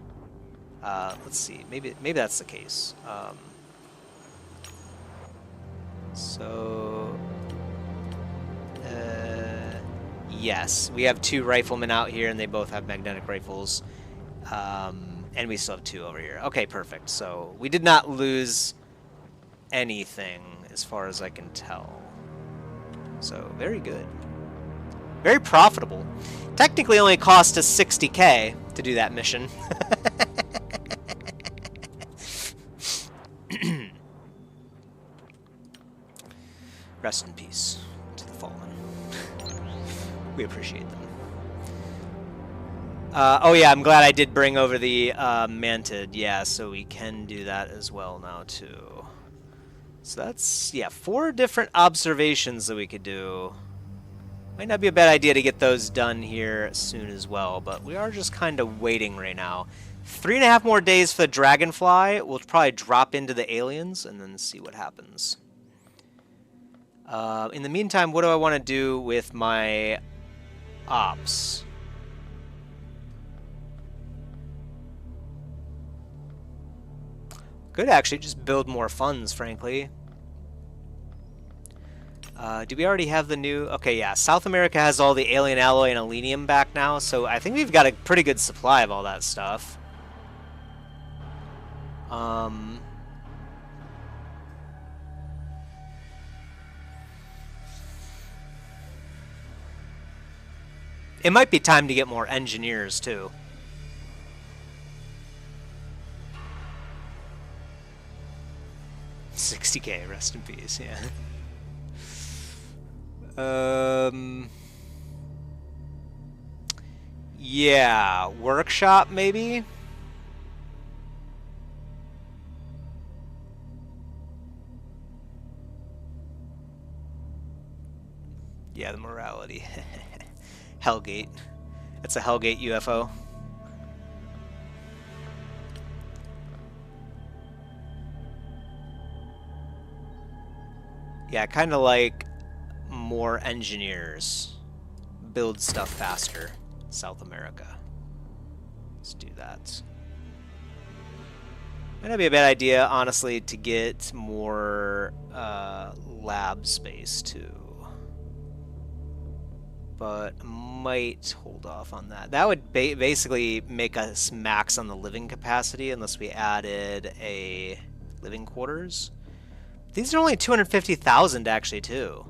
Let's see, maybe that's the case. Yes, we have 2 riflemen out here, and they both have magnetic rifles. And we still have 2 over here. Okay, perfect. So we did not lose anything as far as I can tell. So very good. Very profitable. Technically only cost us 60K to do that mission. Rest in peace to the fallen. We appreciate them. Oh yeah, I'm glad I did bring over the Mantid. Yeah, so we can do that as well now too. So that's, yeah, 4 different observations that we could do. Might not be a bad idea to get those done here soon as well, but we are just kind of waiting right now. 3.5 more days for the Dragonfly. We'll probably drop into the aliens and then see what happens. In the meantime, what do I want to do with my ops? Could actually just build more funds, frankly. Do we already have the new... Okay, yeah, South America has all the alien alloy and alenium back now, so I think we've got a pretty good supply of all that stuff. It might be time to get more engineers, too. $60K, rest in peace, yeah. Yeah, workshop, maybe? Yeah, the morality. Hellgate. It's a Hellgate UFO. Yeah, kind of like more engineers. Build stuff faster. South America. Let's do that. Might not be a bad idea, honestly, to get more lab space, too. But might hold off on that. That would basically make us max on the living capacity unless we added a living quarters. These are only 250,000 actually, too.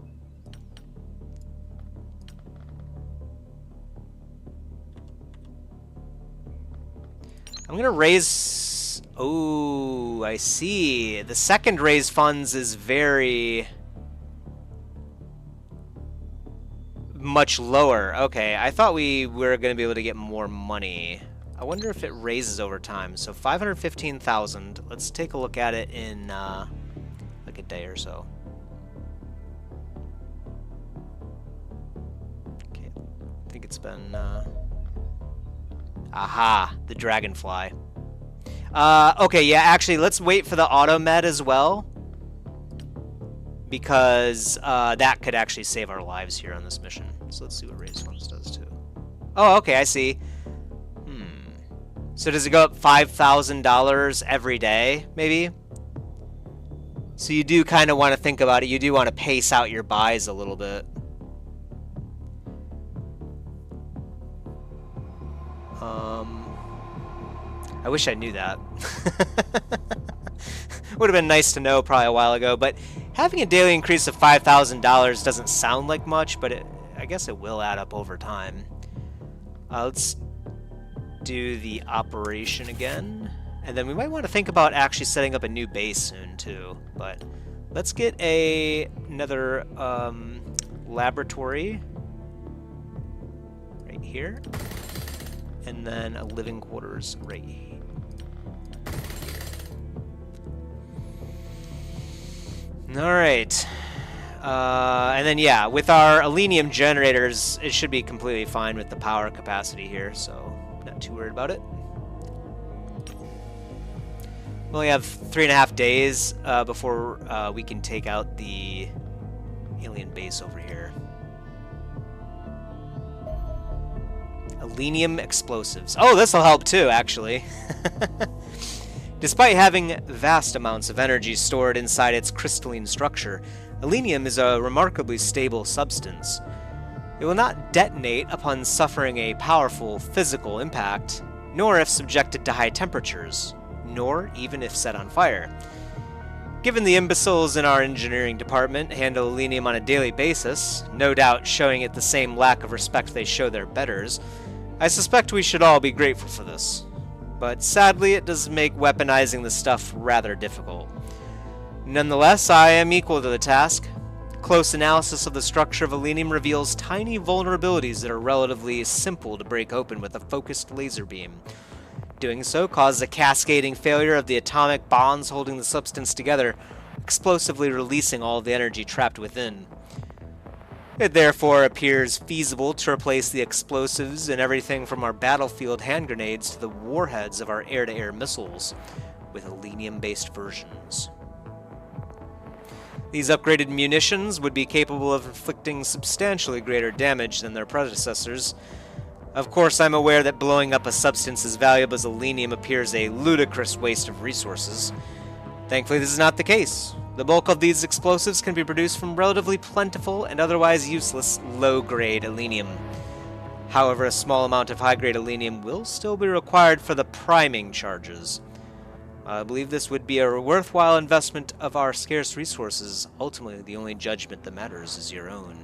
I'm gonna raise... Oh, I see. The second raise funds is very... much lower. Okay, I thought we were going to be able to get more money. I wonder if it raises over time. So 515,000. Let's take a look at it in like a day or so. Okay, I think it's been... Aha, the Dragonfly. Okay, yeah, actually, let's wait for the auto med as well. Because that could actually save our lives here on this mission. So let's see what raise funds does too. Oh, okay, I see. So does it go up $5,000 every day, maybe? So you do kind of want to think about it. You do want to pace out your buys a little bit. I wish I knew that. Would have been nice to know probably a while ago, but having a daily increase of $5,000 doesn't sound like much, but I guess it will add up over time. Let's do the operation again, and then we might want to think about actually setting up a new base soon too. But let's get another laboratory right here, and then a living quarters right here. Alright, and then yeah, with our alenium generators, it should be completely fine with the power capacity here, so not too worried about it. We only have 3.5 days before we can take out the alien base over here. Alenium explosives. Oh, this will help too, actually. Despite having vast amounts of energy stored inside its crystalline structure, alenium is a remarkably stable substance. It will not detonate upon suffering a powerful physical impact, nor if subjected to high temperatures, nor even if set on fire. Given the imbeciles in our engineering department handle alenium on a daily basis, no doubt showing it the same lack of respect they show their betters, I suspect we should all be grateful for this. But sadly, it does make weaponizing the stuff rather difficult. Nonetheless, I am equal to the task. Close analysis of the structure of alenium reveals tiny vulnerabilities that are relatively simple to break open with a focused laser beam. Doing so causes a cascading failure of the atomic bonds holding the substance together, explosively releasing all the energy trapped within. It therefore appears feasible to replace the explosives in everything from our battlefield hand grenades to the warheads of our air-to-air missiles with alenium-based versions. These upgraded munitions would be capable of inflicting substantially greater damage than their predecessors. Of course, I'm aware that blowing up a substance as valuable as alenium appears a ludicrous waste of resources. Thankfully, this is not the case. The bulk of these explosives can be produced from relatively plentiful and otherwise useless low-grade alenium. However, a small amount of high-grade alenium will still be required for the priming charges. I believe this would be a worthwhile investment of our scarce resources. Ultimately, the only judgment that matters is your own.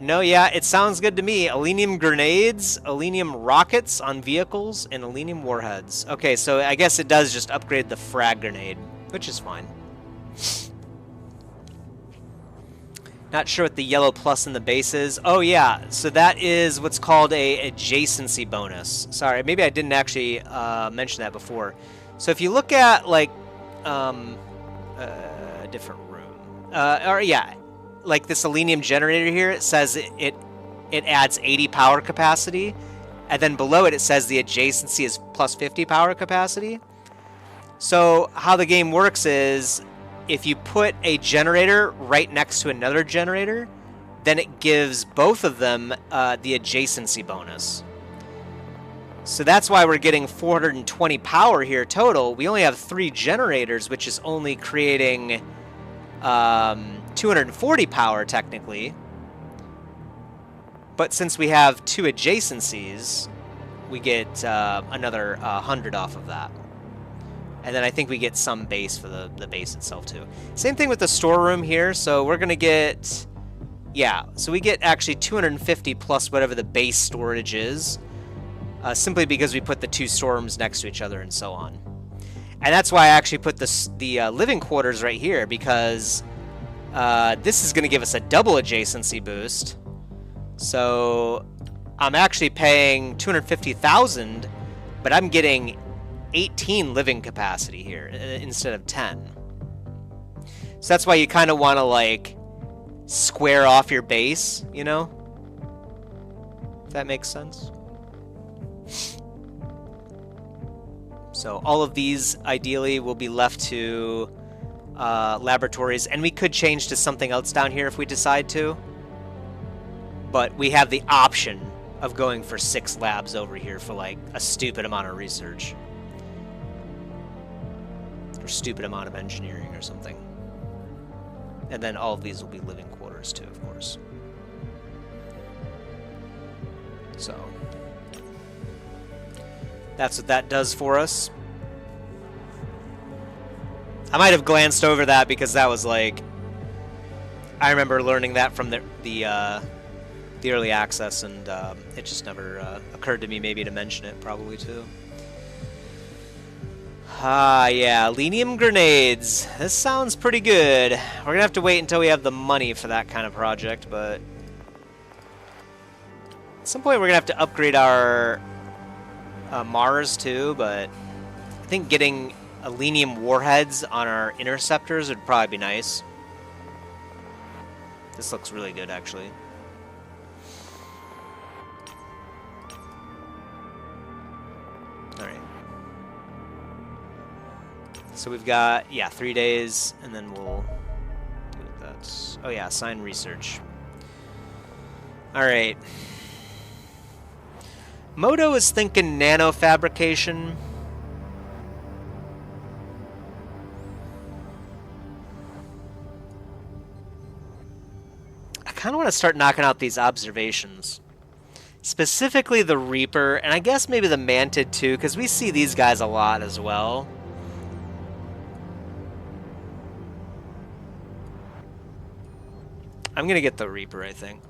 No, yeah, it sounds good to me. Alenium grenades, alenium rockets on vehicles, and alenium warheads. Okay, so I guess it does just upgrade the frag grenade, which is fine. Not sure what the yellow plus in the base is. Oh, yeah, so that is what's called a adjacency bonus. Sorry, maybe I didn't actually mention that before. So if you look at, like, a different room. Like this alenium generator here, it says it adds 80 power capacity. And then below it, it says the adjacency is plus 50 power capacity. So how the game works is, if you put a generator right next to another generator, then it gives both of them the adjacency bonus. So that's why we're getting 420 power here total. We only have 3 generators, which is only creating 240 power technically. But since we have 2 adjacencies, we get another 100 off of that. And then I think we get some base for the base itself too. Same thing with the storeroom here. So we're going to get, yeah, so we get actually 250 plus whatever the base storage is. Simply because we put the 2 storerooms next to each other and so on. And that's why I actually put the living quarters right here, because this is going to give us a double adjacency boost. So I'm actually paying 250,000, but I'm getting 18 living capacity here instead of 10. So that's why you kind of want to, like, square off your base, you know? If that makes sense. So all of these ideally will be left to laboratories, and we could change to something else down here if we decide to. But we have the option of going for 6 labs over here for, like, a stupid amount of research. Or stupid amount of engineering or something. And then all of these will be living quarters too, of course. So that's what that does for us. I might have glanced over that because that was like, I remember learning that from the early access, and it just never occurred to me maybe to mention it, probably too. Yeah, alenium grenades. This sounds pretty good. We're gonna have to wait until we have the money for that kind of project, but at some point we're gonna have to upgrade our Mars too, but I think getting alenium warheads on our interceptors would probably be nice. This looks really good, actually. Alright. So we've got, yeah, 3 days, and then we'll do that. Oh yeah, assign research. Alright. Moto is thinking nanofabrication. I kind of want to start knocking out these observations. Specifically the Reaper, and I guess maybe the Mantid too, because we see these guys a lot as well. I'm going to get the Reaper, I think.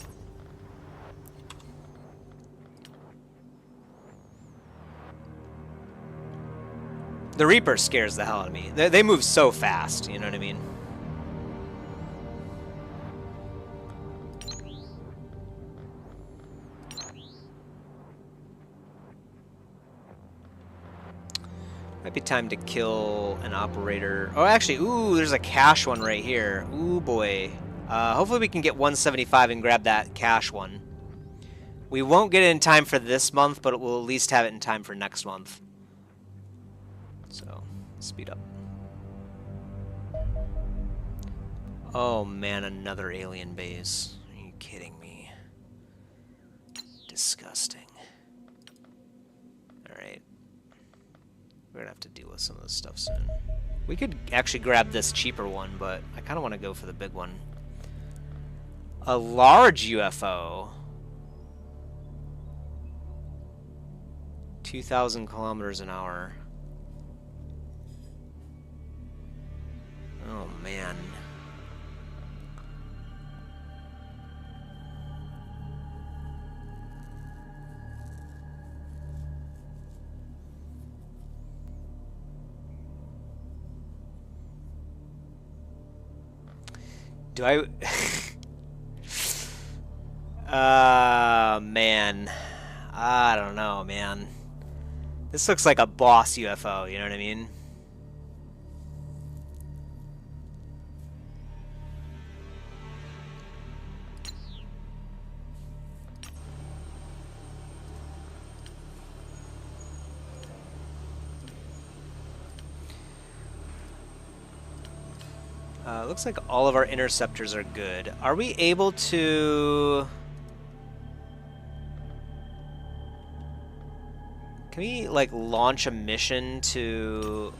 The Reaper scares the hell out of me. They move so fast, you know what I mean? Might be time to kill an operator. Oh, actually, ooh, there's a cash one right here. Ooh, boy. Hopefully we can get 175 and grab that cash one. We won't get it in time for this month, but we'll at least have it in time for next month. So, speed up. Oh man, another alien base. Are you kidding me? Disgusting. Alright. We're gonna have to deal with some of this stuff soon. We could actually grab this cheaper one, but I kind of want to go for the big one. A large UFO. 2,000 kilometers an hour. Oh, man. Do I... man. I don't know, man. This looks like a boss UFO, you know what I mean? Looks like all of our interceptors are good. Are we able to... Can we, like, launch a mission to...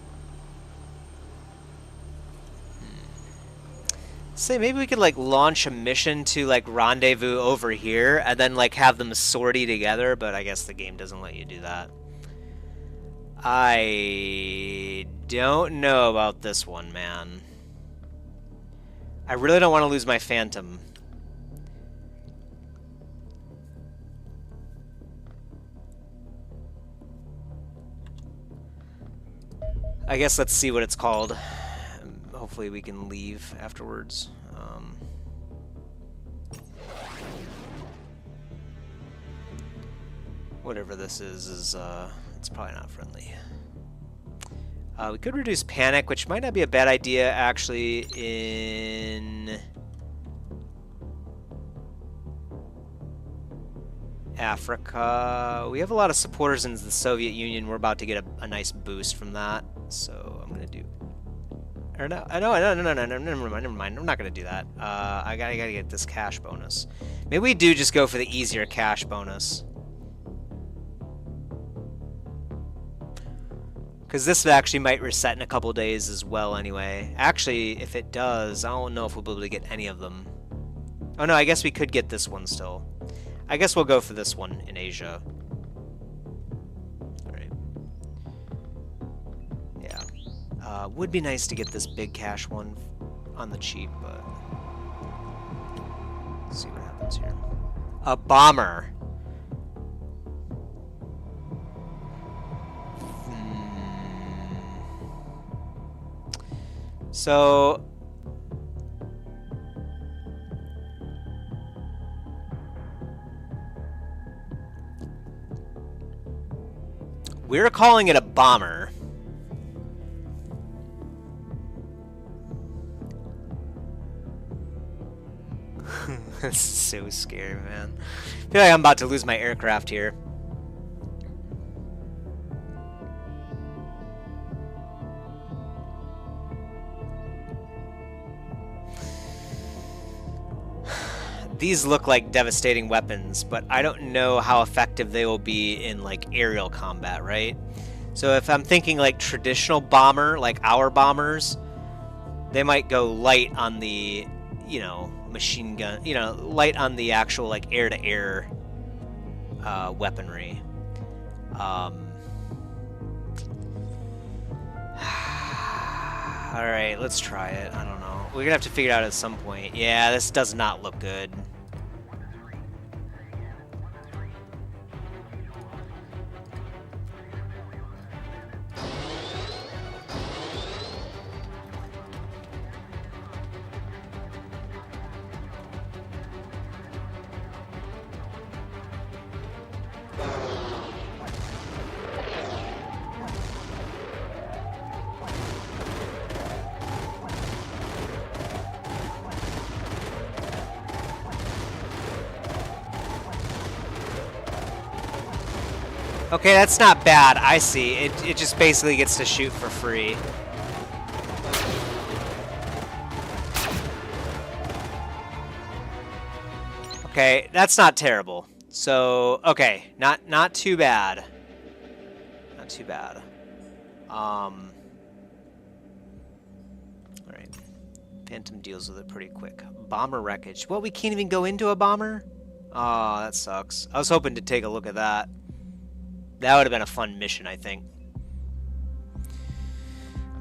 Say, maybe we could, like, launch a mission to, like, rendezvous over here, and then, like, have them sortie together, but I guess the game doesn't let you do that. I don't know about this one, man. I really don't want to lose my Phantom. I guess let's see what it's called. Hopefully we can leave afterwards. Whatever this is it's probably not friendly. We could reduce panic, which might not be a bad idea, actually, in Africa. We have a lot of supporters in the Soviet Union. We're about to get a nice boost from that, so I'm gonna do. Or no, never mind. I'm not gonna do that. I gotta get this cash bonus. Maybe we do just go for the easier cash bonus. Because this actually might reset in a couple days as well anyway. Actually, if it does, I don't know if we'll be able to get any of them. Oh no, I guess we could get this one still. I guess we'll go for this one in Asia. Alright. Yeah. Would be nice to get this big cash one on the cheap, but... Let's see what happens here. A bomber. So, we're calling it a bomber. That's so scary, man. I feel like I'm about to lose my aircraft here. These look like devastating weapons, but I don't know how effective they will be in, like, aerial combat, right? So if I'm thinking, like, traditional bomber, like our bombers, they might go light on the, you know, machine gun, you know, light on the actual, like, air-to-air weaponry. Alright, let's try it. I don't know. We're gonna have to figure it out at some point. Yeah, this does not look good. Okay, that's not bad. I see. It just basically gets to shoot for free. Okay, that's not terrible. So, okay, not too bad. Not too bad. Phantom deals with it pretty quick. Bomber wreckage. Well, we can't even go into a bomber? Oh, that sucks. I was hoping to take a look at that. That would have been a fun mission, I think.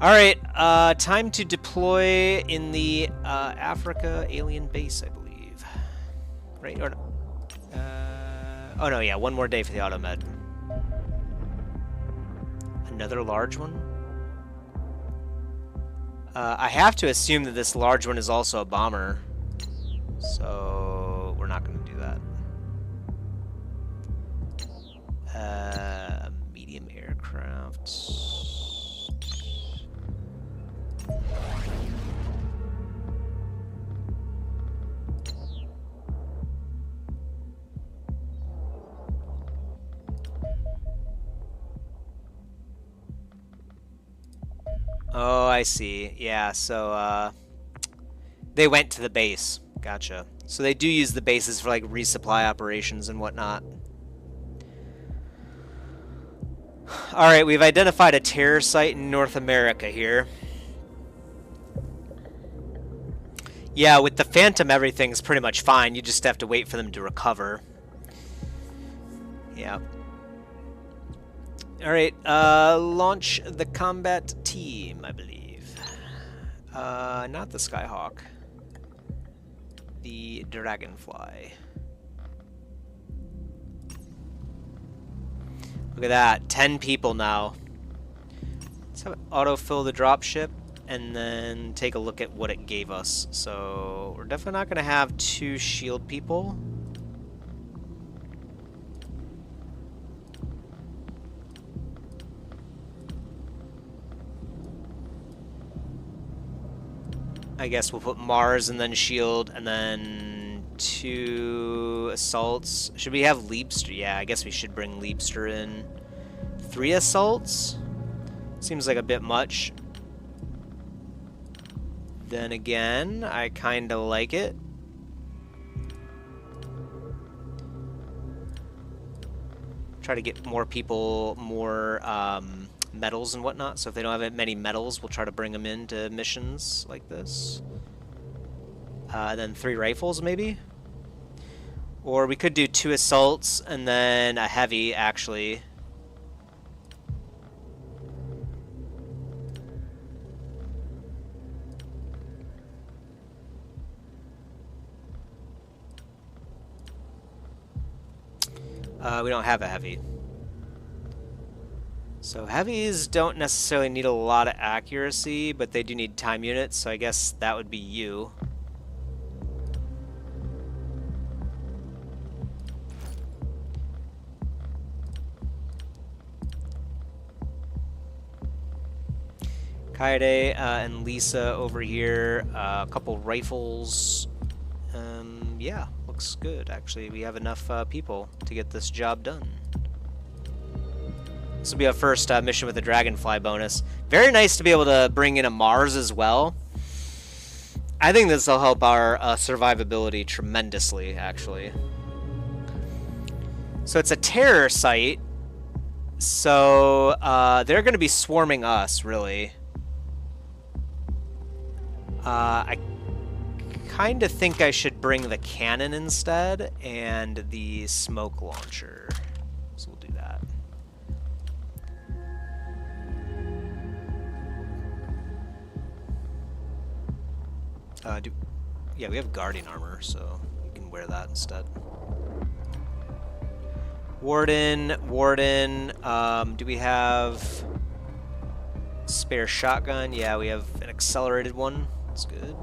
Alright, time to deploy in the Africa alien base, I believe. Right? Or no? Oh no, yeah, one more day for the automed. Another large one? I have to assume that this large one is also a bomber. So, we're not going to do that. Medium aircraft. Oh, I see. Yeah, so, they went to the base. Gotcha. So they do use the bases for, like, resupply operations and whatnot. Alright, we've identified a terror site in North America here. Yeah, with the Phantom, everything's pretty much fine. You just have to wait for them to recover. Yeah. Alright, launch the combat team, I believe. Not the Skyhawk. The Dragonfly. Look at that, 10 people now. Let's have it autofill the dropship and then take a look at what it gave us. So, we're definitely not going to have 2 shield people. I guess we'll put Mars and then shield and then 2 assaults. Should we have Leapster? Yeah, I guess we should bring Leapster in. 3 assaults? Seems like a bit much. Then again, I kinda like it. Try to get more people, more medals and whatnot, so if they don't have many medals, we'll try to bring them into missions like this. Then 3 rifles, maybe? Or we could do 2 assaults and then a heavy, actually. We don't have a heavy. So heavies don't necessarily need a lot of accuracy, but they do need time units, so I guess that would be you. Kaede and Lisa over here, a couple rifles. Yeah, looks good actually. We have enough people to get this job done. This will be our first mission with the Dragonfly bonus. Very nice to be able to bring in a Mars as well. I think this will help our survivability tremendously, actually. So it's a terror site. So they're going to be swarming us, really. I kind of think I should bring the cannon instead and the smoke launcher. So we'll do that. Yeah, we have Guardian armor, so you can wear that instead. Warden. Do we have spare shotgun? Yeah, we have an accelerated one. That's good.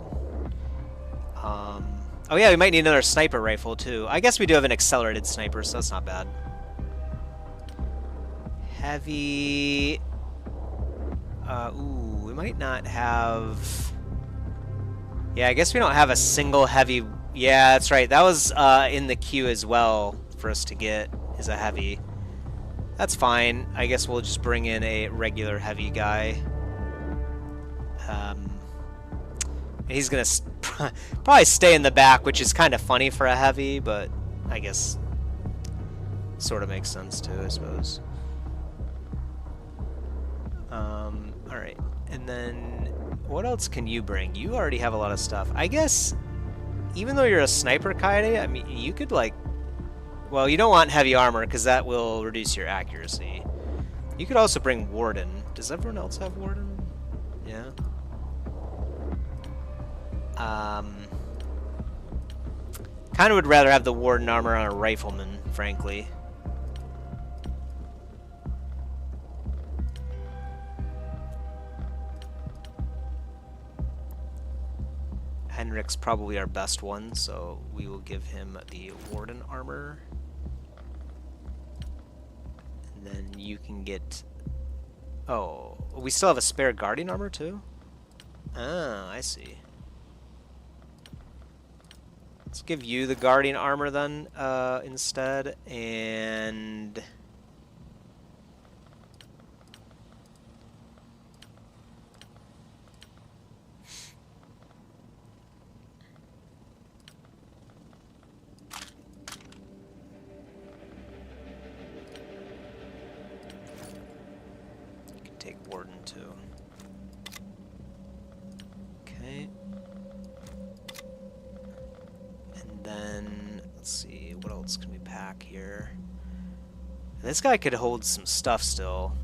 Oh yeah, we might need another sniper rifle too. I guess we do have an accelerated sniper, so that's not bad. Heavy. Ooh, we might not have. Yeah, I guess we don't have a single heavy. Yeah, that's right. That was in the queue as well for us to get, is a heavy. That's fine. I guess we'll just bring in a regular heavy guy. And he's gonna probably stay in the back, which is kind of funny for a heavy, but I guess sort of makes sense too, I suppose. Alright, and then What else can you bring? You already have a lot of stuff. I guess, even though you're a sniper, Kaede, I mean, you could, like... Well, you don't want heavy armor, because that will reduce your accuracy. You could also bring Warden. Does everyone else have Warden? Yeah. Kind of would rather have the Warden armor on a rifleman, frankly. Henrik's probably our best one, so we will give him the Warden armor. And then you can get... Oh, we still have a spare Guardian armor too? Ah, I see. Let's give you the Guardian armor then, instead, and... You can take Warden too. Okay. Then, let's see, what else can we pack here? This guy could hold some stuff still.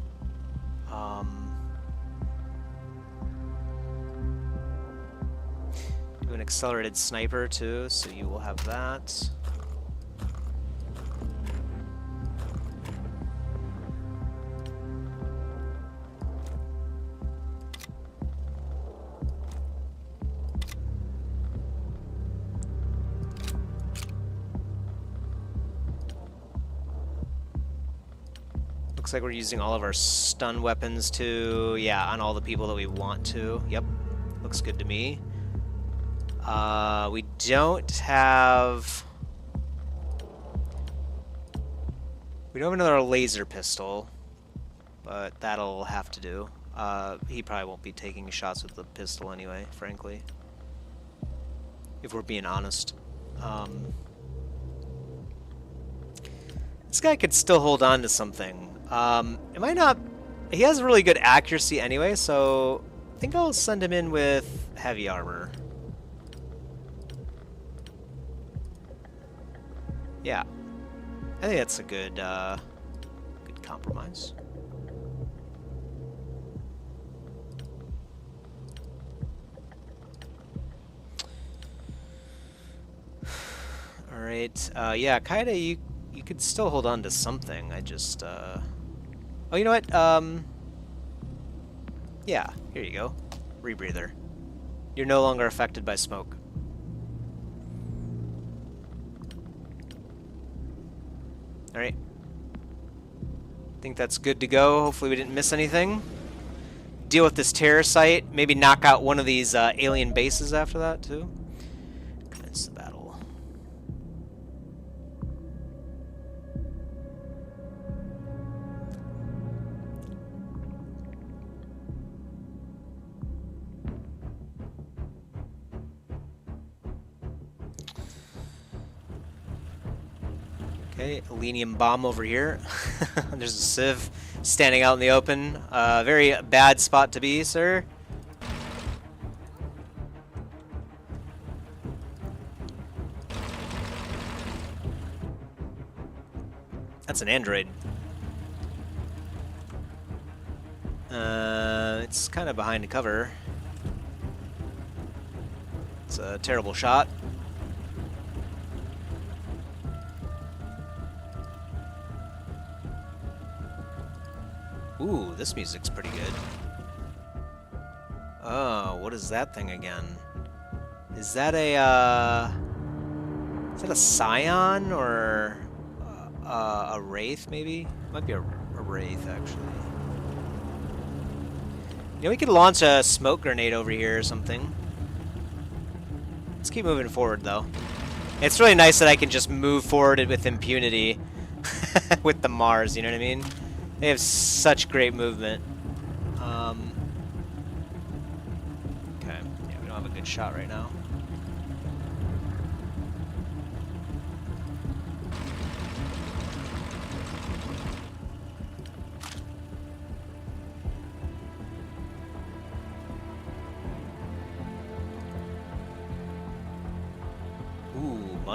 Do an accelerated sniper too, so you will have that. Looks like we're using all of our stun weapons to, yeah, on all the people that we want to. Yep, looks good to me. We don't have another laser pistol, but that'll have to do. He probably won't be taking shots with the pistol anyway, frankly, if we're being honest. This guy could still hold on to something. It might not... He has really good accuracy anyway, so I think I'll send him in with heavy armor. Yeah. I think that's a good, good compromise. Alright, yeah, Kaede, you could still hold on to something. I just, Oh, you know what? Yeah, here you go. Rebreather. You're no longer affected by smoke. Alright. I think that's good to go. Hopefully we didn't miss anything. Deal with this terror site. Maybe knock out one of these alien bases after that, too. Commence the battle. Okay, alenium bomb over here. There's a civ standing out in the open. Very bad spot to be, sir. That's an android. It's kind of behind the cover. It's a terrible shot. Ooh, this music's pretty good. Oh, what is that thing again? Is that a Scion or a Wraith, maybe? It might be a Wraith, actually. You know, we could launch a smoke grenade over here or something. Let's keep moving forward, though. It's really nice that I can just move forward with impunity with the Mars, you know what I mean? They have such great movement. Okay, yeah, we don't have a good shot right now.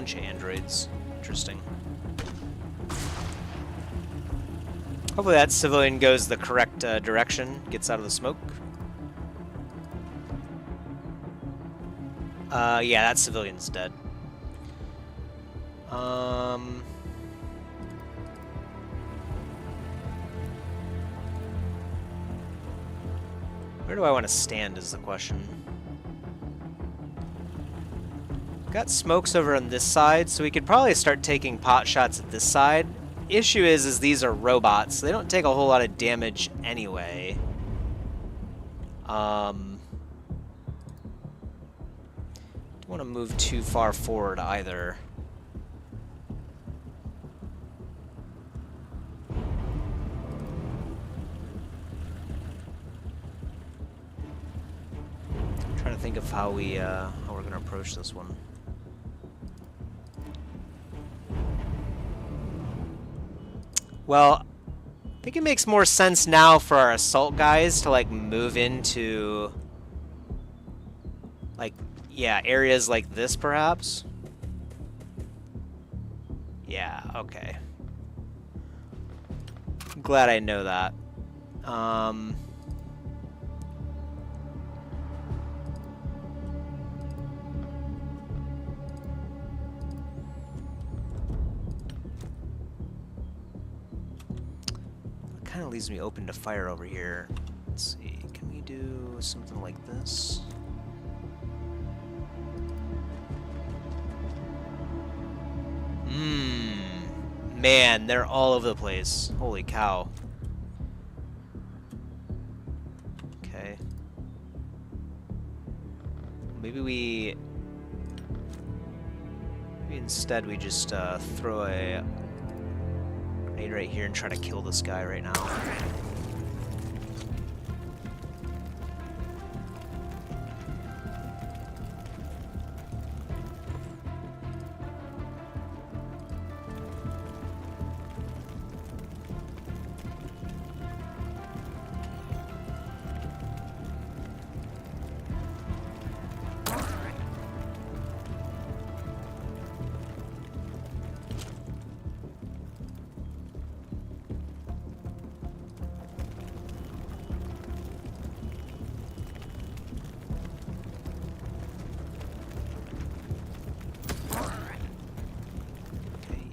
bunch of androids. Interesting. Hopefully that civilian goes the correct direction, gets out of the smoke. Yeah, that civilian's dead. Where do I want to stand is the question. Got smokes over on this side, so we could probably start taking pot shots at this side. Issue is these are robots, so they don't take a whole lot of damage anyway. Don't want to move too far forward either. I'm trying to think of how we're gonna approach this one. Well, I think it makes more sense now for our assault guys to like move into like, yeah, areas like this perhaps. Yeah, okay. I'm glad I know that. Kind of leaves me open to fire over here. Let's see, can we do something like this? Man, they're all over the place. Holy cow. Okay. Maybe instead we just throw a grenade right here and try to kill this guy right now.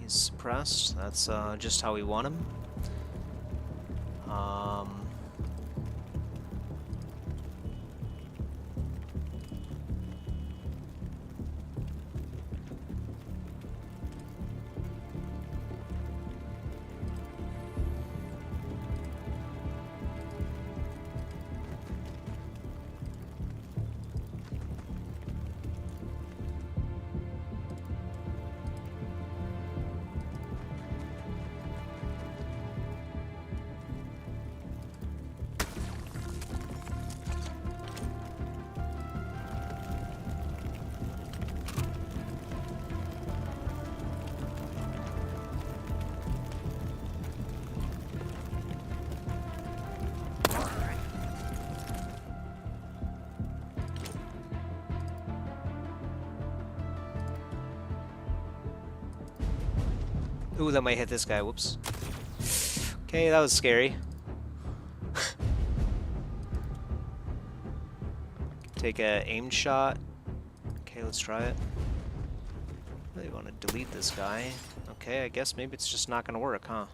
Suppressed. That's just how we want him. Ooh, that might hit this guy. Whoops. Okay, that was scary. Take a aimed shot. Okay, let's try it. Really want to delete this guy. Okay, I guess maybe it's just not going to work, huh?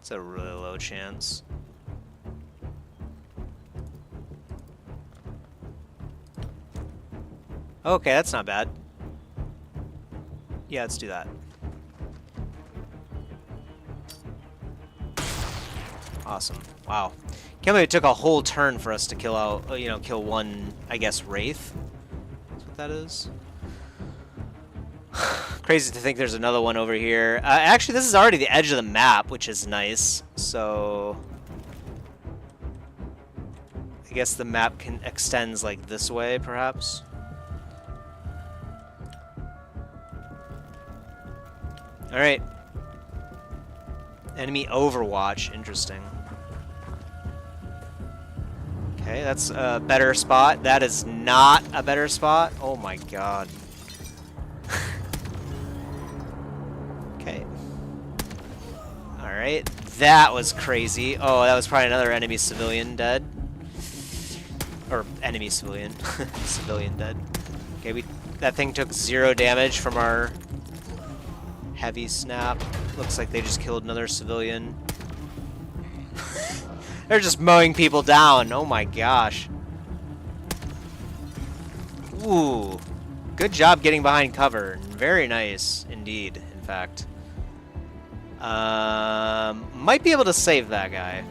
It's a really low chance. Okay, that's not bad. Yeah, let's do that. Awesome. Wow. Can't believe it took a whole turn for us to kill out, you know, kill one, I guess, Wraith. That's what that is. Crazy to think there's another one over here. Actually, this is already the edge of the map, which is nice. So I guess the map extends like this way, perhaps. All right. Enemy Overwatch. Interesting. Okay, that's a better spot. That is not a better spot. Oh my god. Okay. Alright, that was crazy. Oh, that was probably another enemy civilian dead. Or enemy civilian. Civilian dead. Okay, that thing took 0 damage from our heavy snap. Looks like they just killed another civilian. They're just mowing people down. Oh my gosh. Ooh. Good job getting behind cover. Very nice indeed, in fact. Might be able to save that guy.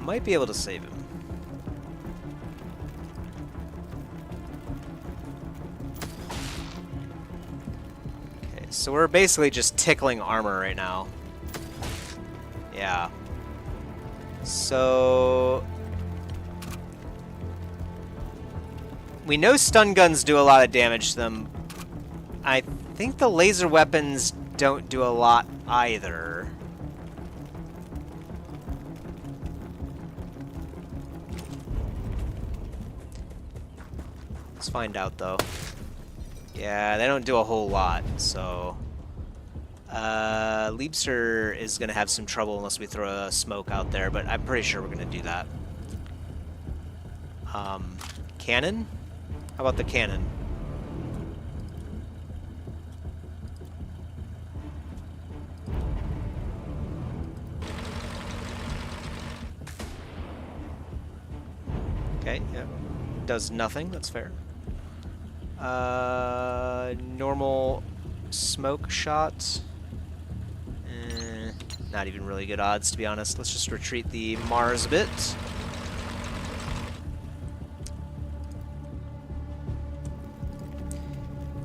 Might be able to save him. Okay, so we're basically just tickling armor right now. Yeah. So we know stun guns do a lot of damage to them. I think the laser weapons don't do a lot either. Let's find out, though. Yeah, they don't do a whole lot, so... Leapster is going to have some trouble unless we throw a smoke out there, but I'm pretty sure we're going to do that. Cannon? How about the cannon? Okay, yeah. Does nothing, that's fair. Normal smoke shots. Not even really good odds, to be honest. Let's just retreat the Mars a bit.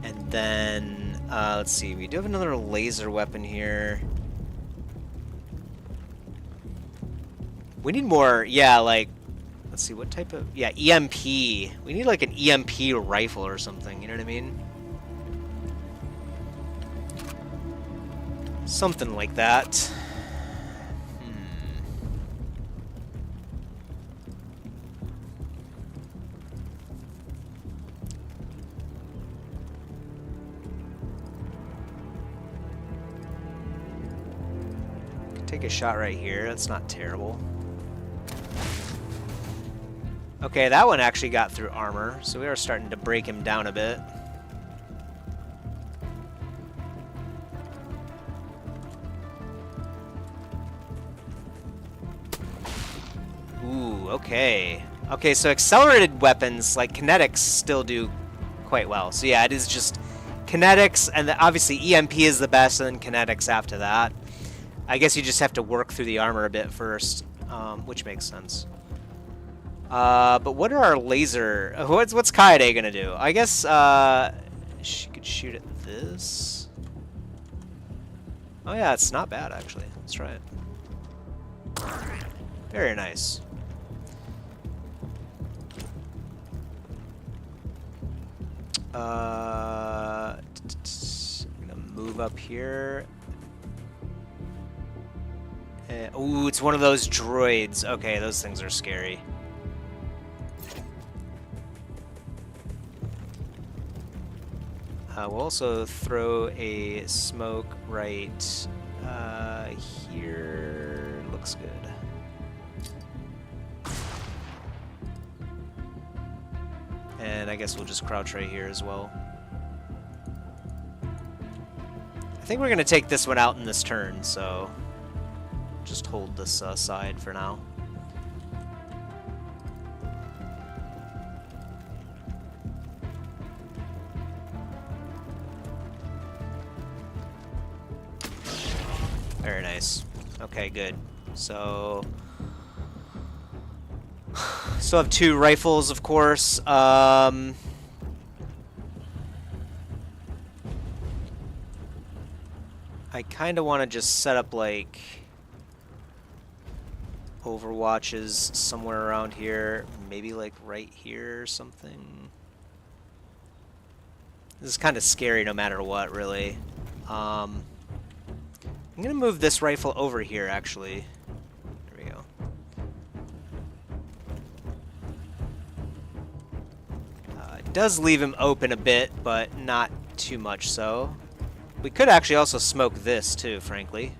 And then, let's see, we do have another laser weapon here. We need more, yeah, like, let's see, what type of, yeah, EMP. We need like an EMP rifle or something, you know what I mean? Something like that. Take a shot right here. That's not terrible. Okay, that one actually got through armor, so we are starting to break him down a bit. Ooh, okay. Okay, so accelerated weapons, like kinetics, still do quite well. So yeah, it is just kinetics, and obviously EMP is the best, and then kinetics after that. I guess you just have to work through the armor a bit first, which makes sense. But what are our laser... What's Kaede gonna do? I guess, she could shoot at this. Oh yeah, it's not bad, actually. Let's try it. Very nice. I'm gonna move up here. Ooh, it's one of those droids. Okay, those things are scary. We'll also throw a smoke right here. Looks good. And I guess we'll just crouch right here as well. I think we're going to take this one out in this turn, so just hold this side for now. Very nice. Okay, good. So still have 2 rifles, of course. I kind of want to just set up like overwatches somewhere around here, maybe like right here or something. This is kind of scary no matter what, really. I'm gonna move this rifle over here, actually. There we go. It does leave him open a bit, but not too much so. We could actually also smoke this, too, frankly.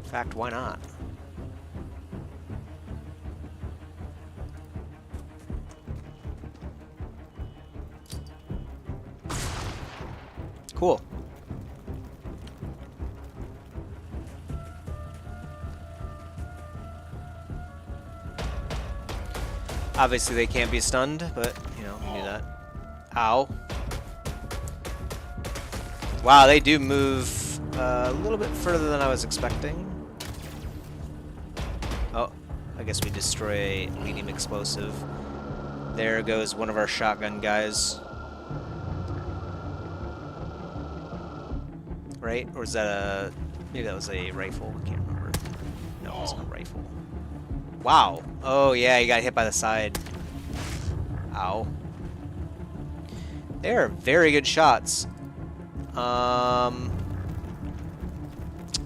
In fact, why not? Cool. Obviously they can't be stunned, but, you know, we knew that. Ow. Wow, they do move a little bit further than I was expecting. Oh, I guess we destroy a alenium explosive. There goes one of our shotgun guys. Right? Or is that a... maybe that was a rifle? I can't remember. No, it wasn't a rifle. Wow. Oh, yeah, he got hit by the side. Ow. They are very good shots.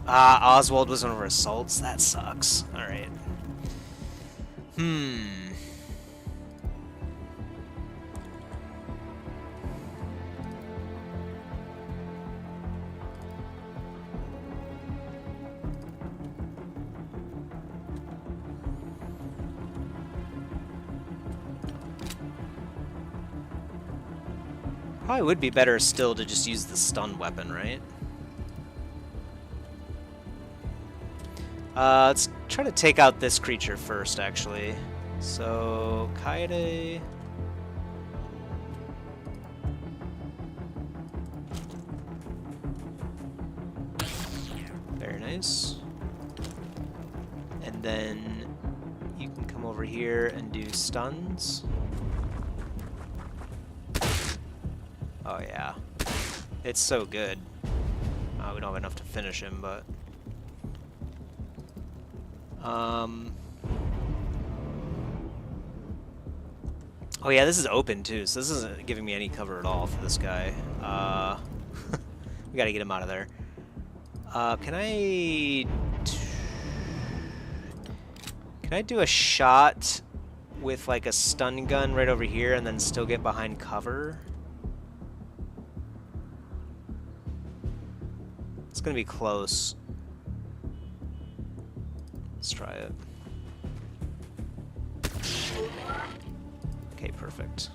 Oswald was one of our assaults. That sucks. Alright. Probably would be better still to just use the stun weapon, right? Let's try to take out this creature first, actually. So, Kaede... very nice. And then you can come over here and do stuns. Oh yeah, it's so good. We don't have enough to finish him, but oh yeah, this is open too, so this isn't giving me any cover at all for this guy. We gotta get him out of there. Can I do a shot with like a stun gun right over here and then still get behind cover? It's gonna be close. Let's try it. Okay, perfect.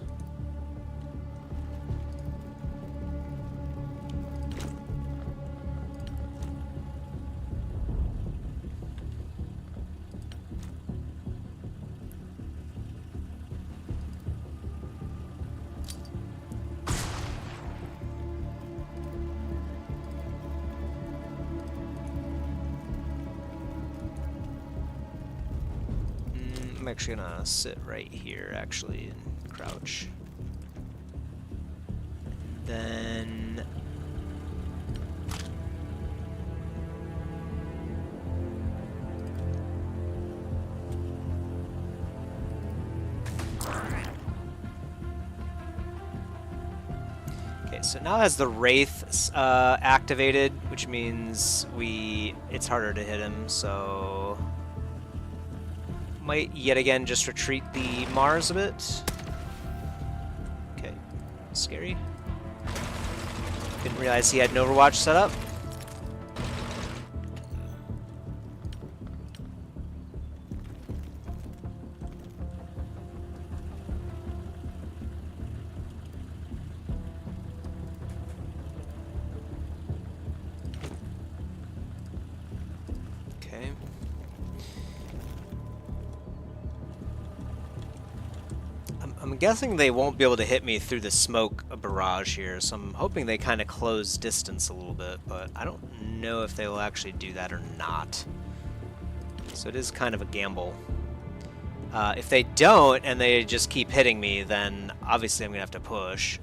I'm actually gonna sit right here, actually, and crouch. Then... okay, so now it has the Wraith activated, which means it's harder to hit him, so... might yet again just retreat the Mars a bit. Okay, scary. Didn't realize he had an Overwatch set up. Okay. I'm guessing they won't be able to hit me through the smoke barrage here, so I'm hoping they kind of close distance a little bit, but I don't know if they will actually do that or not. So it is kind of a gamble. If they don't, and they just keep hitting me, then obviously I'm going to have to push.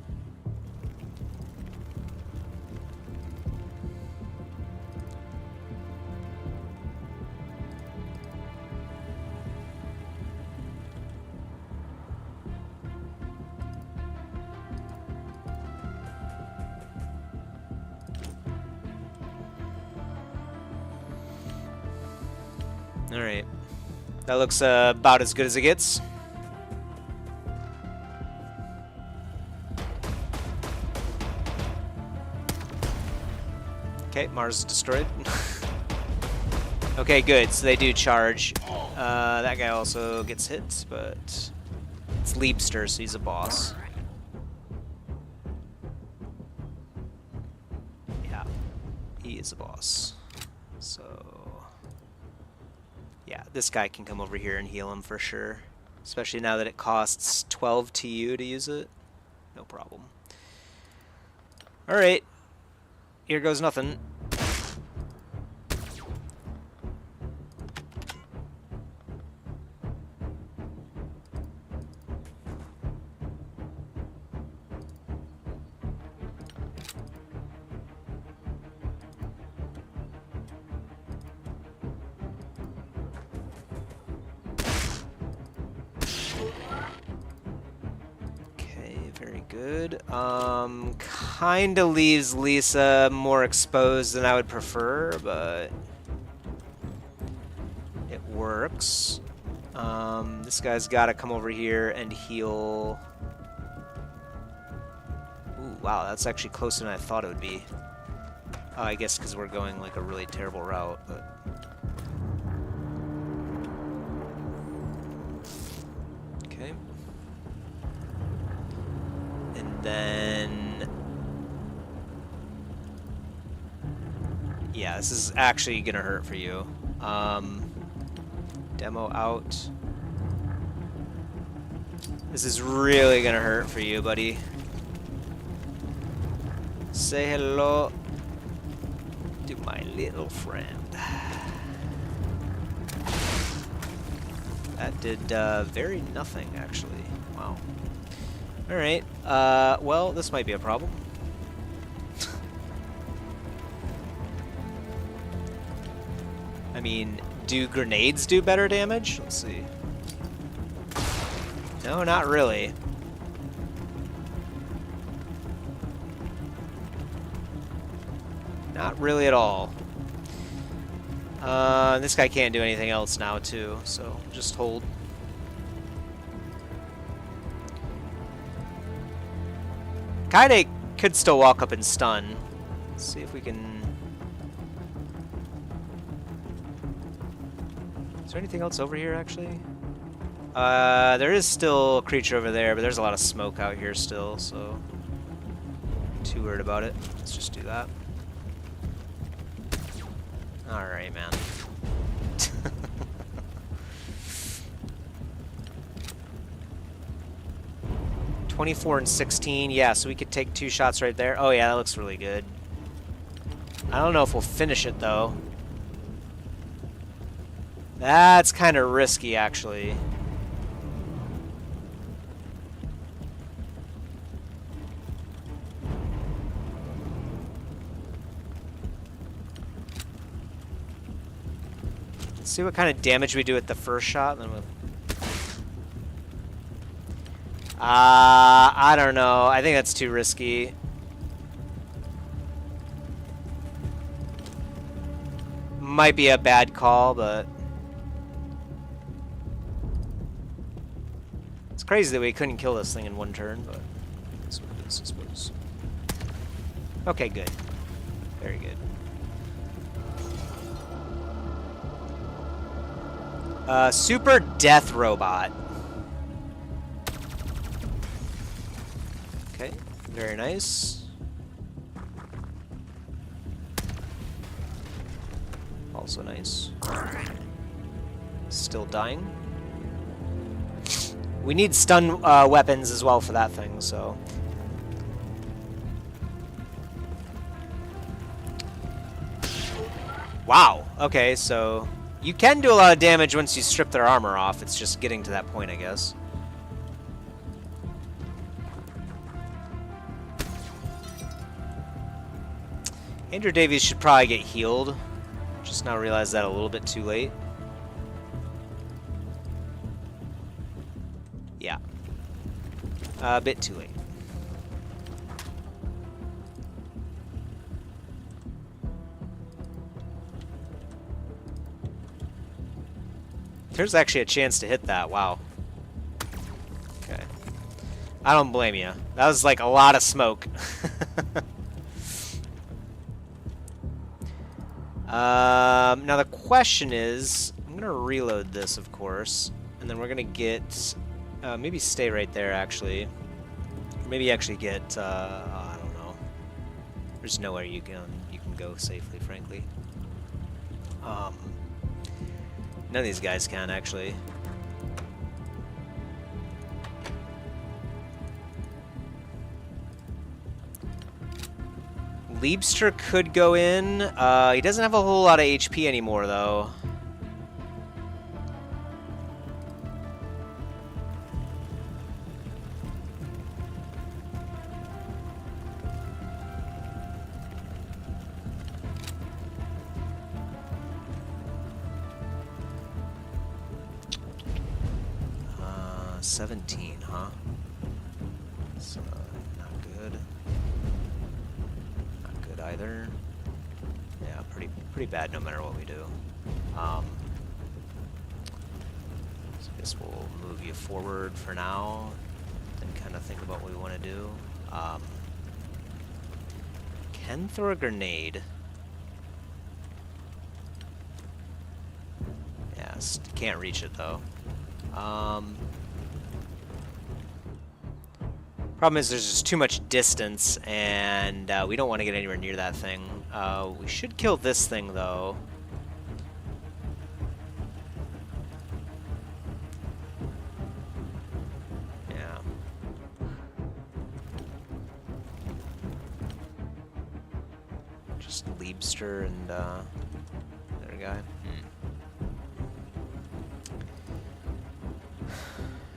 Alright. That looks about as good as it gets. Okay, Mars is destroyed. Okay, good. So they do charge. That guy also gets hit, but it's Leapster, so he's a boss. Yeah, he is a boss. So, yeah, this guy can come over here and heal him for sure. Especially now that it costs 12 TU to use it. No problem. Alright. Here goes nothing. Very good. Kinda leaves Lisa more exposed than I would prefer, but it works. This guy's gotta come over here and heal. Ooh, wow, that's actually closer than I thought it would be. I guess because we're going like a really terrible route, but... Okay. Then, yeah, this is actually gonna hurt for you. Demo out. This is really gonna hurt for you, buddy. Say hello to my little friend. That did very nothing, actually. Wow. Alright, well, this might be a problem. I mean, do grenades do better damage? Let's see. No, not really. Not really at all. This guy can't do anything else now, too, so just hold. Kaide could still walk up and stun. Let's see if we can... Is there anything else over here, actually? There is still a creature over there, but there's a lot of smoke out here still, so... Not too worried about it. Let's just do that. Alright, man. 24 and 16, yeah, so we could take 2 shots right there. Oh yeah, that looks really good. I don't know if we'll finish it, though. That's kind of risky, actually. Let's see what kind of damage we do with the first shot, and then we'll... I don't know. I think that's too risky. Might be a bad call, but... It's crazy that we couldn't kill this thing in one turn, but... That's what it is, I suppose. Okay, good. Very good. Super Death Robot. Okay, very nice. Also nice. Still dying. We need stun weapons as well for that thing, so... Wow, okay, so... You can do a lot of damage once you strip their armor off, it's just getting to that point, I guess. Andrew Davies should probably get healed. Just now realized that a little bit too late. Yeah. A bit too late. There's actually a chance to hit that. Wow. Okay. I don't blame you. That was like a lot of smoke. Now the question is, I'm gonna reload this, of course, and then we're gonna get, maybe stay right there actually. Maybe actually get, I don't know. There's nowhere you can go safely, frankly. None of these guys can actually. Liebster could go in. He doesn't have a whole lot of HP anymore, though. Uh, 17, huh? So, not good. Either. Yeah, pretty bad no matter what we do. So I guess we'll move you forward for now, then kind of think about what we want to do. Can throw a grenade. Yes, can't reach it though. Problem is there's just too much distance, and we don't want to get anywhere near that thing. We should kill this thing, though. Yeah. Just Liebster and the other guy.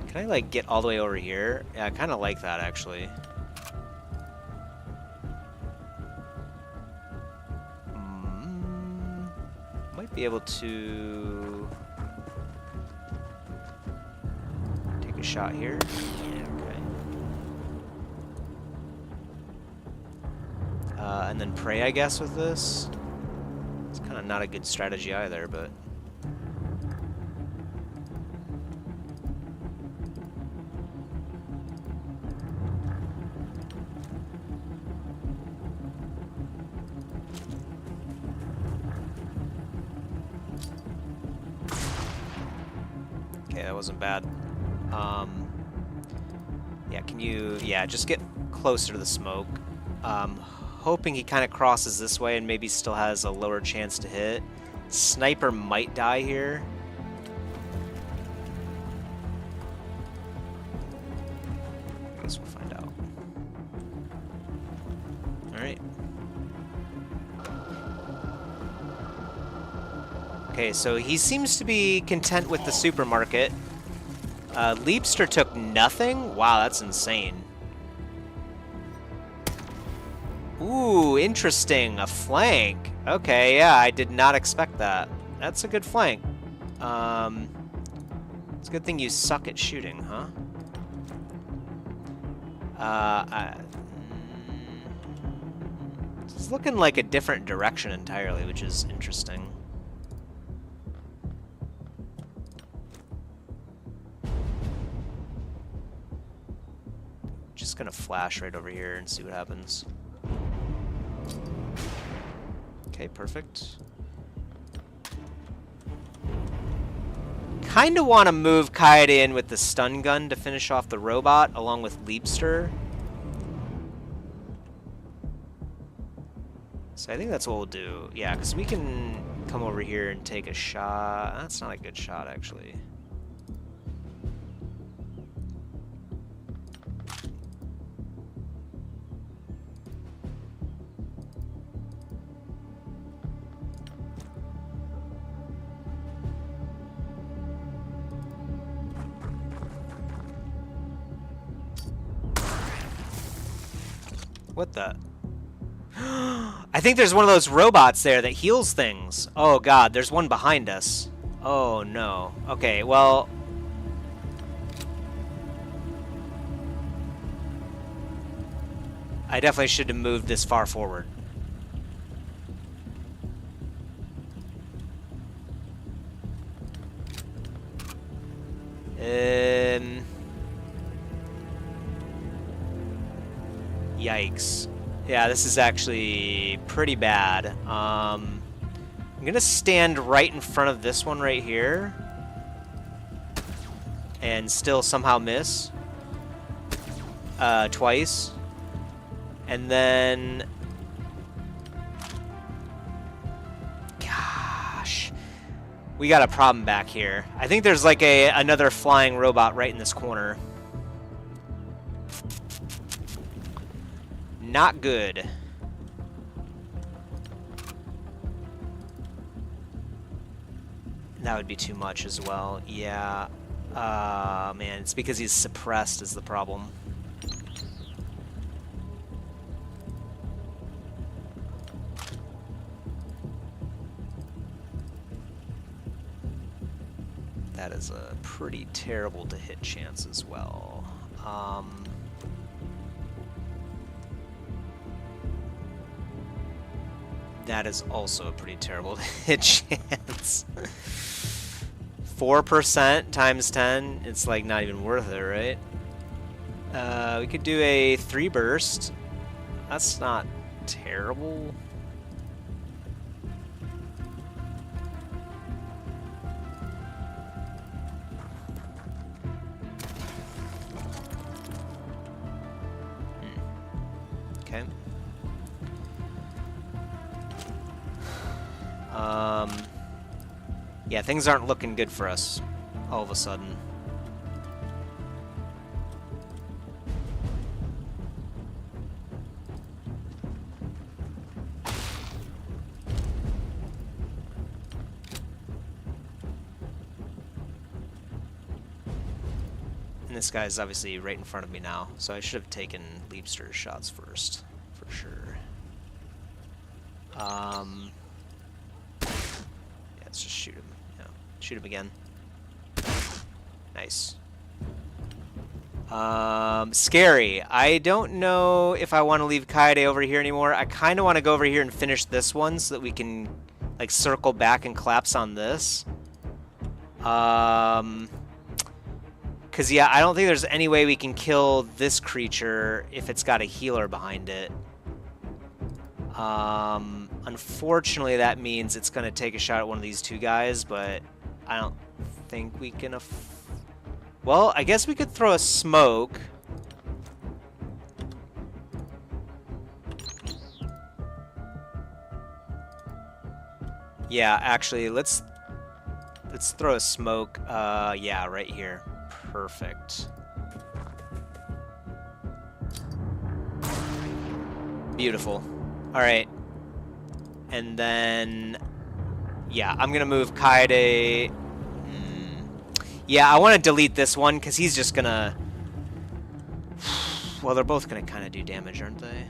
Can I, like, get all the way over here? Yeah, I kind of like that, actually. Might be able to take a shot here. Yeah, okay. And then pray, I guess, with this. It's kind of not a good strategy either, but... Okay, that wasn't bad. Yeah, can you... Yeah, just get closer to the smoke. Hoping he kind of crosses this way and maybe still has a lower chance to hit. Sniper might die here. I guess we'll find out. Alright. Okay, so he seems to be content with the supermarket. Liebster took nothing? Wow, that's insane. Ooh, interesting. A flank. Okay, yeah, I did not expect that. That's a good flank. It's a good thing you suck at shooting, huh? It's looking like a different direction entirely, which is interesting. Just gonna flash right over here and see what happens. Okay, perfect. Kinda wanna move Kaede in with the stun gun to finish off the robot along with Liebster. So I think that's what we'll do. Yeah, because we can come over here and take a shot. That's not a good shot, actually. What the? I think there's one of those robots there that heals things. Oh god, there's one behind us. Oh no. Okay, well... I definitely should have moved this far forward. Yikes. Yeah, this is actually pretty bad. I'm gonna stand right in front of this one right here and still somehow miss twice. And then, gosh, we got a problem back here. I think there's like another flying robot right in this corner. Not good. That would be too much as well. Yeah. Man, it's because he's suppressed is the problem. That is a pretty terrible to hit chance as well. That is also a pretty terrible to hit chance. 4% times 10, it's like not even worth it, right? We could do a 3 burst. That's not terrible. Okay. Yeah, things aren't looking good for us all of a sudden. And this guy's obviously right in front of me now, so I should have taken Leapster shots first, for sure. Yeah, let's just shoot him. Yeah, shoot him again. Nice. Scary. I don't know if I want to leave Kaede over here anymore. I kind of want to go over here and finish this one so that we can, like, circle back and collapse on this. Because, yeah, I don't think there's any way we can kill this creature if it's got a healer behind it. Unfortunately, that means it's going to take a shot at one of these two guys, but I don't think we can... Well, I guess we could throw a smoke. Yeah, actually, let's throw a smoke. Yeah, right here. Perfect. Beautiful. All right. And then, yeah, I'm gonna move Kaede. Yeah, I want to delete this one because he's just gonna. Well, they're both gonna kind of do damage, aren't they?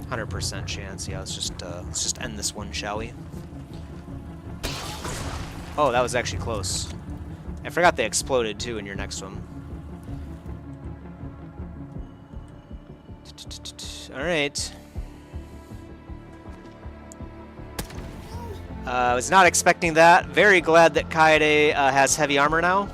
%100 chance. Yeah, let's just end this one, shall we? Oh, that was actually close. I forgot they exploded too in your next one. All right. I was not expecting that. Very glad that Kaede has heavy armor now.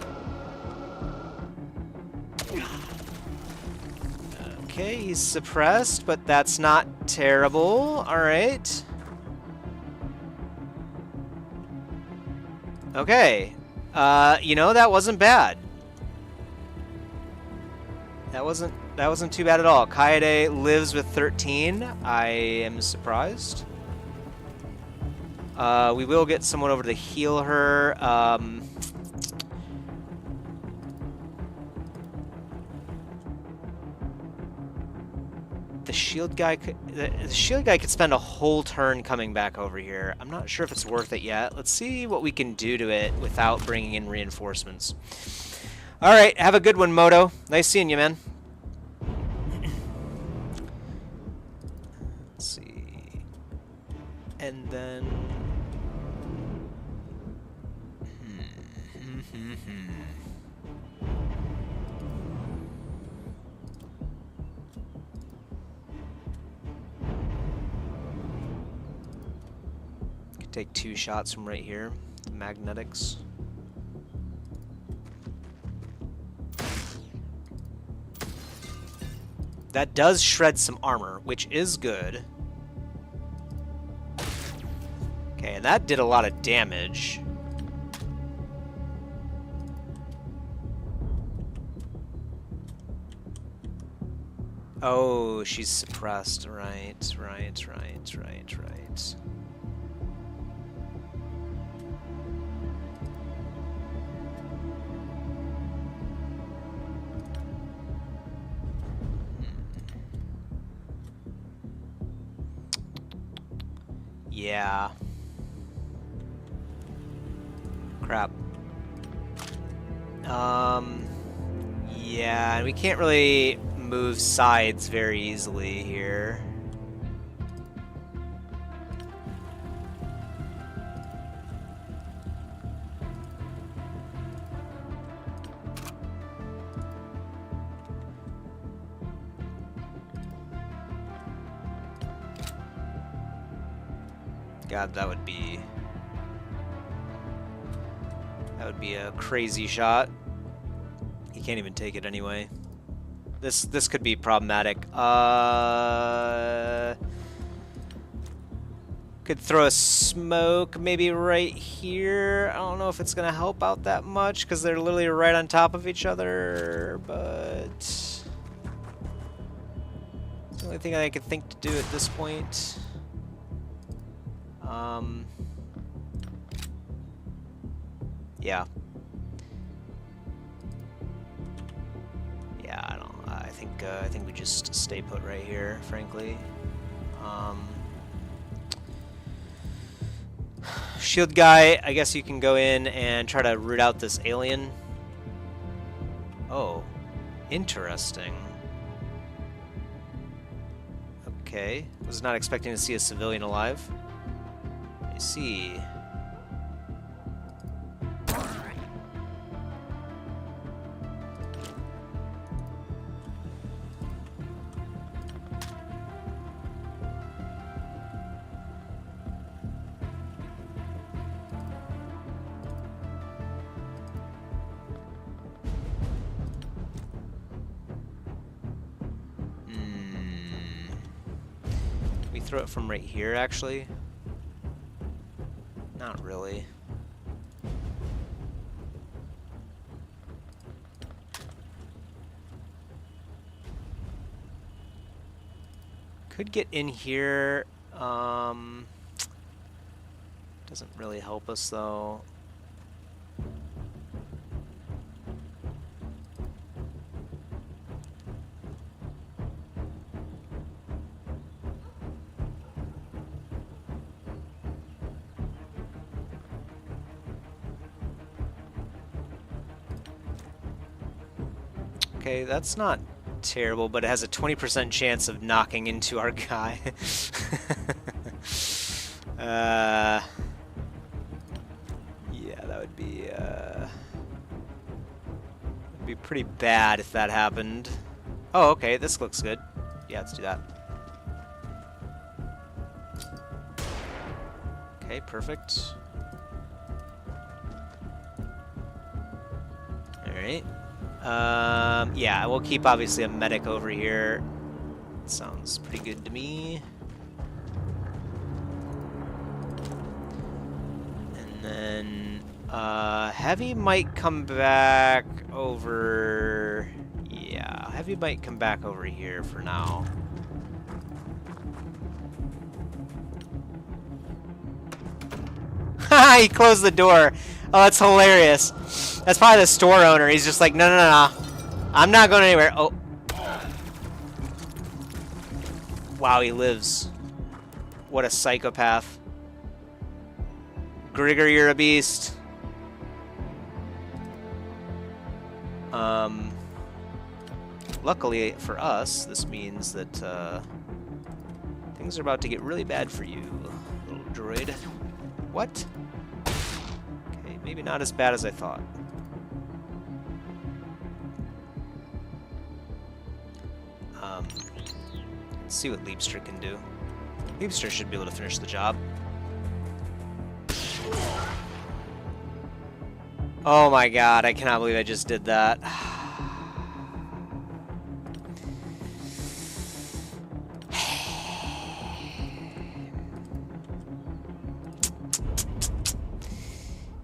Okay, he's suppressed, but that's not terrible. All right. Okay. You know, that wasn't bad. That wasn't too bad at all. Kaede lives with 13. I am surprised. We will get someone over to heal her. The shield guy could spend a whole turn coming back over here. I'm not sure if it's worth it yet. Let's see what we can do to it without bringing in reinforcements. All right, have a good one, Moto. Nice seeing you, man. Let's see. And then... Take 2 shots from right here. The magnetics. That does shred some armor, which is good. Okay, and that did a lot of damage. Oh, she's suppressed. Right. Yeah. Crap. Yeah, and we can't really move sides very easily here. God, that would be a crazy shot. He can't even take it anyway. This could be problematic. Could throw a smoke maybe right here. I don't know if it's gonna help out that much because they're literally right on top of each other, but it's the only thing I could think to do at this point. Yeah. Yeah, I think we just stay put right here, frankly. Shield guy, I guess you can go in and try to root out this alien. Oh, interesting. Okay, was not expecting to see a civilian alive. I see. Can we throw it from right here, actually? Not really. Could get in here. Doesn't really help us though. Okay, that's not terrible, but it has a 20% chance of knocking into our guy. Yeah, that would be pretty bad if that happened. Oh, okay, this looks good. Yeah, let's do that. Okay, perfect. All right. Yeah, we'll keep obviously a medic over here. Sounds pretty good to me. And then, Heavy might come back over... Yeah, Heavy might come back over here for now. Haha, he closed the door. Oh, that's hilarious. That's probably the store owner. He's just like, no. I'm not going anywhere. Oh. Wow, he lives. What a psychopath. Grigor, you're a beast. Luckily for us, this means that things are about to get really bad for you, little droid. What? Okay, maybe not as bad as I thought. Let's see what Leapster can do. Leapster should be able to finish the job. Oh my god, I cannot believe I just did that.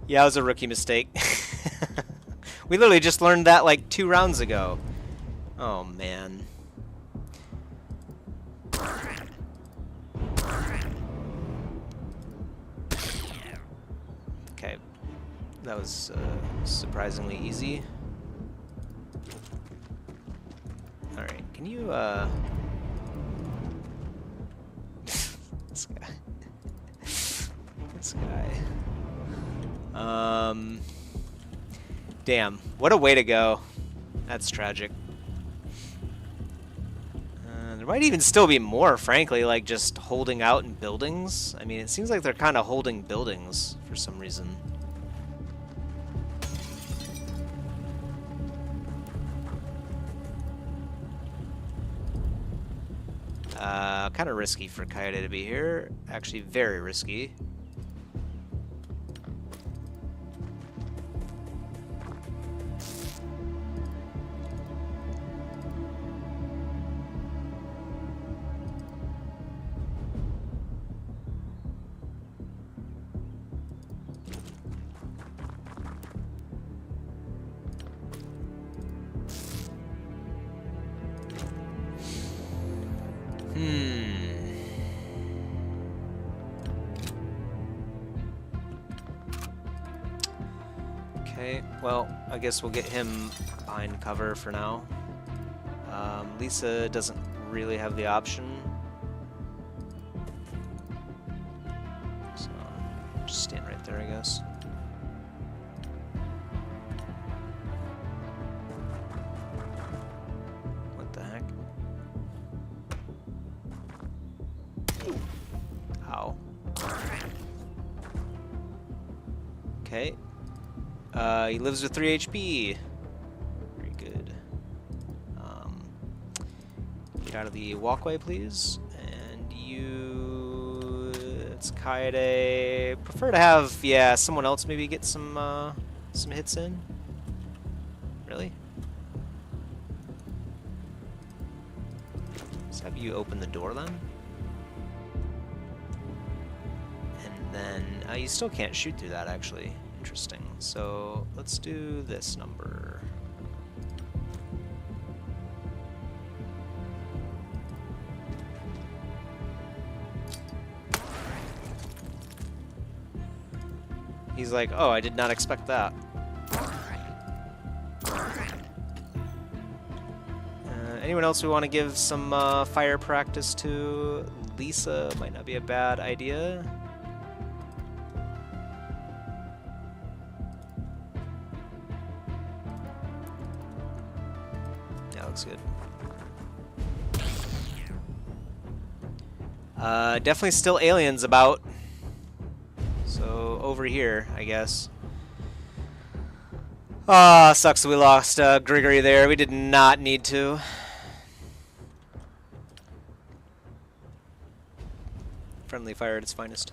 Yeah, it was a rookie mistake. We literally just learned that like 2 rounds ago. Oh man. Okay, that was surprisingly easy. Alright, can you this guy. This guy. Damn, what a way to go. That's tragic. There might even still be more, frankly, like just holding out in buildings. I mean, it seems like they're kind of holding buildings for some reason. Kind of risky for Coyote to be here. Actually, very risky. Okay, well, I guess we'll get him behind cover for now. Lisa doesn't really have the option. So, just stand right there, I guess. What the heck? Ow. Okay. He lives with 3 HP. Very good. Get out of the walkway, please. And you... It's Kaede. Prefer to have, yeah, someone else maybe get some hits in. Really? Let's have you open the door then. And then... you still can't shoot through that, actually. Interesting. So let's do this number. He's like, oh, I did not expect that. Anyone else we want to give some fire practice to? Lisa might not be a bad idea. Looks good. Definitely still aliens about. So over here, I guess. Ah, sucks that we lost Grigory there. We did not need to. Friendly fire at its finest.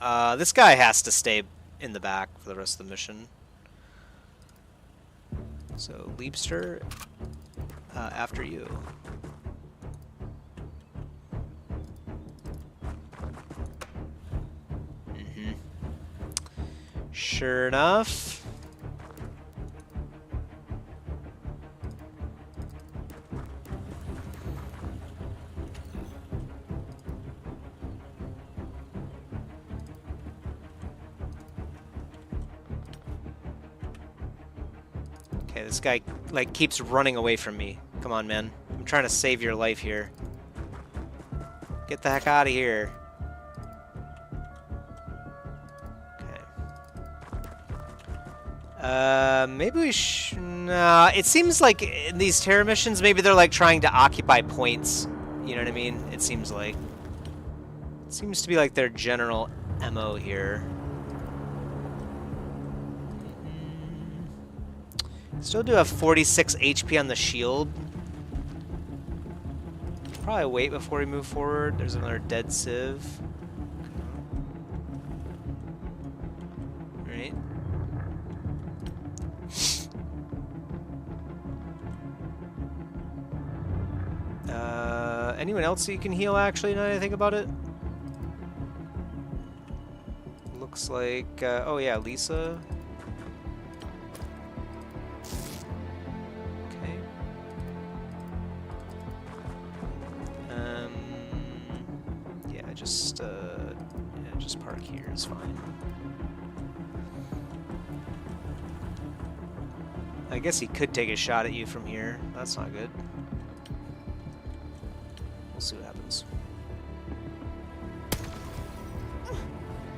This guy has to stay in the back for the rest of the mission. So, Leapster, after you. Sure enough. Okay, this guy, like, keeps running away from me. Come on, man. I'm trying to save your life here. Get the heck out of here. Okay. Maybe we nah, it seems like in these terror missions, maybe they're, like, trying to occupy points. You know what I mean? It seems like. It seems to be, like, their general MO here. Still do have 46 HP on the shield. Probably wait before we move forward. There's another dead civ. There Anyone else you can heal, actually, now that I think about it? Looks like... oh, yeah, Lisa. Okay. Yeah, just park here is fine. I guess he could take a shot at you from here. That's not good. We'll see what happens.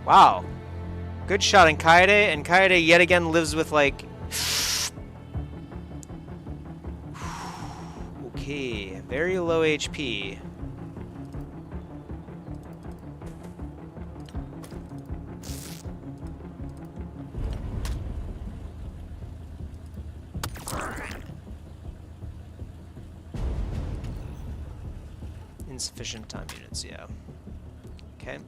Wow. Good shot on Kaede, and Kaede yet again lives with, like... Okay, very low HP. Insufficient time units, yeah. Okay.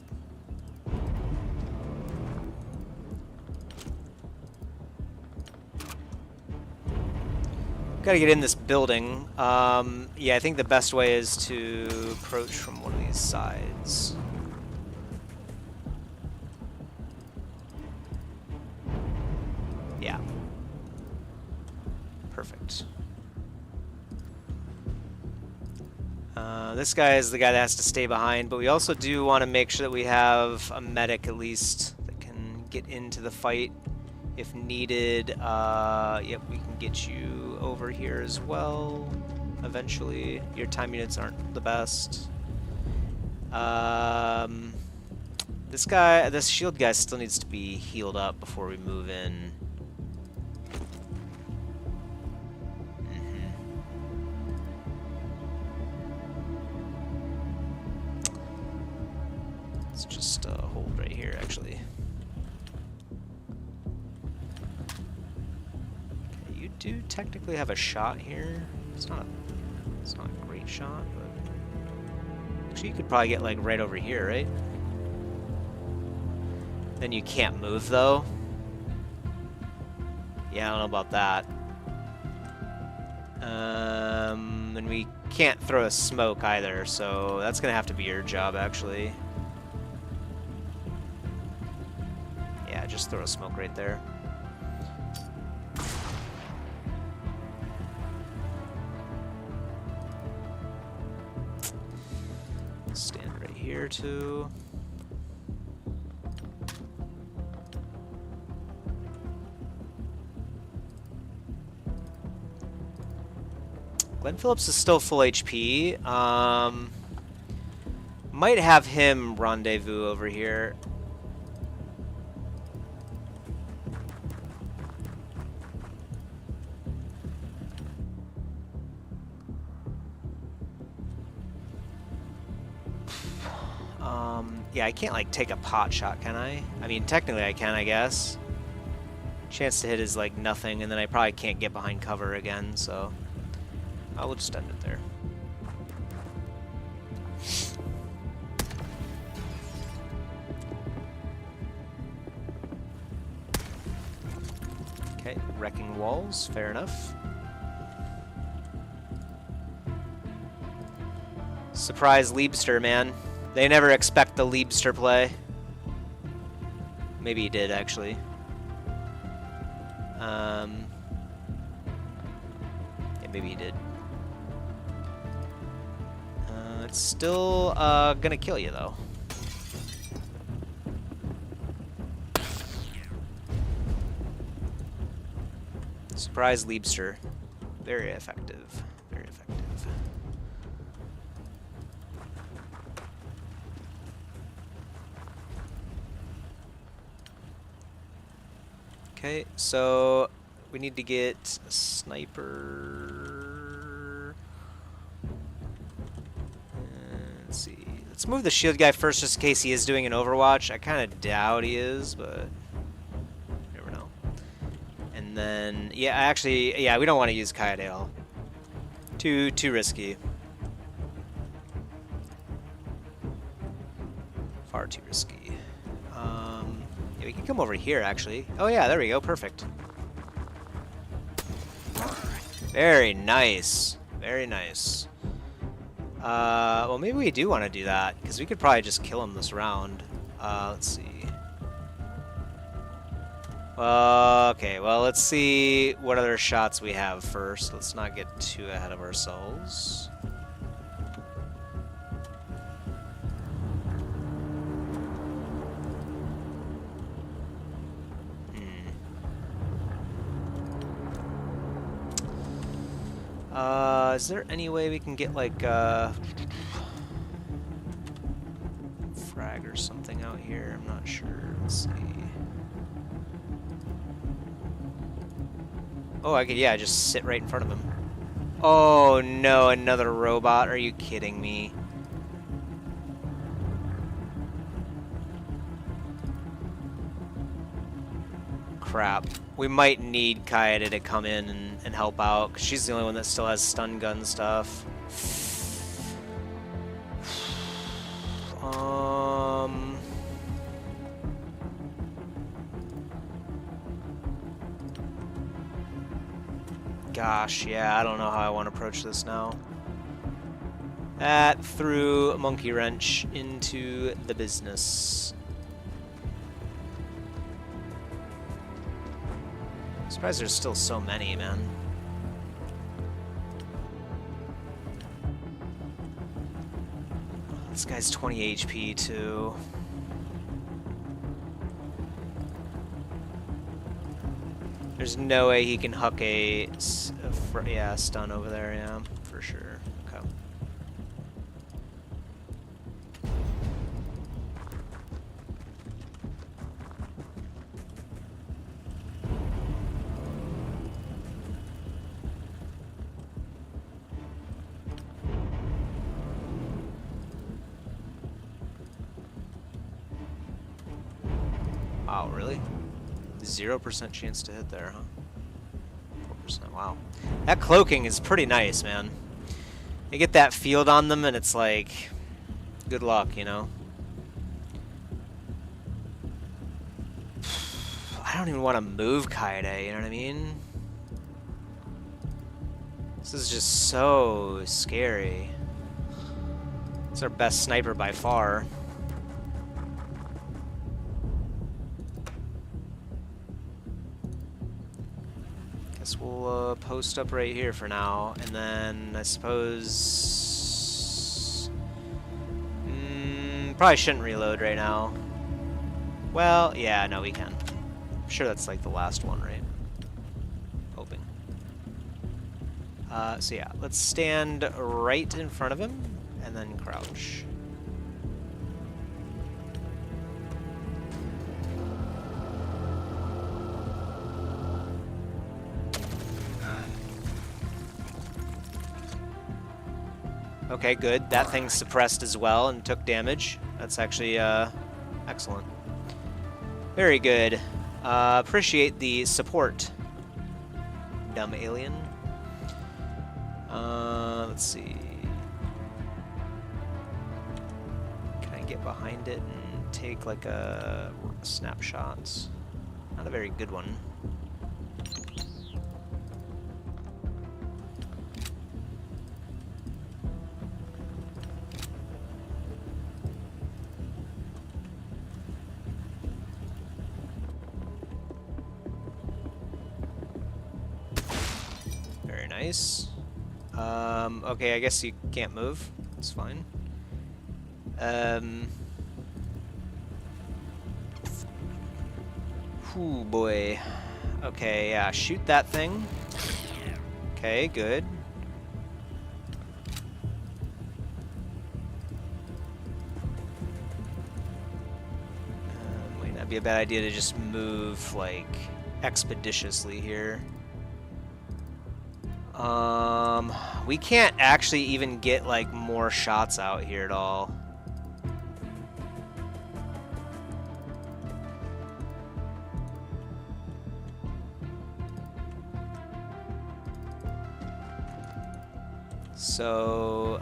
Gotta get in this building. Yeah, I think the best way is to approach from one of these sides. Yeah. Perfect. This guy is the guy that has to stay behind, but we also do want to make sure that we have a medic at least that can get into the fight if needed. Yep, we can get you over here as well eventually. Your time units aren't the best. This shield guy still needs to be healed up before we move in. Let's just hold right here, actually. Okay, you do technically have a shot here. It's not a great shot, but actually you could probably get like right over here, right? Then you can't move though. Yeah, I don't know about that. And we can't throw a smoke either, so that's gonna have to be your job, actually. Yeah, just throw a smoke right there. Stand right here too. Glenn Phillips is still full HP. Might have him rendezvous over here. Yeah, I can't like take a pot shot, can I? I mean, technically I can, I guess. Chance to hit is like nothing, and then I probably can't get behind cover again, so I will just end it there. Okay, wrecking walls, fair enough. Surprise Liebster, man. They never expect the Liebster play. Maybe he did, actually. Yeah, maybe he did. It's still gonna kill you, though. Surprise Liebster. Very effective. Very effective. Okay, so we need to get a sniper. Let's see. Let's move the shield guy first just in case he is doing an Overwatch. I kind of doubt he is, but you never know. And then, yeah, actually, yeah, we don't want to use Kaede at all. Too risky. Far too risky. Yeah, we can come over here, actually. Oh, yeah, there we go. Perfect. Very nice. Very nice. Well, maybe we do want to do that, because we could probably just kill him this round. Let's see. Okay, well, let's see what other shots we have first. Let's not get too ahead of ourselves. Is there any way we can get, like, frag or something out here? I'm not sure. Let's see. Oh, I could, yeah, just sit right in front of him. Oh, no, another robot. Are you kidding me? Crap. We might need Kaede to come in and help out, because she's the only one that still has stun gun stuff. Gosh, yeah, I don't know how I want to approach this now. That threw a monkey wrench into the business. I'm surprised there's still so many, man. This guy's 20 HP too. There's no way he can huck a stun over there, yeah, for sure. Okay. Wow, really? 0% chance to hit there, huh? 4%, wow. That cloaking is pretty nice, man. You get that field on them and it's like, good luck, you know? I don't even want to move Kaede, you know what I mean? This is just so scary. It's our best sniper by far. Guess we'll post up right here for now, and then I suppose probably shouldn't reload right now. Well, yeah, no, we can. I'm sure that's like the last one, right? Hoping. So yeah, let's stand right in front of him and then crouch. Okay, good. That thing's suppressed as well and took damage. That's actually excellent. Very good. Appreciate the support, dumb alien. Let's see. Can I get behind it and take like a snapshot? Not a very good one. Nice. Okay, I guess you can't move. It's fine. Whew, boy. Okay, yeah, shoot that thing. Okay, good. Might not be a bad idea to just move, like, expeditiously here. We can't actually even get, like, more shots out here at all. So,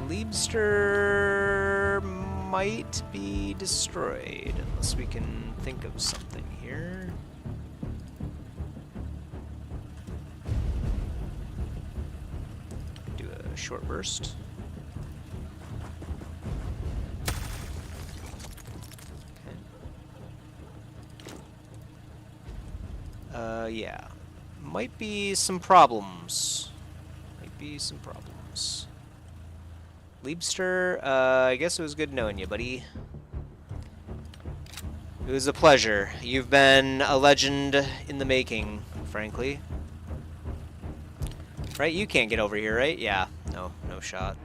Liebster might be destroyed, unless we can think of something here. Short burst. Yeah. Might be some problems. Might be some problems. Liebster, I guess it was good knowing you, buddy. It was a pleasure. You've been a legend in the making, frankly. Right? You can't get over here, right? Yeah. No shot.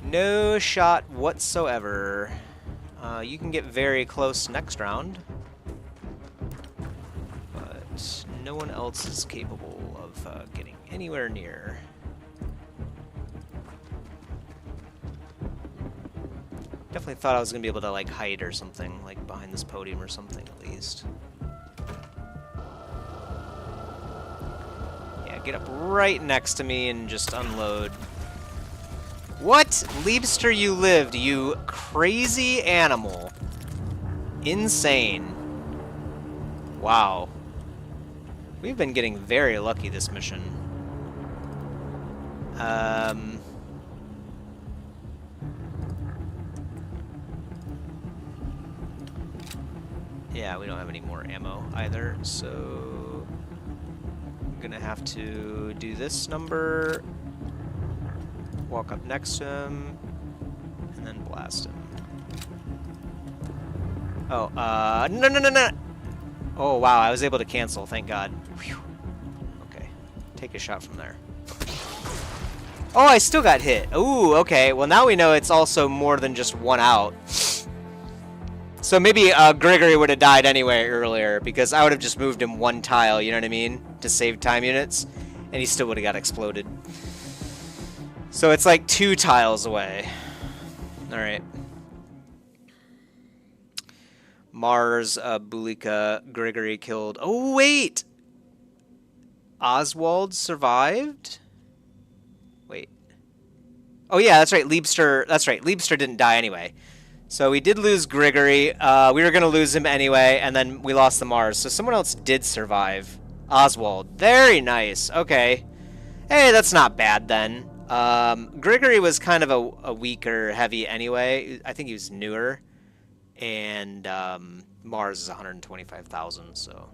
No shot whatsoever. You can get very close next round. But no one else is capable of getting anywhere near. Definitely thought I was going to be able to, like, hide or something, like, behind this podium or something, at least. Yeah, get up right next to me and just unload. What? Liebster, you lived, you crazy animal. Insane. Wow. We've been getting very lucky this mission. Yeah, we don't have any more ammo either, so I'm gonna have to do this number, walk up next to him, and then blast him. Oh, no! Oh, wow, I was able to cancel, thank God. Whew. Okay, take a shot from there. Oh, I still got hit. Ooh, okay, well now we know it's also more than just one out. So maybe Grigory would have died anyway earlier, because I would have just moved him one tile, you know what I mean? To save time units, and he still would have got exploded. So it's like 2 tiles away. Alright. Mars, Bulika, Grigory killed. Oh, wait! Oswald survived? Wait. Oh, yeah, that's right. Liebster, that's right. Liebster didn't die anyway. So we did lose Grigory. We were going to lose him anyway, and then we lost the Mars. So someone else did survive. Oswald. Very nice. Okay. Hey, that's not bad then. Grigory was kind of a weaker heavy anyway. I think he was newer. And Mars is 125,000, so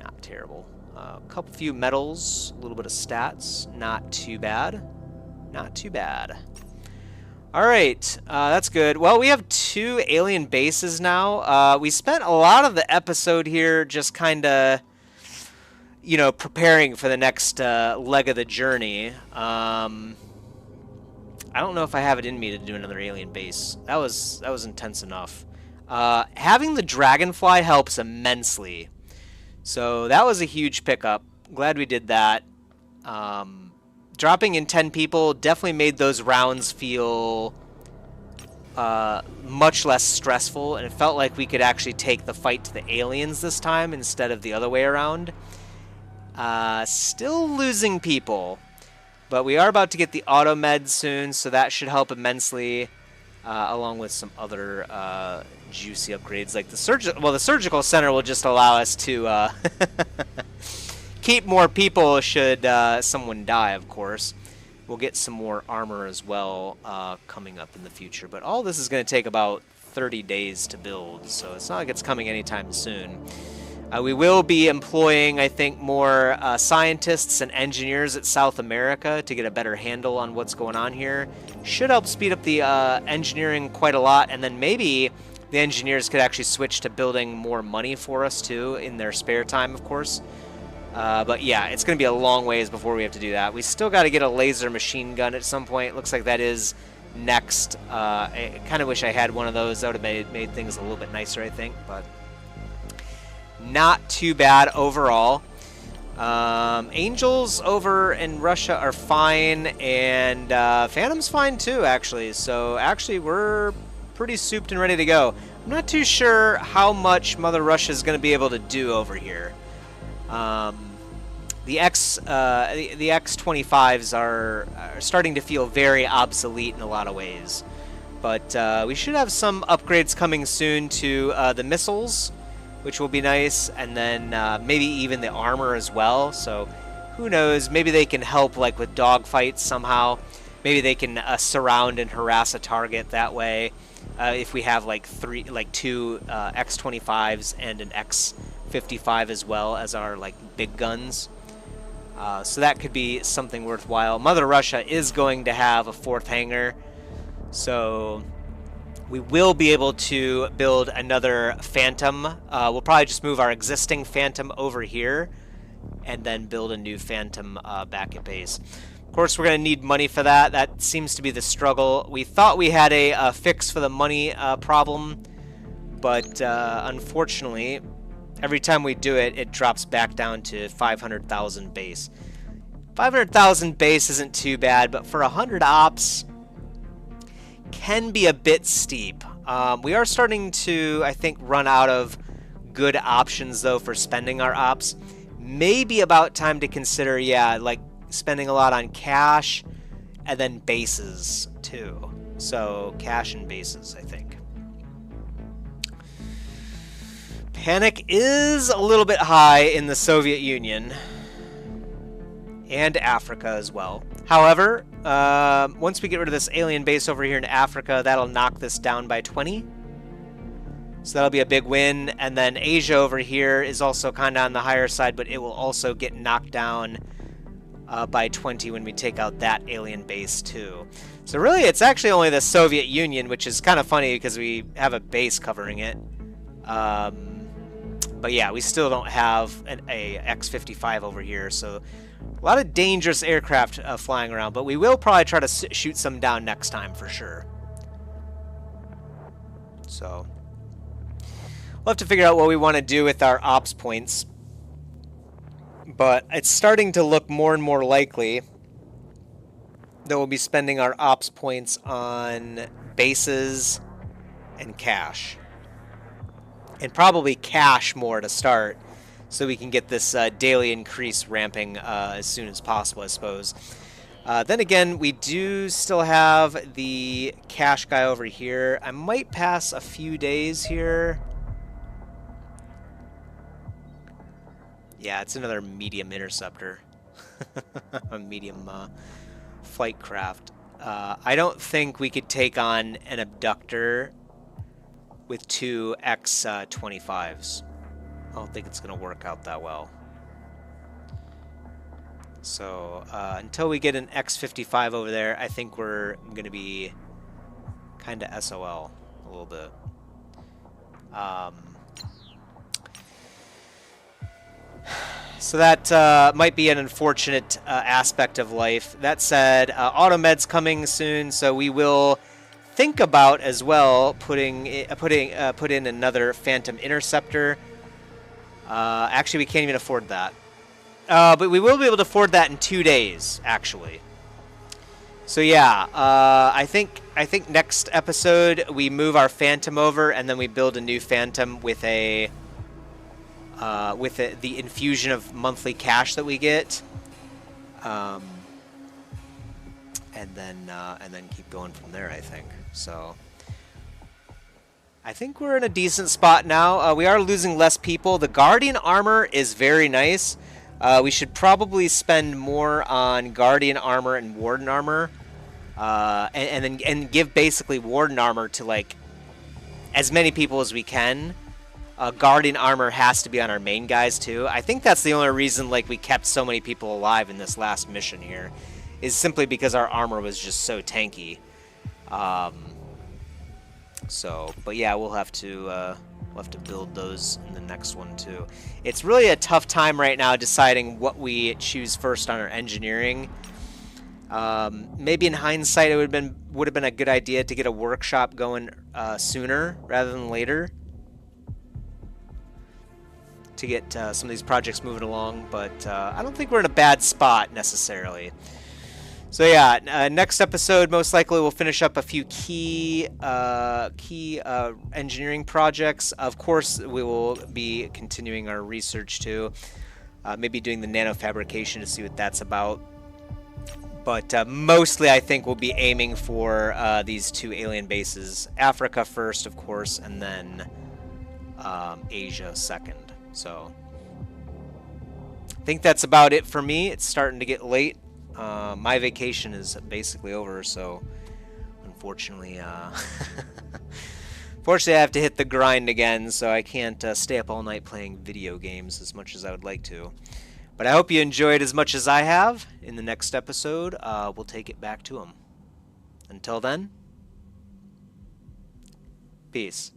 not terrible. A few medals, a little bit of stats. Not too bad. Not too bad. Alright, that's good. Well, we have 2 alien bases now. We spent a lot of the episode here just kind of, you know, preparing for the next leg of the journey. I don't know if I have it in me to do another alien base. That was intense enough. Having the Dragonfly helps immensely. So that was a huge pickup. Glad we did that. Dropping in 10 people definitely made those rounds feel much less stressful, and it felt like we could actually take the fight to the aliens this time instead of the other way around. Still losing people, but we are about to get the auto med soon, so that should help immensely, along with some other juicy upgrades like the surgical center will just allow us to keep more people should someone die, of course. We'll get some more armor as well coming up in the future. But all this is going to take about 30 days to build, so it's not like it's coming anytime soon. We will be employing, I think, more scientists and engineers at South America to get a better handle on what's going on here. Should help speed up the engineering quite a lot, and then maybe the engineers could actually switch to building more money for us, too, in their spare time, of course. But yeah, it's going to be a long ways before we have to do that. We still got to get a laser machine gun at some point. It looks like that is next. I kind of wish I had one of those. That would have made things a little bit nicer, I think. But not too bad overall. Angels over in Russia are fine, and Phantom's fine too, actually. So actually, we're pretty souped and ready to go. I'm not too sure how much Mother Russia is going to be able to do over here. The X55s are starting to feel very obsolete in a lot of ways, but we should have some upgrades coming soon to the missiles, which will be nice, and then maybe even the armor as well. So who knows? Maybe they can help like with dogfights somehow. Maybe they can surround and harass a target that way. If we have like two X25s and an X55 as well as our like big guns. So that could be something worthwhile. Mother Russia is going to have a 4th hangar, so we will be able to build another Phantom. We'll probably just move our existing Phantom over here and then build a new Phantom back at base. Of course, we're going to need money for that. That seems to be the struggle. We thought we had a fix for the money problem, but unfortunately, every time we do it, it drops back down to 500,000 base. 500,000 base isn't too bad, but for 100 ops, can be a bit steep. We are starting to, I think, run out of good options, though, for spending our ops. Maybe about time to consider, yeah, like spending a lot on cash and then bases, too. So, cash and bases, I think. Panic is a little bit high in the Soviet Union and Africa as well. However, once we get rid of this alien base over here in Africa, that'll knock this down by 20. So that'll be a big win. And then Asia over here is also kind of on the higher side, but it will also get knocked down by 20 when we take out that alien base too. So really, it's actually only the Soviet Union, which is kind of funny because we have a base covering it. But yeah, we still don't have a X55 over here, so a lot of dangerous aircraft flying around, but we will probably try to shoot some down next time for sure. So we'll have to figure out what we want to do with our ops points, but it's starting to look more and more likely that we'll be spending our ops points on bases and cash. And probably cash more to start, so we can get this daily increase ramping as soon as possible, I suppose. Then again, we do still have the cash guy over here. I might pass a few days here. Yeah, it's another medium interceptor. A medium flight craft. I don't think we could take on an abductor with 2 X55s. I don't think it's going to work out that well. So until we get an X55 over there, I think we're going to be kind of SOL a little bit. So that might be an unfortunate aspect of life. That said, Automed's coming soon, so we will think about as well put in another Phantom Interceptor. Actually, we can't even afford that. But we will be able to afford that in 2 days, actually. So yeah, I think next episode we move our Phantom over, and then we build a new Phantom with the infusion of monthly cash that we get, and then keep going from there. I think so. I think we're in a decent spot now. We are losing less people. The Guardian armor is very nice. We should probably spend more on Guardian armor and Warden armor, and give basically Warden armor to like as many people as we can. Guardian armor has to be on our main guys too. I think that's the only reason like we kept so many people alive in this last mission here, is simply because our armor was just so tanky. But yeah, we'll have to build those in the next one too. It's really a tough time right now deciding what we choose first on our engineering. Maybe in hindsight, it would have been a good idea to get a workshop going sooner rather than later, to get some of these projects moving along. But I don't think we're in a bad spot necessarily. So yeah, next episode most likely we'll finish up a few key engineering projects. Of course, we will be continuing our research too. Maybe doing the nanofabrication to see what that's about. But mostly I think we'll be aiming for these 2 alien bases. Africa first, of course, and then Asia second. So I think that's about it for me. It's starting to get late. My vacation is basically over, so unfortunately Fortunately, I have to hit the grind again, so I can't stay up all night playing video games as much as I would like to. But I hope you enjoyed as much as I have. In the next episode, we'll take it back to them. Until then, peace.